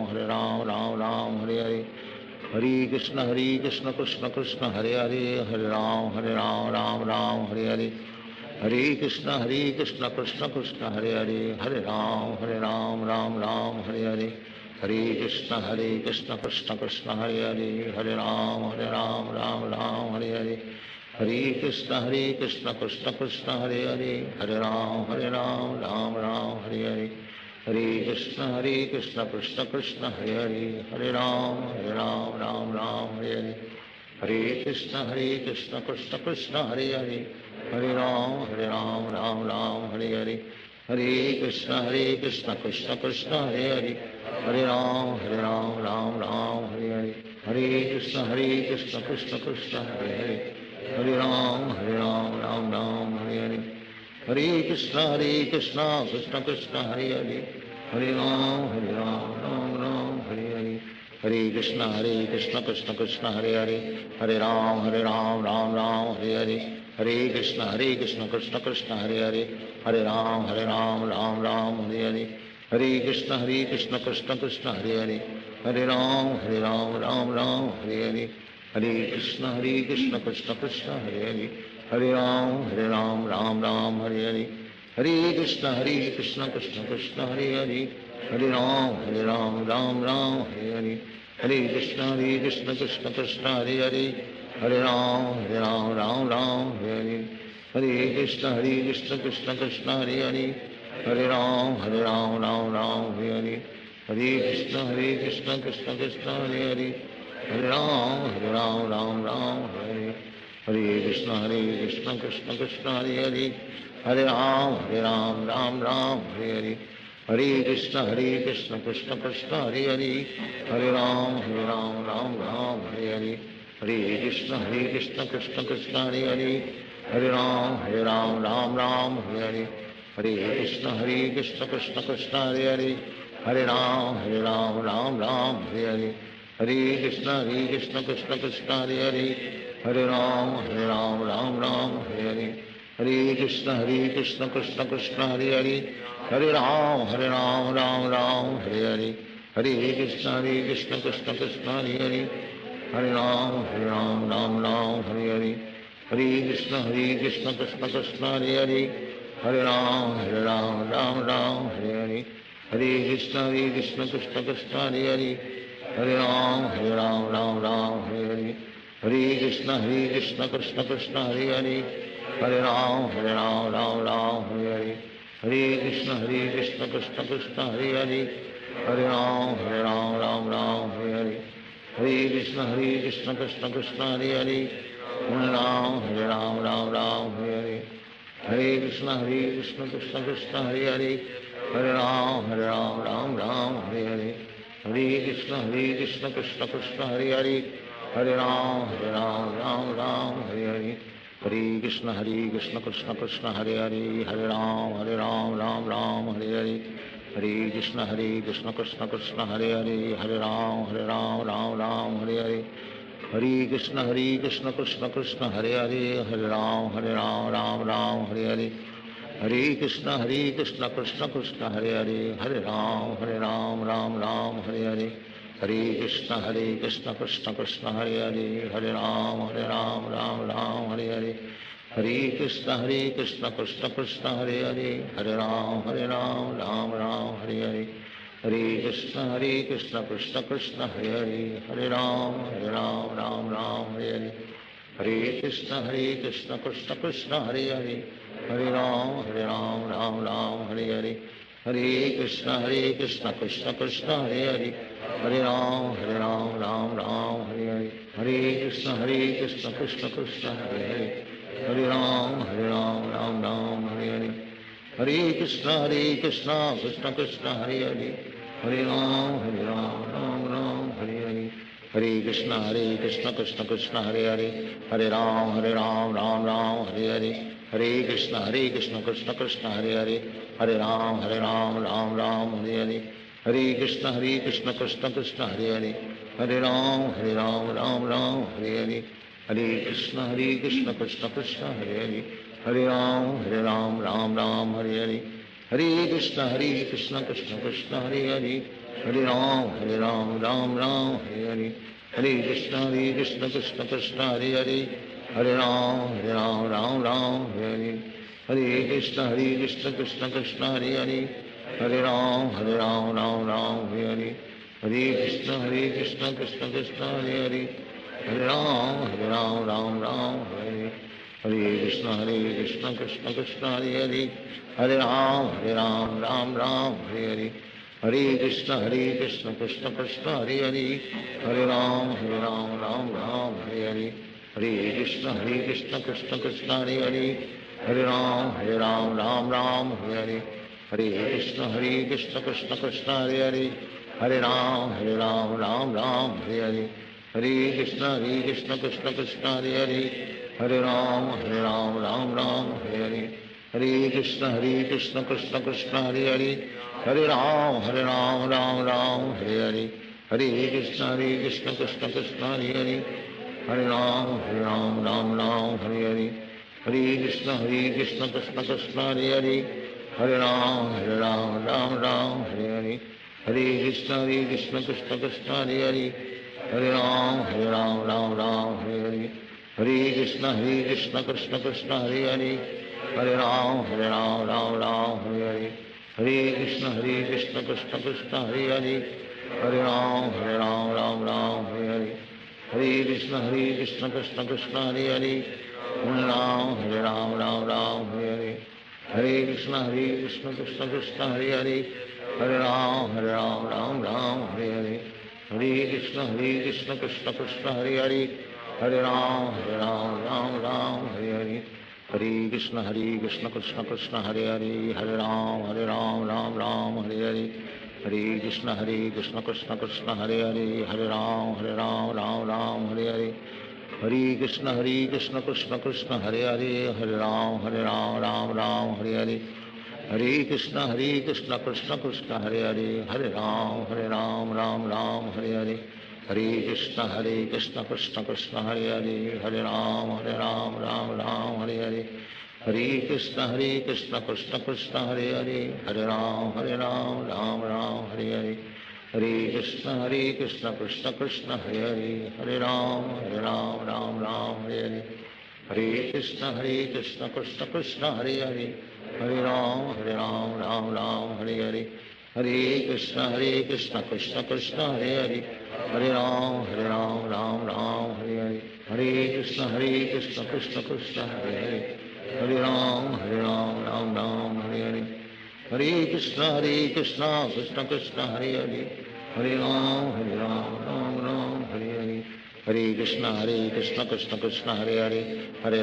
Hare Ram Ram Hare Hare, Hare Krishna Krishna Krishna Hare Hare, Hare Ram Ram Hare Hare, Hare Krishna Krishna Krishna Hare Hare, Hare Ram Ram Hare Hare, Hare Krishna Krishna Krishna Hare Hare, Hare Ram Ram Hare Hare, Hare Krishna Krishna Krishna Hare Hare, Hare Ram Ram Hare Hare, Hare Krishna Krishna Krishna Hare Hare, Hare Ram Ram Hare Hare, Hare Krishna Krishna Krishna Hare Hare, Hare Ram Ram Ram Hare Hare, Hare Krishna Krishna Krishna Hare Hare, Hare Ram Ram Ram Hare Hare, Hare Krishna Krishna Krishna Hare Hare, Hare Ram Ram Ram Hare Hare, Hare Krishna Krishna Krishna Hare Hare, Hare Ram Ram Ram Hare Hare, Hare Krishna Krishna Krishna Hare Hare, Hare Ram Ram Hare Hare, Hare Krishna Krishna Krishna Hare Hare, Hare Ram Ram Ram Hare Hare, Hare Krishna Krishna Krishna Hare Hare, Hare Ram Ram Ram Hare Hare, Hare Krishna Krishna Krishna Hare Hare, Hare Ram Ram Ram Hare Hare, Hare Krishna Krishna Krishna Hare Hare, Hare Ram Ram Hare Hare, Hare Krishna Krishna Krishna Hare Hare, Hare Ram Ram Ram Hare Hare, Hare Krishna Krishna Krishna Hare Hare, Hare Ram Ram Hare Hare, Hare Krishna Krishna Krishna Hare Hare, Hare Ram Ram Hare Hare, Hare Krishna Krishna Krishna Hare Hare, Hare Ram Ram Hare Hare, Hare Krishna Krishna Krishna Hare Hare, Hare Ram Ram Hare Hare, Hare Krishna Krishna Krishna Hare Hare, Hare Ram Ram Hare Hare, Hare Krishna Krishna Krishna Hare Hare, Hare Ram Ram Hare Hare, Hare Krishna Krishna Krishna Hare Hare, Hare Ram Ram Hare Hare, Hare Krishna Krishna Krishna Hare Hare, Hare Ram Ram Hare Hare, Hare Krishna Krishna Krishna Hare Hare, Hare Ram Ram Hare Hare, Hare Krishna Krishna Krishna Hare Hare, Hare Ram Ram Hare Hare, Hare Krishna Krishna Krishna Hare Hare, Hare Ram Ram Hare Hare, Hare Krishna Krishna Krishna Hare Hare, Hare Ram Ram Hare Hare, Hare Krishna Krishna Krishna Hare Hare, Hare Ram Ram Hare Hare, Hare Krishna Krishna Krishna Hare Hare, Hare Ram Ram Hare Hare, Hare Krishna Krishna Krishna Hare Hare, Hare Ram Ram Hare Hare, Hare Krishna Krishna Krishna Hare Hare, Hare Ram Ram Hare Hare, Hare Krishna Krishna Krishna Hare Hare, Hare Ram Ram Hare Hare, Hare Krishna Krishna Krishna Hare Hare, Hare Ram Ram Hare Hare, Hare Krishna Krishna Krishna Hare Hare, Hare Ram Ram Hare Hare, Hare Krishna Krishna Krishna Hare Hare, Hare Ram Ram Hare Hare, Hare Krishna Krishna Krishna Hare Hare, Hare Ram Ram Hare Hare, Hare Krishna Krishna Krishna Hare Hare, Hare Ram Ram Hare Hare, Hare Krishna Krishna Krishna Hare Hare, Hare Ram Ram Hare Hare, Hare Krishna Krishna Krishna Hare Hare, Hare Ram Ram Hare Hare, Hare Krishna Krishna Krishna Hare Hare, Hare Ram Ram Hare Hare, Hare Krishna Krishna Krishna Hare Hare, Hare Ram Ram Hare Hare, Hare Krishna Krishna Krishna Hare Hare, Hare Ram Ram Hare Hare, Hare Krishna Krishna Krishna Hare Hare, Hare Ram Ram Hare Hare, Hare Krishna Krishna Krishna Hare Hare, Hare Ram Ram Hare Hare, Hare Krishna Krishna Krishna Hare Hare, Hare Ram Ram Hare Hare, Hare Krishna Krishna Krishna Hare Hare, Hare Ram Ram Hare Hare, Hare Krishna Krishna Krishna Hare Hare, Hare Ram Ram Hare Hare, Hare Krishna Krishna Krishna Hare Hare, Hare Ram Ram Hare Hare, Hare Krishna Krishna Krishna Hare Hare, Hare Ram Ram Hare Hare, Hare Krishna Krishna Krishna Hare Hare, Hare Ram Ram Hare Hare, Hare Krishna Krishna Krishna Krishna Hare Hare, Hare Ram Ram Hare Hare, Hare Krishna Krishna Krishna Hare Hare, Hare Ram Ram Ram Hare Hare, Hare Krishna Krishna Krishna Hare Hare, Hare Ram Ram Ram Hare Hare, Hare Krishna Krishna Krishna Hare Hare, Hare Ram Ram Hare Hare, Hare Krishna Krishna Krishna Hare Hare, Hare Ram Ram Hare Hare, Hare Krishna Krishna Krishna Hare Hare, Hare Ram Ram Hare Hare, Hare Krishna Krishna Krishna Hare Hare, Hare Ram Ram Hare Hare, Hare Krishna Krishna Krishna Hare Hare, Hare Ram Ram Hare Hare, Hare Krishna Krishna Krishna Hare Hare, Hare Ram Ram Hare Hare, Hare Krishna Krishna Krishna Hare Hare, Hare Ram Ram Hare Hare, Hare Krishna Krishna Krishna Hare Hare, Hare Ram Ram Hare Hare, Hare Krishna Krishna Krishna Hare Hare, Hare Ram Ram Hare Hare, Hare Krishna Krishna Krishna Hare Hare, Hare Ram Ram Hare Hare, Hare Krishna Krishna Krishna Hare Hare, Hare Ram Ram Hare Hare, Hare Krishna Krishna Krishna Hare Hare, Hare Ram Ram Hare Hare, Hare Krishna Krishna Krishna Hare Hare, Hare Ram Ram Hare Hare, Hare Krishna Krishna Krishna Hare Hare, Hare Ram Ram Hare Hare, Hare Krishna Krishna Krishna Hare Hare, Hare Ram Ram Hare Hare, Hare Krishna Krishna Krishna Hare Hare, Hare Ram Ram Hare Hare, Hare Krishna Krishna Krishna Hare Hare, Hare Ram Ram Hare Hare, Hare Krishna Krishna Krishna Hare Hare, Hare Ram Ram Hare Hare, Hare Krishna Krishna Krishna Hare Hare, Hare Ram Ram Hare Hare, Hare Krishna Krishna Krishna Hare Hare, Hare Ram Ram Hare Hare, Hare Krishna Krishna Krishna Hare Hare, Hare Ram Ram Hare Hare, Hare Krishna Krishna Krishna Hare Hare, Hare Ram Ram Hare Hare, Hare Krishna Krishna Krishna Hare Hare, Hare Ram Ram Hare Hare, Hare Krishna Krishna Krishna Hare Hare, Hare Ram Ram Hare Hare, Hare Krishna Krishna Krishna Hare Hare, Hare Ram Ram Hare Hare, Hare Krishna Krishna Krishna Hare Hare, Hare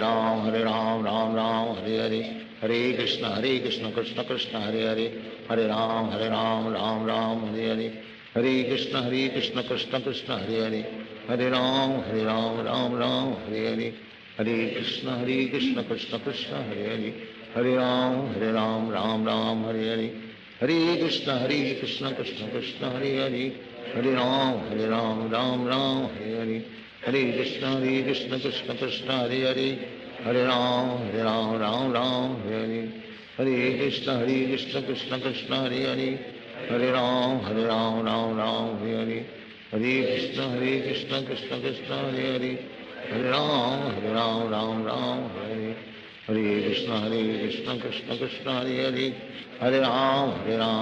Ram Ram Hare Hare, Hare Krishna Krishna Krishna Hare Hare, Hare Ram Ram Hare Hare, Hare Krishna Krishna Krishna Hare Hare, Hare Ram Ram Hare Hare, Hare Krishna Krishna Krishna Hare Hare, Hare Ram Ram Hare Hare, Hare Krishna Krishna Krishna Hare Hare, Hare Ram Ram Hare Hare, Hare Krishna Krishna Krishna Hare Hare, Hare Ram Ram Hare Hare, Hare Krishna Krishna Krishna Hare Hare, Hare Ram Ram Hare Hare, Hare Krishna Krishna Krishna Hare Hare, Hare Ram Ram Hare Hare, Hare Krishna Krishna Krishna Hare Hare, Hare Ram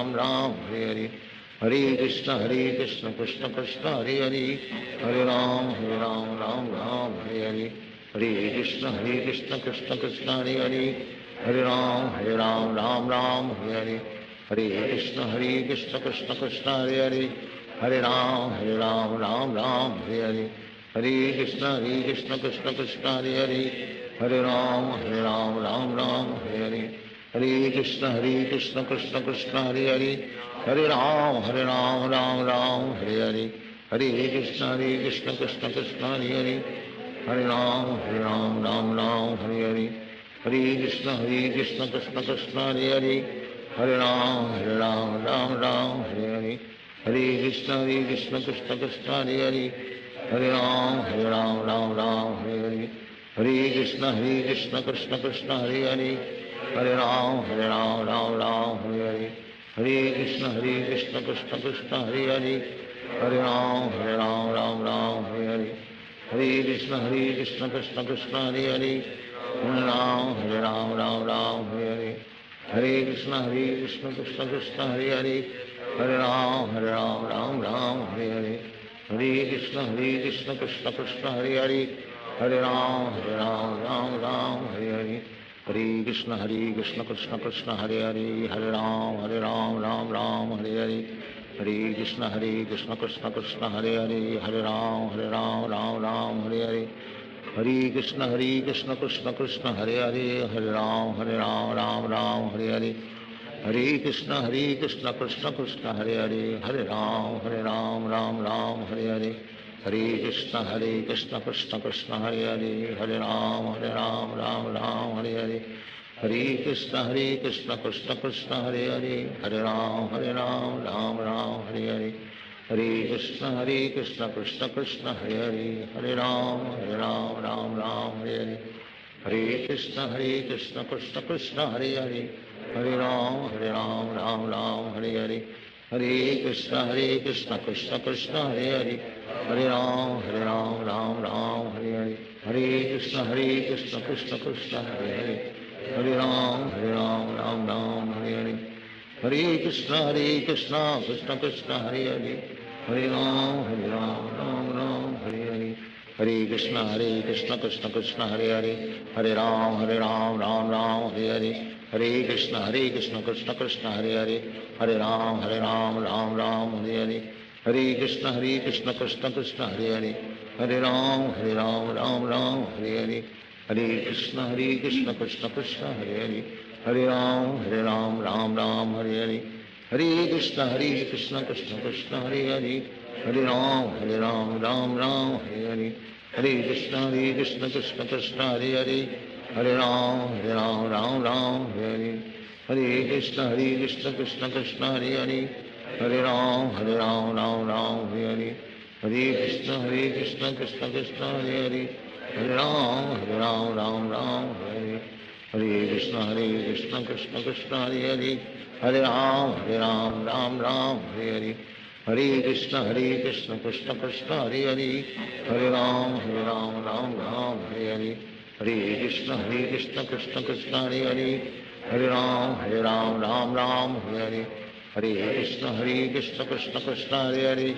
Ram Hare Hare, Hare Krishna Krishna Krishna Hare Hare, Hare Ram Ram Hare Hare, Hare Krishna Krishna Krishna Hare Hare, Hare Ram Ram Hare Hare, Hare Krishna Krishna Krishna Hare Hare, Hare Ram Ram Hare Hare, Hare Krishna Krishna Krishna Hare Hare, Hare Ram Ram Hare Hare, Hare Krishna Krishna Krishna Hare Hare, Hare Ram Ram Hare Hare, Hare Krishna Krishna Krishna Hare Hare, Hare Ram Ram Hare Hare, Hare Krishna Krishna Krishna Hare Hare, Hare Ram Ram Hare Hare, Hare Krishna Krishna Krishna Hare Hare, Hare Ram Ram Hare Hare, Hare Krishna Krishna Krishna Hare Hare, Hare Ram Hare Hare, Hare Krishna Krishna Krishna Hare Hare, Hare Ram Ram Hare Hare, Hare Krishna Krishna Krishna Hare Hare, Hare Ram Ram Ram Hare Hare Hare Krishna Krishna Krishna Hare Hare Hare Ram Ram Ram Hare Hare Hare Krishna Krishna Krishna Hare Hare Hare Ram Ram Ram Hare Hare Hare Krishna Krishna Krishna Hare Hare Hare Ram Ram Ram Hare Hare Hare Krishna Krishna Krishna Hare Hare Hare Ram Ram Ram Hare Hare Hare Krishna Krishna Krishna Hare Hare Hare Ram Ram Ram Hare Hare Hare Krishna Krishna Krishna Hare Hare Hare Ram Ram Ram Hare Hare Hare Krishna Krishna Krishna Hare Hare Hare Ram Ram Ram Hare Hare Hare Krishna Krishna Krishna Hare Hare Hare Ram Ram Ram Hare Hare Hare Krishna Krishna Krishna Hare Hare Hare Ram Ram Hare Hare Hare Krishna Krishna Krishna Hare Hare Hare Ram Ram Ram Hare Hare Hare Krishna Krishna Krishna Hare Hare Hare Ram Ram Hare Hare Hare Krishna Krishna Krishna Hare Hare Hare Ram Ram Ram Hare Hare Hare Krishna Krishna Krishna Hare Hare Hare Ram Ram Ram Hare Hare Hare Krishna Krishna Krishna Hare Hare Hare Ram Ram Hare Hare Hare Krishna Krishna Krishna Hare Hare Hare Ram Ram Hare Hare Hare Krishna Krishna Krishna Hare Hare Hare Ram Ram Hare Hare Hare Krishna Krishna Krishna Hare Hare Hare Ram Ram Hare Hare Hare Krishna Krishna Krishna Hare Hare Hare Ram Ram Hare Hare Hare Krishna Krishna Krishna Hare Hare Hare Ram Ram Hare Hare Hare Krishna Krishna Krishna Hare Hare Hare Ram Ram Hare Hare Hare Krishna Krishna Krishna Hare Hare Hare Ram Ram Hare Hare Hare Krishna Krishna Krishna Hare Hare Hare Ram Ram Hare Hare Hare Krishna Krishna Krishna Hare Hare Hare Ram Ram Hare Hare Hare Krishna Krishna Krishna Hare Hare Hare Ram Ram Hare Hare Hare Krishna Krishna Krishna Hare Hare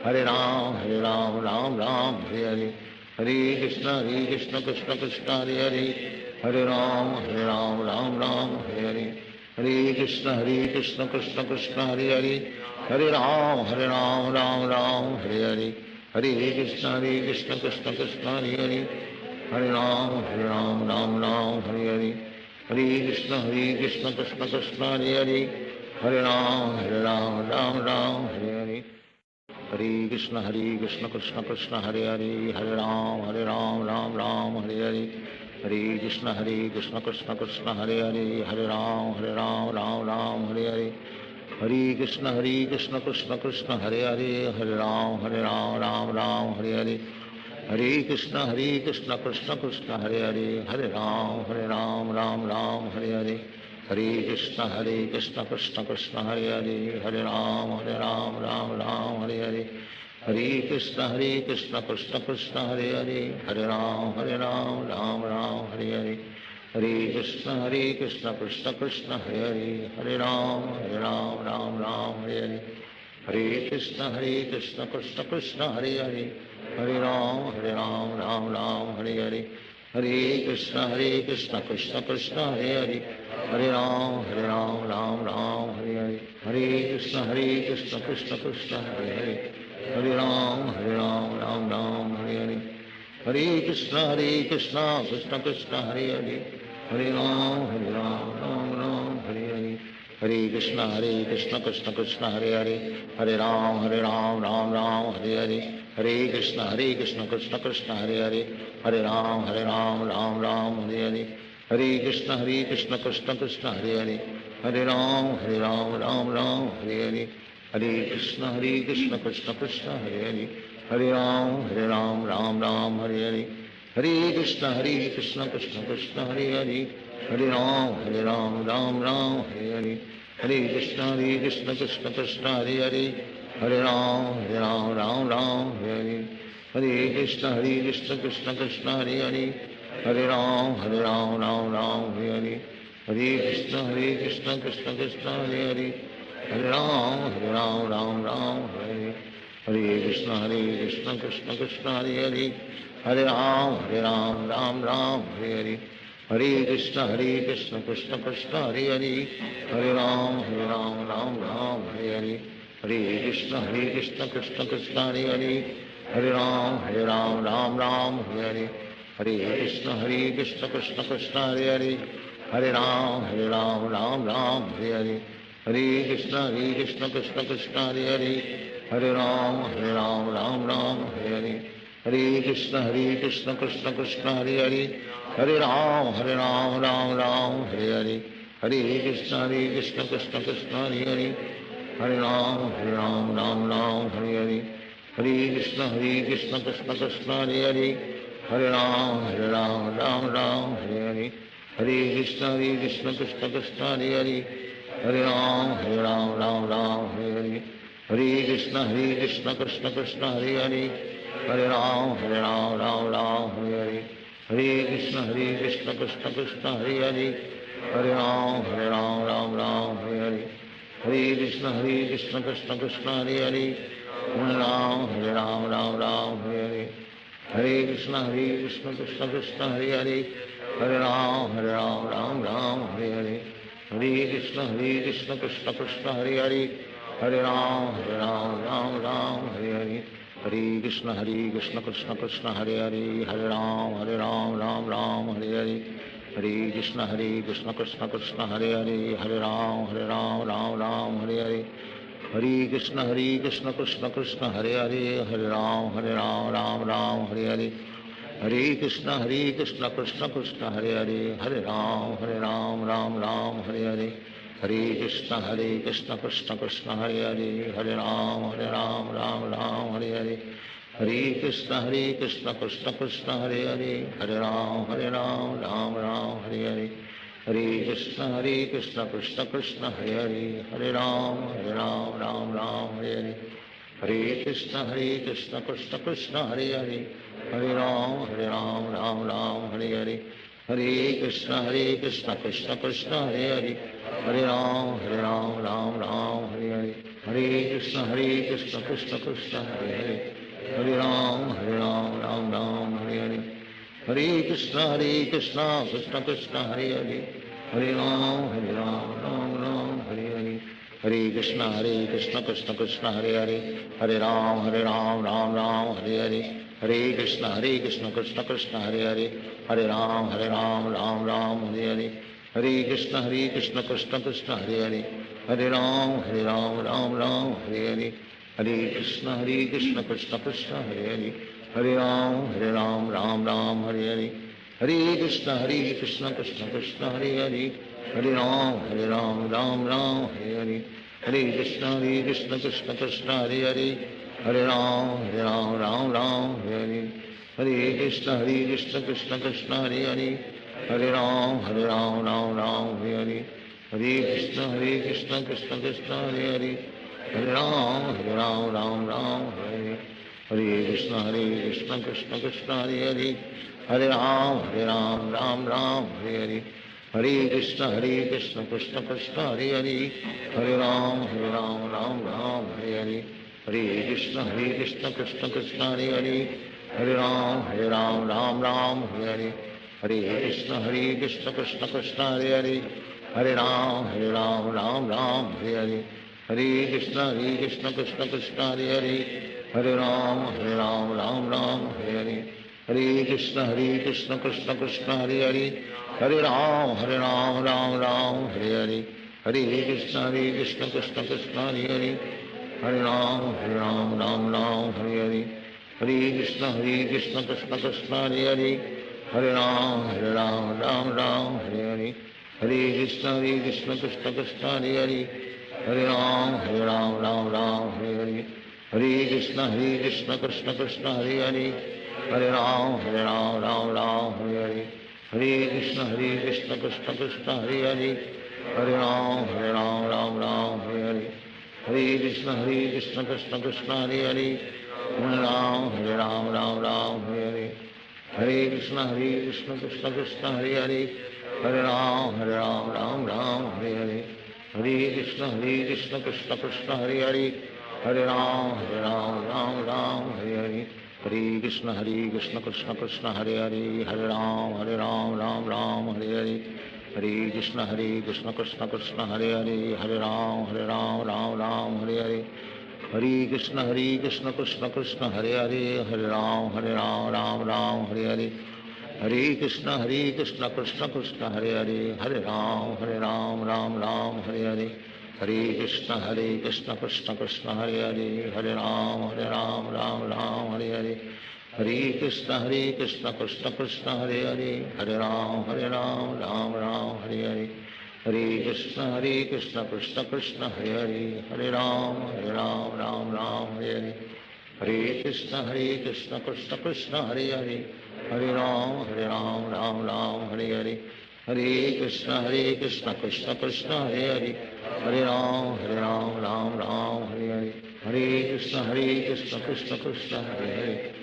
Hare Ram Ram Hare Hare Hare Krishna Krishna Krishna Hare Hare Hare Ram Ram Hare Hare Hare Krishna Krishna Krishna Hare Hare Hare Ram Ram Hare Hare Hare Krishna Krishna Krishna Hare Hare Hare Ram Ram Hare Hare Hare Krishna Krishna Krishna Hare Hare Hare Ram Ram Hare Hare Hare Krishna Krishna Krishna Hare Hare Hare Ram Ram Hare Hare Hare Krishna Krishna Krishna Hare Hare Hare Ram Ram Hare Hare Hare Krishna Krishna Krishna Hare Hare Hare Ram Ram Hare Hare Hare Krishna Krishna Krishna Hare Hare Hare Ram Ram Hare Hare Hare Krishna Krishna Krishna Hare Hare Hare Ram Ram Hare Hare Hare Krishna Krishna Krishna Hare Hare Hare Ram Ram Hare Hare Hare Krishna Krishna Krishna Hare Hare Hare Ram Ram Hare Hare Hare Krishna Krishna Krishna Hare Hare Hare Ram Ram Hare Hare Hare Krishna Krishna Krishna Hare Hare Hare Ram Hare Hare Hare Krishna Krishna Krishna Hare Hare Hare Ram Ram Hare Hare Hare Krishna Krishna Krishna Hare Hare Hare Ram Ram Hare Hare Hare Krishna Krishna Krishna Hare Hare Hare Ram Ram Hare Hare Hare Krishna Krishna Krishna Hare Hare Hare Ram Ram Hare Hare Hare Krishna Krishna Krishna Hare Hare Hare Ram Ram Hare Hare Hare Krishna Krishna Krishna Hare Hare Hare Ram Ram Hare Hare Hare Krishna Krishna Krishna Hare Hare Hare Ram Ram Hare Hare Hare Krishna Krishna Krishna Krishna Hare Hare Hare Ram Ram Ram Hare Hare Hare Krishna Krishna Krishna Hare Hare Hare Ram Ram Ram Hare Hare Hare Krishna Krishna Krishna Hare Hare Hare Ram Ram Ram Hare Hare Hare Krishna Krishna Krishna Hare Hare Hare Ram Ram Ram Hare Hare Hare Krishna Krishna Krishna Hare Hare Hare Ram Ram Ram Hare Hare Hare Krishna Krishna Krishna Hare Hare Hare Ram Ram Ram Hare Hare Hare Krishna Krishna Krishna Hare Hare Hare Ram Ram Ram Hare Hare Hare Krishna Krishna Krishna Hare Hare Hare Ram Ram Ram Hare Hare Hare Krishna Krishna Krishna Hare Hare Hare Ram Ram Ram Hare Hare Hare Krishna Krishna Krishna Hare Hare Hare Ram Ram Ram Hare Hare Hare Krishna Krishna Krishna Hare Hare Hare Ram Ram Ram Hare Hare Hare Krishna Krishna Krishna Hare Hare Hare Ram Ram Ram Hare Hare Hare Krishna Krishna Krishna Hare Hare Hare Ram Ram Hare Hare Hare Krishna Krishna Krishna Hare Hare Hare Ram Ram Ram Hare Hare Hare Krishna Krishna Krishna Hare Hare Hare Ram Ram Ram Hare Hare Hare Krishna Krishna Krishna Hare Hare Hare Ram Ram Ram Hare Hare Hare Krishna Krishna Krishna Hare Hare Hare Ram Ram Ram Hare Hare Hare Krishna Krishna Krishna Hare Hare Hare Ram Ram Ram Hare Hare Hare Krishna Krishna Krishna Hare Hare Hare Ram Ram Ram Hare Hare Hare Krishna Krishna Krishna Hare Hare Hare Ram Ram Ram Hare Hare Hare Krishna Krishna Krishna Hare Hare Hare Ram Ram Ram Hare Hare Hare Krishna Krishna Krishna Hare Hare Hare Ram Ram Ram Hare Hare Hare Krishna Krishna Krishna Hare Hare Hare Ram Ram Ram Hare Hare Hare Krishna Krishna Krishna Hare Hare Hare Ram Ram Ram Hare Hare Hare Krishna Krishna Krishna Hare Hare Hare Ram Ram Ram Hare Hare Hare Krishna Krishna Krishna Hare Hare Hare Ram Ram Ram Hare Hare Hare Krishna Krishna Krishna Hare Hare Hare Ram Ram Ram Hare Hare Hare Krishna Krishna Krishna Hare Hare Hare Ram Ram Ram Hare Hare Hare Krishna Krishna Krishna Hare Hare Hare Ram Ram Ram Hare Hare Hare Krishna Krishna Krishna Hare Hare Hare Ram Ram Ram Hare Hare Hare Krishna Krishna Krishna Hare Hare Hare Ram Ram Ram Hare Hare Hare Krishna Krishna Krishna Hare Hare Hare Ram Ram Ram Hare Hare Hare Krishna Krishna Krishna Hare Hare Hare Ram Ram Ram Hare Hare Hare Krishna Krishna Krishna Hare Hare Hare Ram Ram Ram Hare Hare Hare Krishna Krishna Krishna Hare Hare Hare Ram Ram Ram Hare Hare Hare Krishna Krishna Krishna Hare Hare Hare Ram Ram Ram Hare Hare Hare Krishna Krishna Krishna Hare Hare Hare Ram Ram Ram Hare Hare Hare Krishna Krishna Krishna Hare Hare Hare Ram Ram Ram Hare Hare Hare Krishna Krishna Krishna Hare Hare Hare Ram Ram Ram Hare Hare Hare Krishna Krishna Krishna Hare Hare Hare Ram Ram Ram Hare Hare Hare Krishna Krishna Krishna Hare Hare Hare Ram Ram Ram Hare Hare Hare Krishna Krishna Krishna Hare Hare Hare Ram Ram Ram Hare Hare Hare Krishna Krishna Krishna Hare Hare Hare Ram Ram Ram Hare Hare Hare Krishna Krishna Krishna Hare Hare Hare Ram Ram Ram Hare Hare Hare Krishna Krishna Krishna Hare Hare Hare Ram Ram Ram Hare Hare Hare Krishna Krishna Krishna Hare Hare Hare Ram Ram Ram Hare Hare Hare Krishna Krishna Krishna Hare Hare Hare Ram Ram Ram Hare Hare Hare Krishna Krishna Krishna Hare Hare Hare Ram Ram Ram Hare Hare Hare Krishna Krishna Krishna Hare Hare Hare Ram Ram Hare Hare Hare Krishna Krishna Krishna Hare Ram Ram Hare Hare Hare Krishna Krishna Krishna Hare Ram Ram Hare Hare Hare Krishna Krishna Krishna Hare Ram Ram Hare Hare Hare Krishna Krishna Krishna Hare Ram Ram Hare Hare Hare Krishna Krishna Krishna Hare Ram Ram Hare Hare Hare Krishna Krishna Krishna Hare Ram Ram Hare Hare Hare Krishna Krishna Krishna Hare Ram Ram Hare Hare Hare Krishna Krishna Krishna Hare Ram Ram Hare Hare Hare Krishna Krishna Krishna Hare Ram Ram Hare Hare Hare Krishna Krishna Krishna Hare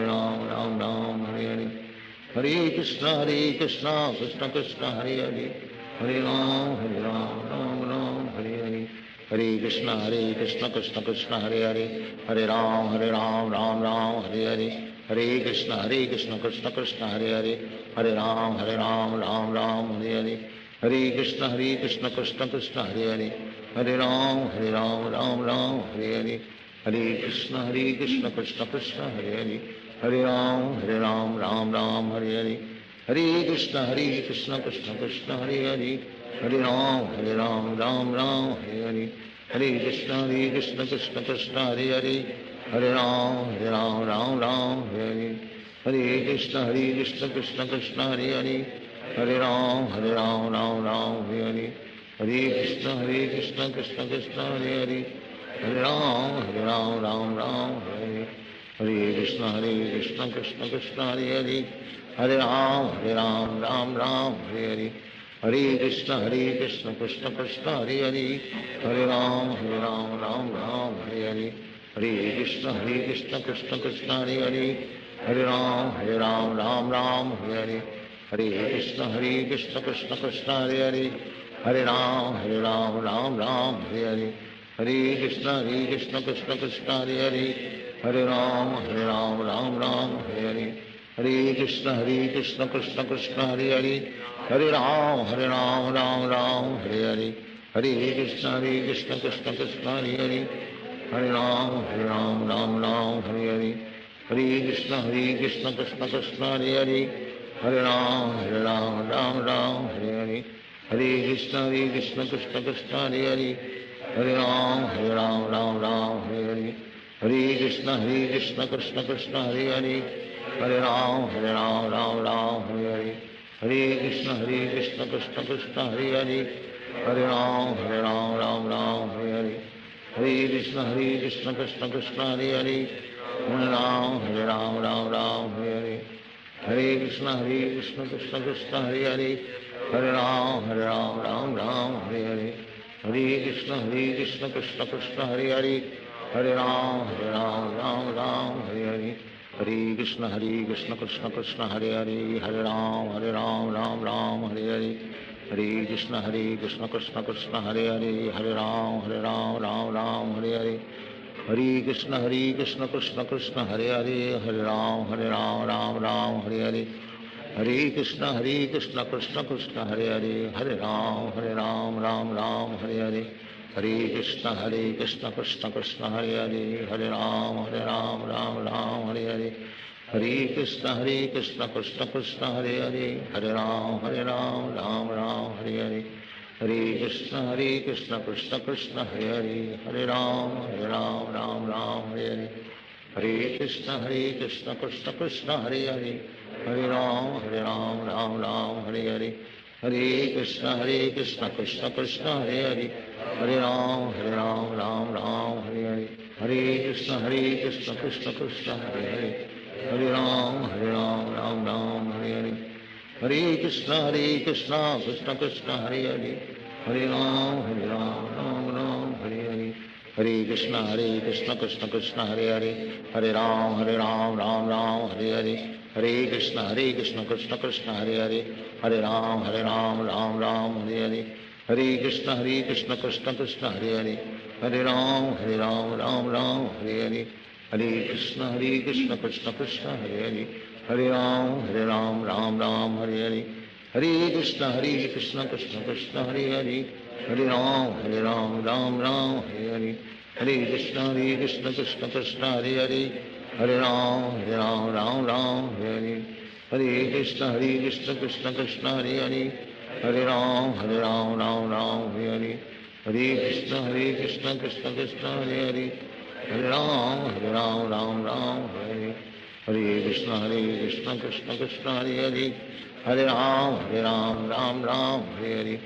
Ram Ram Hare Hare Hare Krishna Krishna Krishna Hare Ram Ram Hare Hare Hare Krishna Krishna Krishna Hare Ram Ram Hare Hare Hare Krishna Krishna Krishna Hare Ram Ram Hare Hare Hare Krishna Krishna Krishna Hare Ram Ram Hare Hare Hare Krishna Krishna Krishna Hare Ram Ram Hare Hare Hare Krishna Krishna Krishna Hare Ram Ram Hare Hare Hare Krishna Krishna Krishna Hare Ram Ram Hare Hare Hare Krishna Krishna Krishna Hare Ram Ram Hare Hare Krishna Krishna Krishna Hare Ram Ram Hare Hare Hare Krishna Krishna Krishna Hare Ram Ram Hare Hare Hare Krishna Krishna Krishna Hare Ram Ram Hare Hare Hare Krishna Krishna Krishna Hare Ram Ram Hare Hare Hare Krishna Krishna Krishna Hare Ram Ram Hare Hare Hare Krishna Krishna Krishna Hare Ram Ram Hare Hare Hare Krishna Krishna Krishna Hare Ram Ram Hare Hare Hare Krishna Krishna Krishna Hare Ram Ram Hare Hare Hare Krishna Krishna Krishna Hare Ram Ram Hare Hare Hare Krishna Krishna Krishna Hare Ram Ram Hare Hare Hare Krishna Krishna Krishna Hare Ram Ram Hare Hare Hare Krishna Krishna Krishna Hare Ram Ram Hare Hare Hare Krishna Krishna Krishna Hare Ram Ram Hare Hare Hare Krishna Krishna Krishna Hare Ram Ram Hare Hare Hare Krishna Krishna Krishna Hare Ram Ram Hare Hare Hare Krishna Krishna Krishna Hare Ram Ram Hare Hare Hare Krishna Krishna Krishna Hare Ram Ram Hare Hare Hare Krishna Krishna Krishna Hare Ram Ram Hare Hare Hare Krishna Krishna Krishna Hare Ram Ram Hare Hare Hare Krishna Krishna Krishna Hare Ram Ram Hare Hare Hare Krishna Krishna Krishna Hare Ram Ram Hare Hare Hare Krishna Krishna Krishna Hare Ram Ram Hare Hare Hare Krishna Krishna Krishna Hare Ram Ram Hare Hare Hare Krishna Krishna Krishna Hare Ram Ram Hare Hare Hare Krishna Krishna Krishna Hare Ram Ram Hare Hare Hare Krishna Krishna Krishna Hare Ram Ram Hare Hare Hare Krishna Krishna Krishna Hare Ram Ram Hare Hare Hare Krishna Krishna Krishna Krishna Hare Hare Ram, Ram Ram, Hare Hare. Hare Krishna, Krishna Krishna, Hare Hare. Hare Ram, Ram Ram, Hare Hare. Hare Krishna, Krishna Krishna, Hare Hare. Hare Ram, Ram Ram, Hare Hare. Hare Krishna, Krishna Krishna, Hare Hare. Hare Ram, Ram Ram, Hare Hare. Hare Krishna, Krishna Krishna, Hare Hare. Hare Ram, Ram Ram, Hare Hare. Hare Krishna, Krishna Krishna, Hare Hare. Hare Ram, Ram Ram, Hare Hare. Hare Krishna, Krishna Krishna, Hare Hare. Hare Ram, Ram Ram, Hare Hare.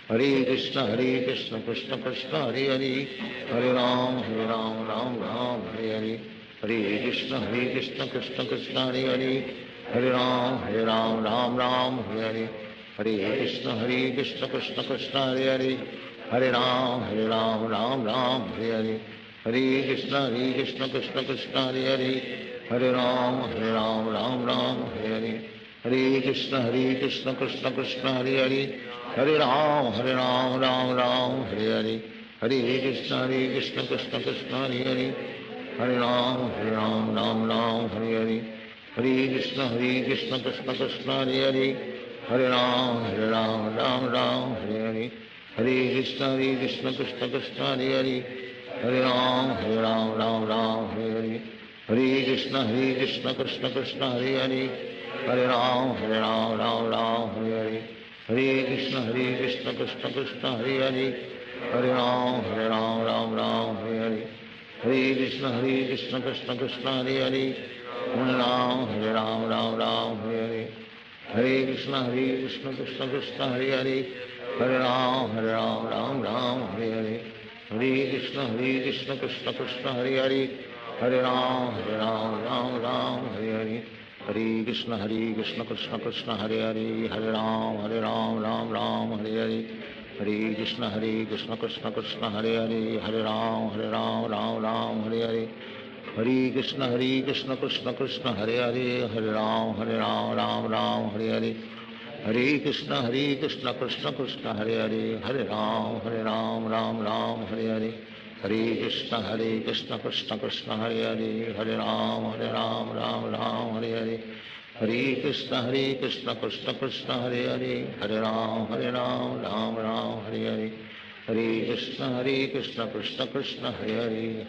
Hare Krishna, Krishna Krishna, Hare Hare. Hare Ram, Ram Ram, Hare Hare. Hare Krishna, Krishna Krishna, Hare Hare. Hare Ram, Ram Hare Hare. Hare Krishna, Krishna Krishna, Hare Hare. Hare Ram, Ram Hare Hare. Hare Krishna, Krishna Krishna, Hare Hare. Hare Ram, Ram Hare Hare. Hare Krishna, Krishna Krishna, Hare Hare. Hare Ram, Ram Hare Hare. Hare Krishna, Krishna Krishna, Hare Hare. Hare Ram, Ram Hare Hare. Hare Krishna, Krishna Krishna, Hare Hare. Hare Ram, Ram Hare Hare. Hare Krishna, Krishna Krishna, Hare Hare. Hare Ram, Ram Hare Hare. Hare Krishna, Krishna Krishna, Hare Hare. Hare Ram, Ram Hare Hare. Hare Krishna, Krishna Krishna, Hare Hare. Hare Ram, Ram Hare Hare. Hare Krishna, Krishna Krishna, Hare Hare. Hare Ram, Ram Hare Hare. Hare Krishna, Krishna Krishna, Hare Hare. Hare Ram, Ram Hare Hare. Hare Krishna, Krishna Krishna, Hare Hare. Hare Ram, Ram Hare Hare. Hare Krishna, Krishna Krishna, Hare Hare. Hare Ram, Ram Hare Hare. Hare Krishna, Krishna Krishna, Hare Hare. Hare Ram, Hare Hare. Hare Krishna, Krishna Krishna, Hare Hare. Hare Ram, Ram Hare Hare. Hare Krishna, Krishna Krishna, Hare Hare. Hare Ram, Ram Hare Hare. Hare Krishna, Krishna Krishna, Hare Hare. Hare Ram, Ram Hare Hare. Hare Krishna, Krishna Krishna, Hare Hare. Hare Ram, Ram Hare Hare. Hare Krishna, Krishna Krishna,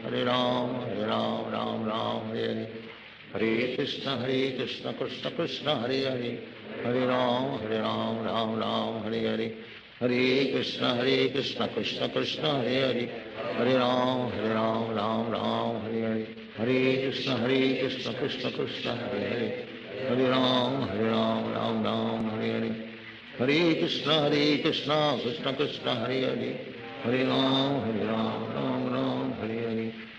Hare Hare. Hare Ram, Ram Hare Hare. Hare Krishna, Krishna Krishna, Hare Hare. Hare Ram, Ram Hare Hare. Hare Krishna, Krishna Krishna, Hare Hare. Hare Ram, Ram Hare Hare. Hare Krishna, Krishna Krishna, Hare Hare. Hare Ram, Ram Hare Hare. Hare Krishna, Krishna Krishna, Hare Hare. Hare Ram, Ram Hare Hare.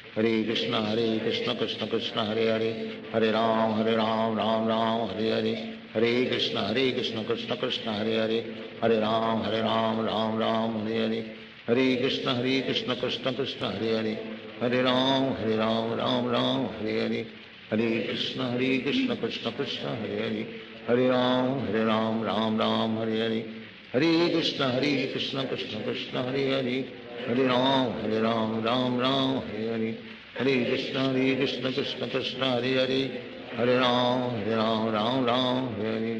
Hare Krishna, Krishna Krishna, Hare Hare. Hare Ram, Ram Hare Hare. Hare Krishna, Krishna Krishna, Hare Hare. Hare Ram, Ram Hare Hare. Hare Krishna, Krishna Krishna, Hare Hare. Hare Ram, Ram Hare Hare. Hare Krishna, Krishna Krishna, Hare Hare. Hare Ram, Ram Hare Hare. Hare Krishna, Krishna Krishna, Hare Hare. Hare Ram, Ram Hare Hare.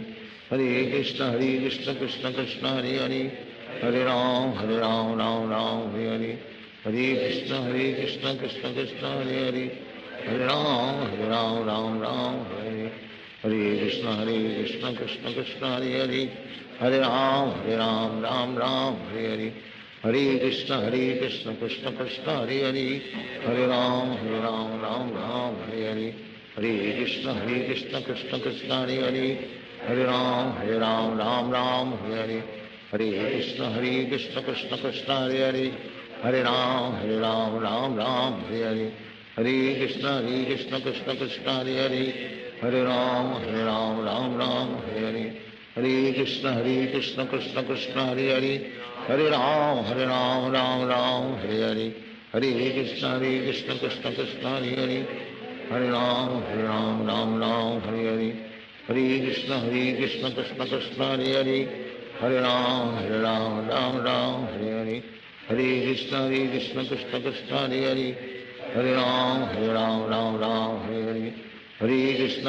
Hare Krishna, Krishna Krishna, Hare Hare. Hare Ram, Ram Hare Hare. Hare Krishna, Krishna Krishna, Hare Hare. Hare Ram, Ram Hare Hare. Hare Krishna, Krishna Krishna, Hare Hare. Hare Ram, Ram Hare Hare. Hare Krishna, Krishna Krishna, Hare Hare. Hare Ram, Ram Hare Hare. Hare Krishna, Krishna Krishna, Hare Hare. Hare Ram, Ram Hare Hare. Hare Krishna, Krishna Krishna, Hare Hare. Hare Ram, Ram Hare Hare. Hare Krishna, Krishna Krishna, Hare Hare. Hare Ram, Ram Hare Hare. Hare Krishna, Krishna Krishna, Hare Hare. Hare Ram, Hare Hare. Hare Krishna, Krishna Krishna, Hare Hare. Hare Ram, Ram Hare Hare. Hare Krishna, Krishna Krishna, Hare Hare. Hare Ram, Ram Hare Hare. Hare Krishna, Krishna Krishna, Hare Hare. Hare Ram, Ram Hare Hare. हरे कृष्ण कृष्ण कृष्ण हरे हरे, हरे राम राम राम हरे हरे, हरे कृष्ण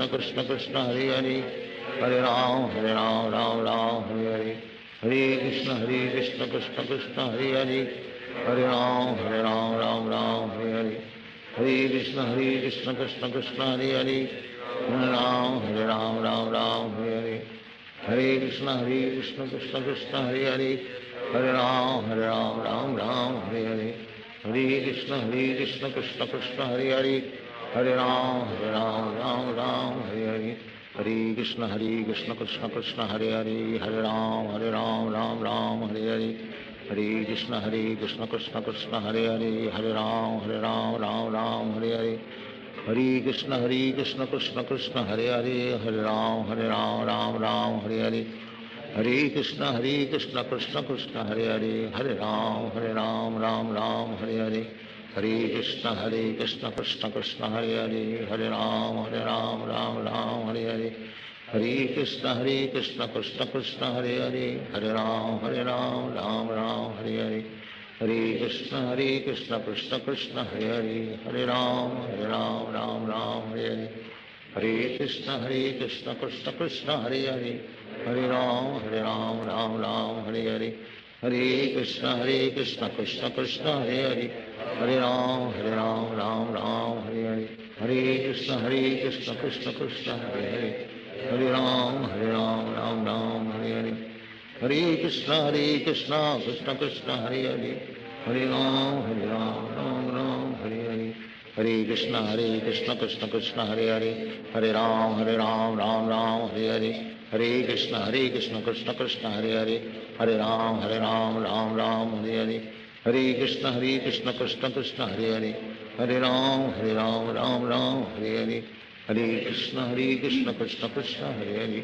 कृष्ण कृष्ण हरे हरे, हरे राम राम राम हरे हरे, हरे कृष्ण कृष्ण कृष्ण हरे हरे, हरे राम राम हरे हरे, हरे कृष्ण कृष्ण कृष्ण हरे हरे, हरे राम राम हरे हरे, हरे कृष्ण कृष्ण कृष्ण हरे हरे, हरे राम राम हरे हरे, हरे कृष्ण कृष्ण कृष्ण हरे हरे, हरे राम राम हरे हरे, हरे कृष्ण कृष्ण कृष्ण हरे हरे, हरे राम राम हरे हरे, हरे कृष्ण कृष्ण कृष्ण हरे हरे, हरे राम राम हरे हरे, हरे कृष्ण कृष्ण कृष्ण हरे हरे, हरे राम राम हरे हरे, हरे कृष्ण कृष्ण कृष्ण हरे हरे, हरे राम राम हरे हरे, हरे कृष्ण कृष्ण कृष्ण हरे हरे, हरे राम राम हरे हरे, हरे कृष्ण कृष्ण कृष्ण हरे हरे, हरे राम राम हरे हरे, हरे कृष्ण कृष्ण कृष्ण हरे हरे, हरे राम राम हरे हरे, हरे कृष्ण कृष्ण कृष्ण हरे हरे, हरे राम राम हरे हरे, हरे कृष्ण कृष्ण कृष्ण हरे हरे, हरे राम राम हरे हरे, हरे कृष्ण कृष्ण कृष्ण हरे हरे, हरे राम राम हरे हरे, हरे कृष्ण कृष्ण कृष्ण हरे हरे, हरे राम राम हरे हरे, हरे कृष्ण कृष्ण कृष्ण हरे हरे, हरे राम राम हरे हरे, हरे कृष्ण कृष्ण कृष्ण हरे हरे, हरे राम राम हरे हरे, हरे कृष्ण कृष्ण कृष्ण हरे हरे, हरे राम राम हरे हरे, हरे कृष्ण कृष्ण कृष्ण हरे हरे, हरे राम राम हरे हरे, हरे कृष्ण कृष्ण कृष्ण हरे हरे, हरे राम राम हरे हरे, हरे कृष्ण कृष्ण कृष्ण हरे हरे,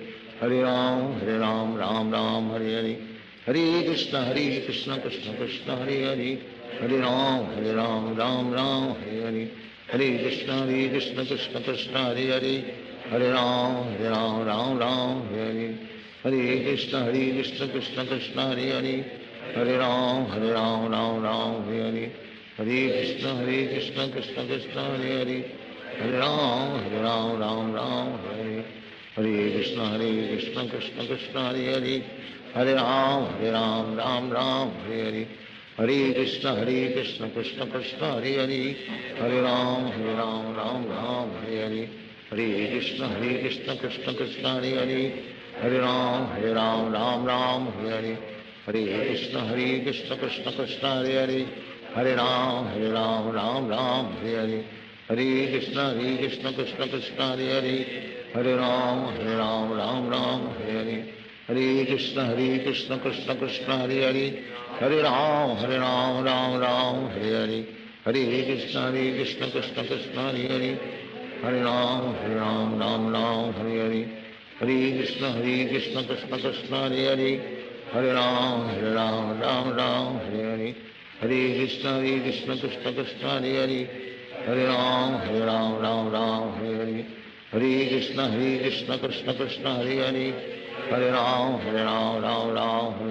हरे राम राम हरे हरे, हरे कृष्ण कृष्ण कृष्ण हरे हरे, हरे राम राम हरे हरे, हरे कृष्ण कृष्ण कृष्ण हरे हरे, हरे राम राम हरे हरे, हरे कृष्ण कृष्ण कृष्ण हरे हरे, हरे राम राम हरे हरे, हरे कृष्ण कृष्ण कृष्ण हरे हरे, हरे राम राम हरे हरे, हरे कृष्ण कृष्ण कृष्ण हरे हरे, हरे राम राम हरे हरे, हरे कृष्ण कृष्ण कृष्ण हरे हरे, हरे राम राम हरे हरे, हरे कृष्ण कृष्ण कृष्ण हरे हरे, हरे राम राम हरे हरे, हरे कृष्ण कृष्ण कृष्ण हरे हरे, हरे राम राम हरे हरे, हरे कृष्ण कृष्ण कृष्ण हरे हरे, हरे राम राम हरे हरे, हरे कृष्ण कृष्ण कृष्ण हरे हरे, हरे राम राम हरे हरे, हरे कृष्ण कृष्ण कृष्ण हरे हरे, हरे राम राम हरे हरे, हरे कृष्ण कृष्ण कृष्ण हरे हरे, हरे राम राम हरे हरे, हरे कृष्ण कृष्ण कृष्ण हरे हरे, हरे राम राम हरे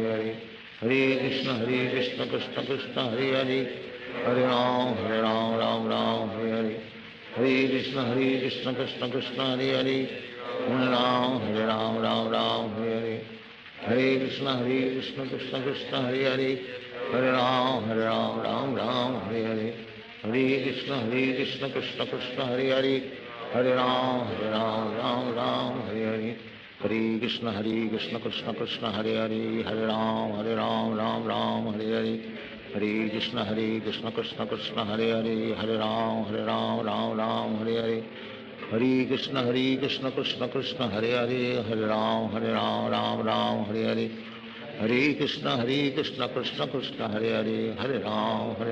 हरे, हरे कृष्ण कृष्ण कृष्ण हरे हरे, हरे राम हरे हरे, हरे कृष्ण कृष्ण कृष्ण हरे हरे, हरे राम राम हरे हरे, हरे कृष्ण कृष्ण कृष्ण हरे हरे, हरे राम राम हरे हरे, हरे कृष्ण कृष्ण कृष्ण हरे हरे, हरे राम राम हरे हरे, हरे कृष्ण कृष्ण कृष्ण हरे हरे, हरे राम राम हरे हरे, हरे कृष्ण कृष्ण कृष्ण हरे हरे, हरे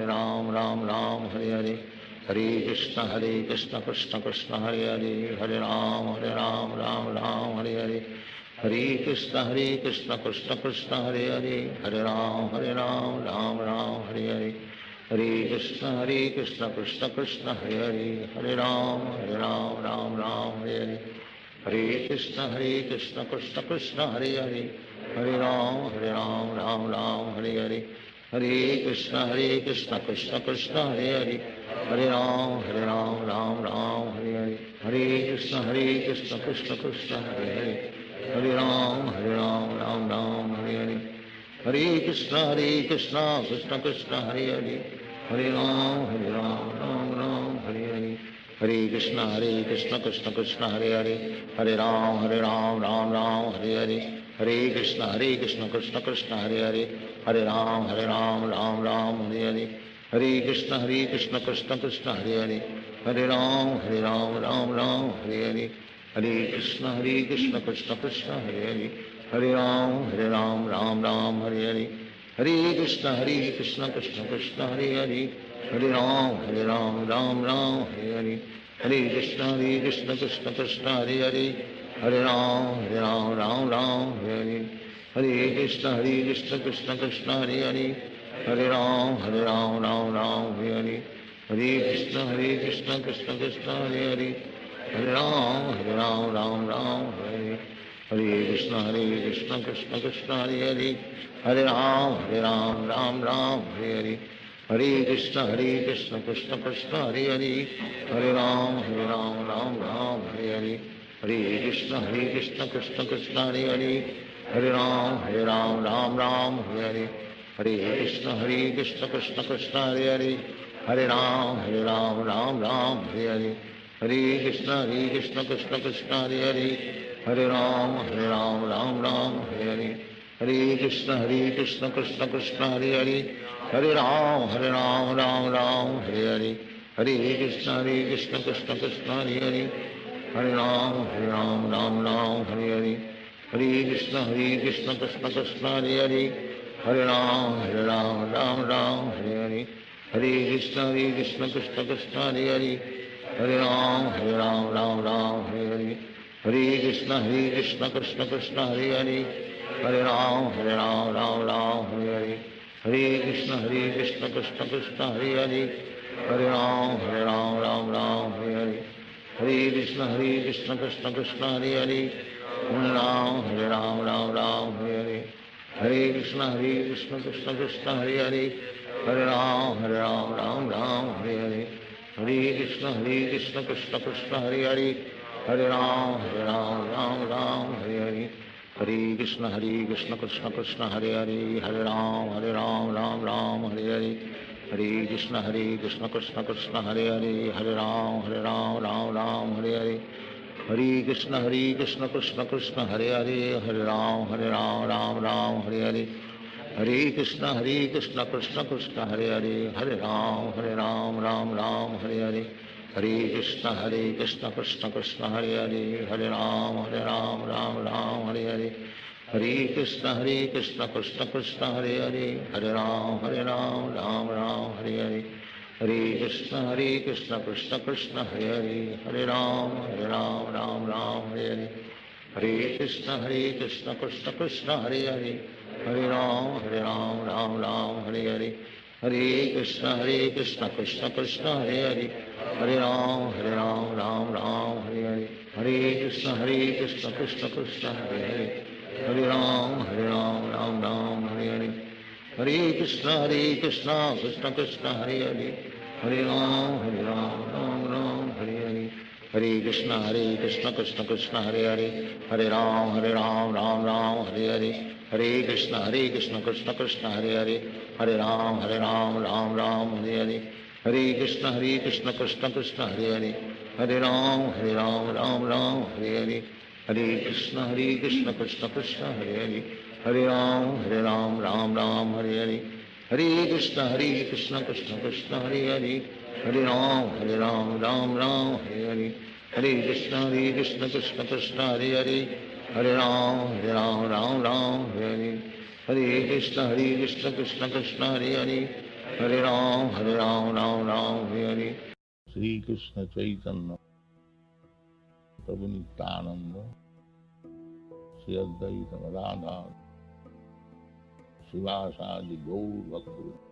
राम राम हरे हरे, हरे कृष्ण कृष्ण कृष्ण हरे हरे, हरे राम राम हरे हरे, हरे कृष्ण कृष्ण कृष्ण हरे हरे, हरे राम राम हरे हरे, हरे कृष्ण कृष्ण कृष्ण हरे हरे, हरे राम राम हरे हरे, हरे कृष्ण कृष्ण कृष्ण हरे हरे, हरे राम राम हरे हरे, हरे कृष्ण कृष्ण कृष्ण हरे हरे, हरे राम राम हरे हरे, हरे कृष्ण कृष्ण कृष्ण हरे हरे, हरे राम राम राम हरे हरे, हरे कृष्ण कृष्ण कृष्ण हरे हरे, हरे राम राम राम हरे हरे, हरे कृष्ण कृष्ण कृष्ण हरे हरे, हरे राम राम राम हरे हरे, हरे कृष्ण कृष्ण कृष्ण हरे हरे, हरे राम राम राम हरे हरे, हरे कृष्ण कृष्ण कृष्ण हरे हरे, हरे राम राम राम हरे हरे, हरे कृष्ण कृष्ण कृष्ण हरे हरे, हरे राम राम राम हरे हरे, हरे कृष्ण कृष्ण कृष्ण हरे हरे, हरे राम राम हरे हरे, हरे कृष्ण कृष्ण कृष्ण हरे हरे, हरे राम राम हरे हरे, हरे कृष्ण कृष्ण कृष्ण हरे हरे, हरे राम राम हरे हरे, हरे कृष्ण कृष्ण कृष्ण हरे हरे, हरे राम राम हरे हरे, हरे कृष्ण कृष्ण कृष्ण हरे हरे, हरे राम राम हरे हरे, हरे कृष्ण कृष्ण कृष्ण हरे हरे, हरे राम राम हरे हरे, हरे कृष्ण कृष्ण कृष्ण हरे हरे, हरे राम राम हरे हरे, हरे कृष्ण कृष्ण कृष्ण हरे हरे, हरे राम राम हरे हरे, हरे कृष्ण कृष्ण कृष्ण हरे हरे, हरे राम राम हरे हरे, हरे कृष्ण कृष्ण कृष्ण हरे हरे, हरे राम राम हरे हरे, हरे कृष्ण कृष्ण कृष्ण हरे हरे, हरे राम राम हरे हरे, हरे कृष्ण कृष्ण कृष्ण हरे हरे, हरे राम राम हरे हरे, हरे कृष्ण कृष्ण कृष्ण हरे हरे, हरे राम राम हरे हरे, हरे कृष्ण कृष्ण कृष्ण हरे हरे, हरे राम राम हरे हरे, हरे कृष्ण कृष्ण कृष्ण हरे हरे, हरे राम राम हरे हरे, हरे कृष्ण कृष्ण कृष्ण हरे हरे, हरे राम राम हरे हरे, हरे कृष्ण कृष्ण कृष्ण हरे हरे, हरे राम राम हरे हरे, हरे कृष्ण कृष्ण कृष्ण हरे हरे, हरे राम राम हरे हरे, हरे कृष्ण कृष्ण कृष्ण हरे हरे, हरे राम राम हरे हरे, हरे कृष्ण कृष्ण कृष्ण हरे हरे, हरे राम राम हरे हरे, हरे कृष्ण कृष्ण कृष्ण हरे हरे, हरे राम राम हरे हरे, हरे कृष्ण कृष्ण कृष्ण हरे हरे, हरे राम राम हरे हरे, हरे कृष्ण कृष्ण कृष्ण हरे हरे, हरे राम राम हरे हरे, हरे कृष्ण कृष्ण कृष्ण हरे हरे, हरे राम राम हरे हरे, हरे कृष्ण कृष्ण कृष्ण हरे हरे, हरे राम राम हरे हरे, हरे कृष्ण कृष्ण कृष्ण हरे हरे, हरे राम राम हरे हरे, हरे कृष्ण कृष्ण कृष्ण हरे हरे, हरे राम राम हरे हरे, हरे कृष्ण कृष्ण कृष्ण हरे हरे, हरे राम राम हरे हरे, हरे कृष्ण कृष्ण कृष्ण हरे हरे, हरे राम राम हरे हरे, हरे कृष्ण कृष्ण कृष्ण हरे हरे, हरे राम राम हरे हरे, हरे कृष्ण कृष्ण कृष्ण हरे हरे, हरे राम राम हरे हरे, हरे कृष्ण कृष्ण कृष्ण हरे हरे, हरे राम राम हरे हरे, हरे कृष्ण कृष्ण कृष्ण हरे हरे, हरे राम राम हरे हरे, हरे कृष्ण कृष्ण कृष्ण हरे हरे, हरे राम राम हरे हरे, हरे कृष्ण कृष्ण कृष्ण हरे हरे, हरे राम राम हरे हरे, हरे कृष्ण कृष्ण कृष्ण हरे हरे, हरे राम राम हरे हरे, हरे कृष्ण कृष्ण कृष्ण हरे हरे, हरे राम राम हरे हरे, श्री कृष्ण चैतन्य प्रभु नित्यानंद, श्री अद्वैत गदाधर शिवासादि गौर भक्त